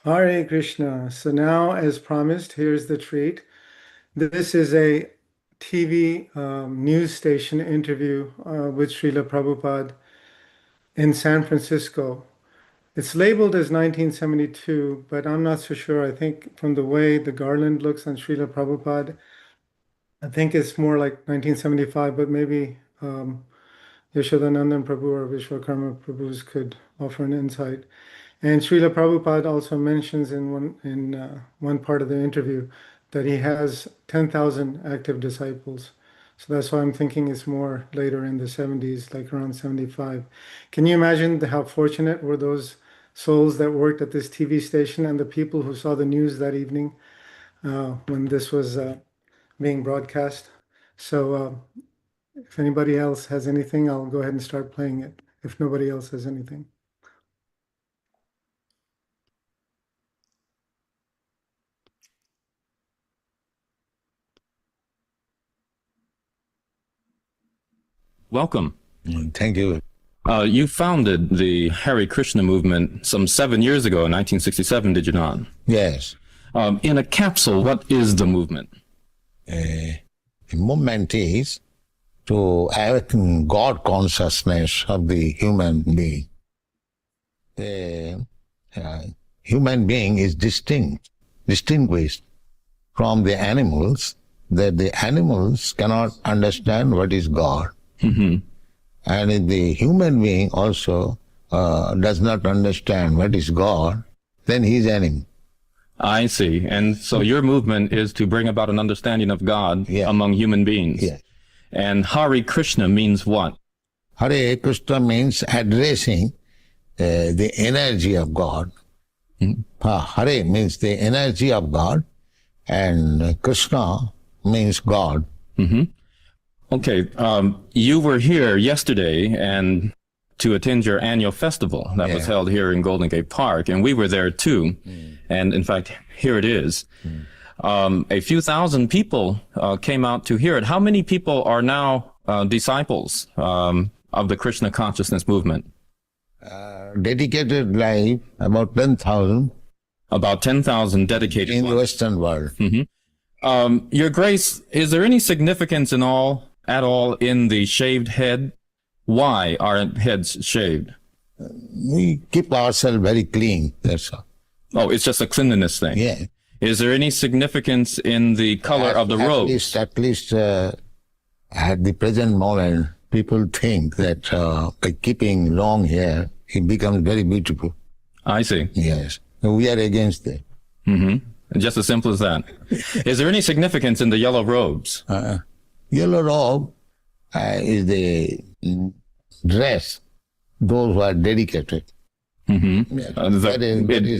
Hare Krishna. So now, as promised, here's the treat. This is a TV news station interview with Srila Prabhupada in San Francisco. It's labeled as 1972, but I'm not so sure. I think from the way the garland looks on Srila Prabhupada, I think it's more like 1975, but maybe Yaśodā-nandana Prabhu or Vishwakarma Prabhus could offer an insight. And Srila Prabhupada also mentions in one part of the interview that he has 10,000 active disciples. So that's why I'm thinking it's more later in the 70s, like around 75. Can you imagine how fortunate were those souls that worked at this TV station and the people who saw the news that evening when this was being broadcast? So if anybody else has anything, I'll go ahead and start playing it, if nobody else has anything. Welcome. Thank you. You founded the Hare Krishna movement some 7 years ago in 1967, did you not? Yes. In a capsule, what is the movement? The movement is to awaken God consciousness of the human being. The human being is distinguished from the animals, that the animals cannot understand what is God. Mm-hmm. And the human being also does not understand what is God, then he is animal. I see. And so your movement is to bring about an understanding of God among human beings. Yes. And Hare Krishna means what? Hare Krishna means addressing the energy of God. Mm-hmm. Hare means the energy of God, and Krishna means God. Mm-hmm. Okay, you were here yesterday and to attend your annual festival that was held here in Golden Gate Park, and we were there too. And in fact, here it is. A few thousand people came out to hear it. How many people are now disciples of the Krishna Consciousness movement? Dedicated life, about 10,000. About 10,000 dedicated in the Western world. Mm-hmm. Your Grace, is there any significance at all in the shaved head? Why are heads shaved? We keep ourselves very clean, that's all. Oh, it's just a cleanliness thing? Yeah. Is there any significance in the color of the robes? At least at the present moment, people think that by keeping long hair, it becomes very beautiful. I see. Yes. We are against that. Mm-hmm. Just as simple as that. Is there any significance in the yellow robes? Yellow robe is the dress, those who are dedicated. Mm-hmm. Yeah,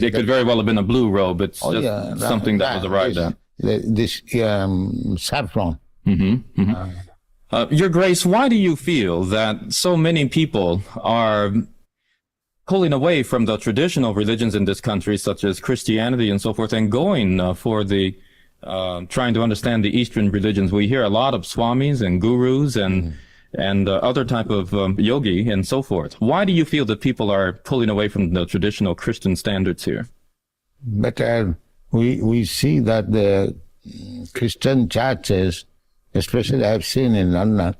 it could very well have been a blue robe. It's just something that was arrived at. This saffron. Mm-hmm. Mm-hmm. Your Grace, why do you feel that so many people are pulling away from the traditional religions in this country, such as Christianity and so forth, and going for the trying to understand the Eastern religions? We hear a lot of swamis and gurus and other type of yogi and so forth. Why do you feel that people are pulling away from the traditional Christian standards here? But we see that the Christian churches, especially I've seen in London,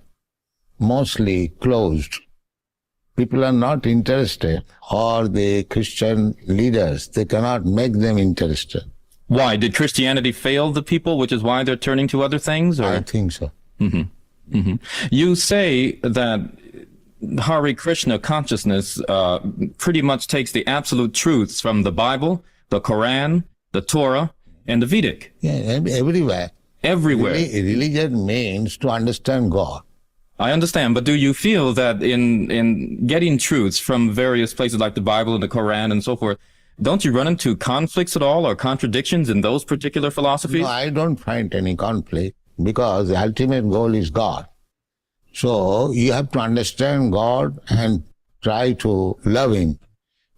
mostly closed. People are not interested, or the Christian leaders, they cannot make them interested. Why? Did Christianity fail the people, which is why they're turning to other things? Or? I think so. Mm-hmm. Mm-hmm. You say that Hare Krishna consciousness pretty much takes the absolute truths from the Bible, the Quran, the Torah, and the Vedic. Yeah, everywhere. Everywhere. Religion means to understand God. I understand, but do you feel that in getting truths from various places like the Bible and the Quran and so forth, don't you run into conflicts at all or contradictions in those particular philosophies? No, I don't find any conflict, because the ultimate goal is God. So you have to understand God and try to love Him.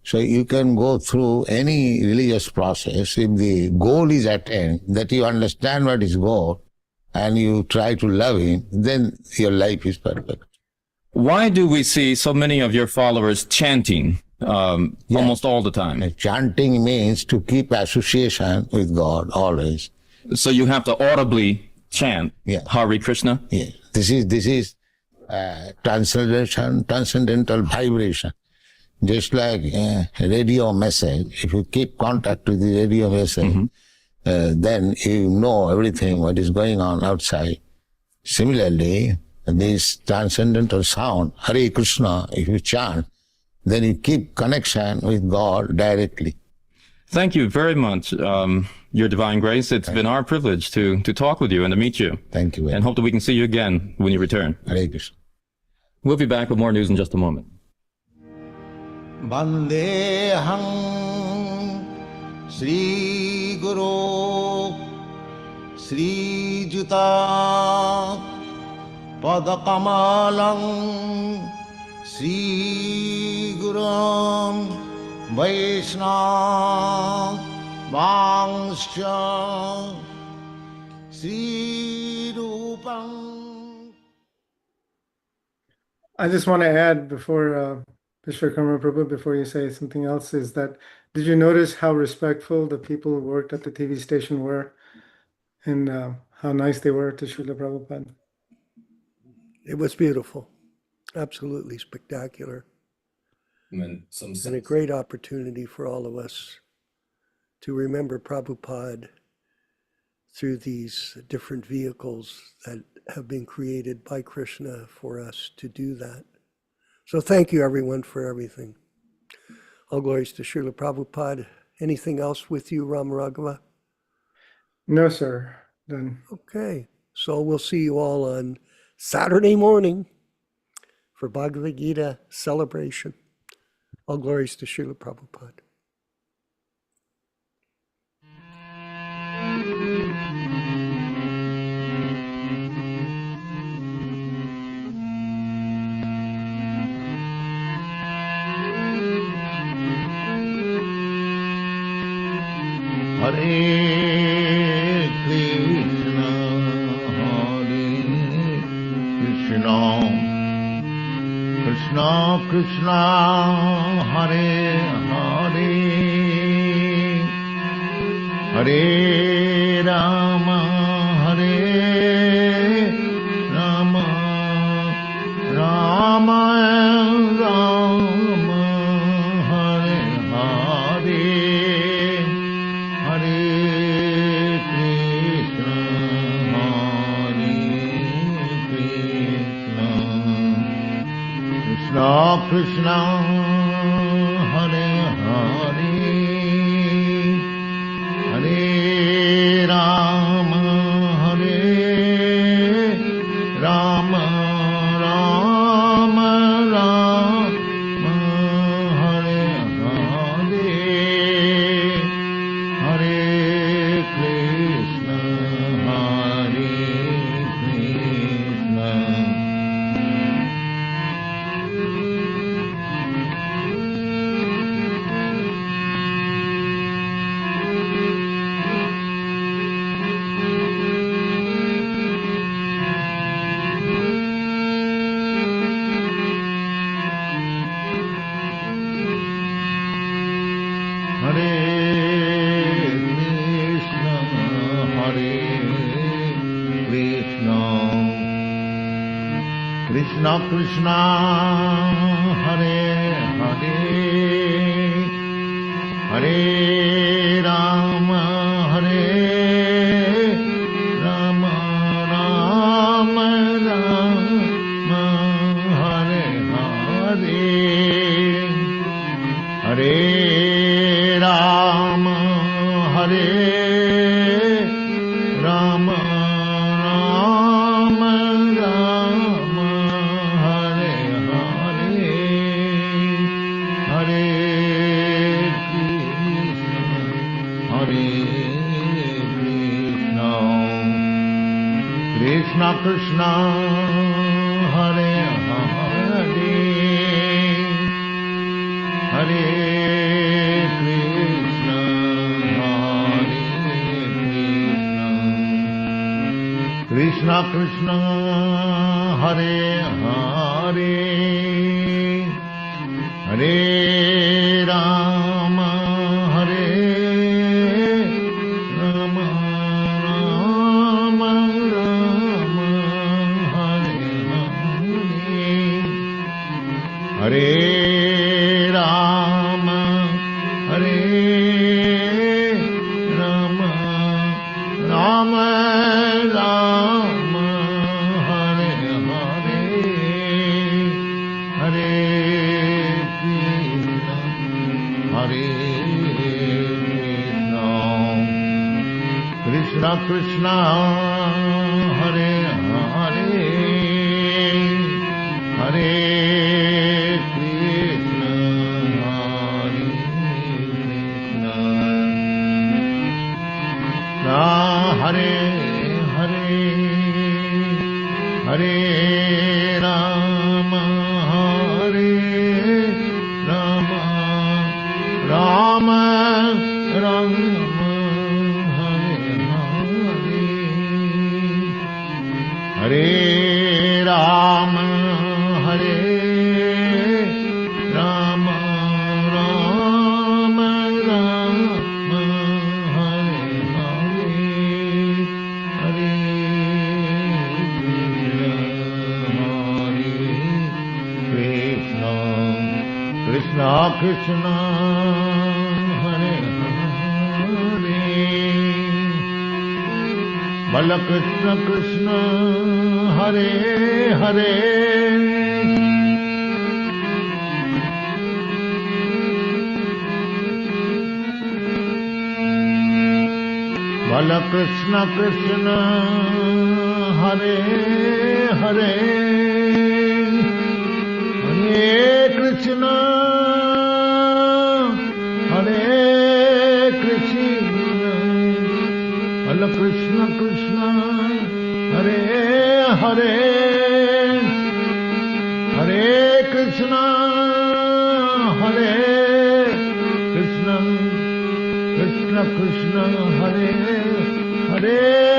So you can go through any religious process. If the goal is attained, that you understand what is God, and you try to love Him, then your life is perfect. Why do we see so many of your followers chanting almost all the time. Chanting means to keep association with God always. So you have to audibly chant Hare Krishna? Yes. This is transcendental vibration. Just like a radio message, if you keep contact with the radio message, then you know everything what is going on outside. Similarly, this transcendental sound, Hare Krishna, if you chant, then you keep connection with God directly. Thank you very much, Your Divine Grace. It's been our privilege to talk with you and to meet you. Thank you. And hope that we can see you again when you return. Hare Krishna. We'll be back with more news in just a moment. Vandeham Sri Guru Sri Juta Padakamalam Sri Gurum Vaishnava Vangscha Sri Rupam. I just want to add before Vishwakarma Prabhu, before you say something else, is that did you notice how respectful the people who worked at the TV station were, and how nice they were to Srila Prabhupada? It was beautiful, absolutely spectacular, and a great opportunity for all of us to remember Prabhupada through these different vehicles that have been created by Krishna for us to do that. So thank you, everyone, for everything. All glories to Srila Prabhupada. Anything else with you, Ramaragava? No, sir. Done. Okay. So we'll see you all on Saturday morning for Bhagavad Gita celebration. All glories to Srila Prabhupada. Hare Krishna, Krishna Krishna, Hare Hare, Hare Rama, Hare Rama, Rama Rama, Hare Hare, Hare Krishna, Krishna Krishna, Hare Hare, Hare Rama, Hare Rama, Rama Rama, Hare Hare, Hare Krishna, Hare Krishna. Hare Krishna, Hare Krishna, Krishna Krishna, Hare Hare, Hare Rama, Hare Rama, Rama Rama, Hare Hare, Hare Rama, Hare Rama, Rama Rama, Hare Hare, Hare Krishna, Hare Krishna, Krishna Krishna, Hare Hare, Hare Krishna, Krishna Krishna, Hare Hare, Hare Rama, Hare Rama, Rama Rama, Hare Hare, Hare Rama, Hare Rama, Rama Rama, Hare Hare, Hare Hare Krishna, Krishna Krishna, Hare Hare, Hare Krishna, Hare Krishna, Hare Hare, Hare Rama, Hare Rama, Rama Rama, Hare Hare, Hare Rama, Hare Rama, Rama Rama, Hare Hare, Hare Krishna, Krishna Krishna, Hare Hare, Bala Krishna Krishna, Hare Hare, Bala Krishna Krishna, Hare Hare, Hare Krishna, Hare Krishna, Hare Krishna Krishna, Hare Hare, Hare Krishna, Hare Krishna, Krishna Krishna, Hare Hare.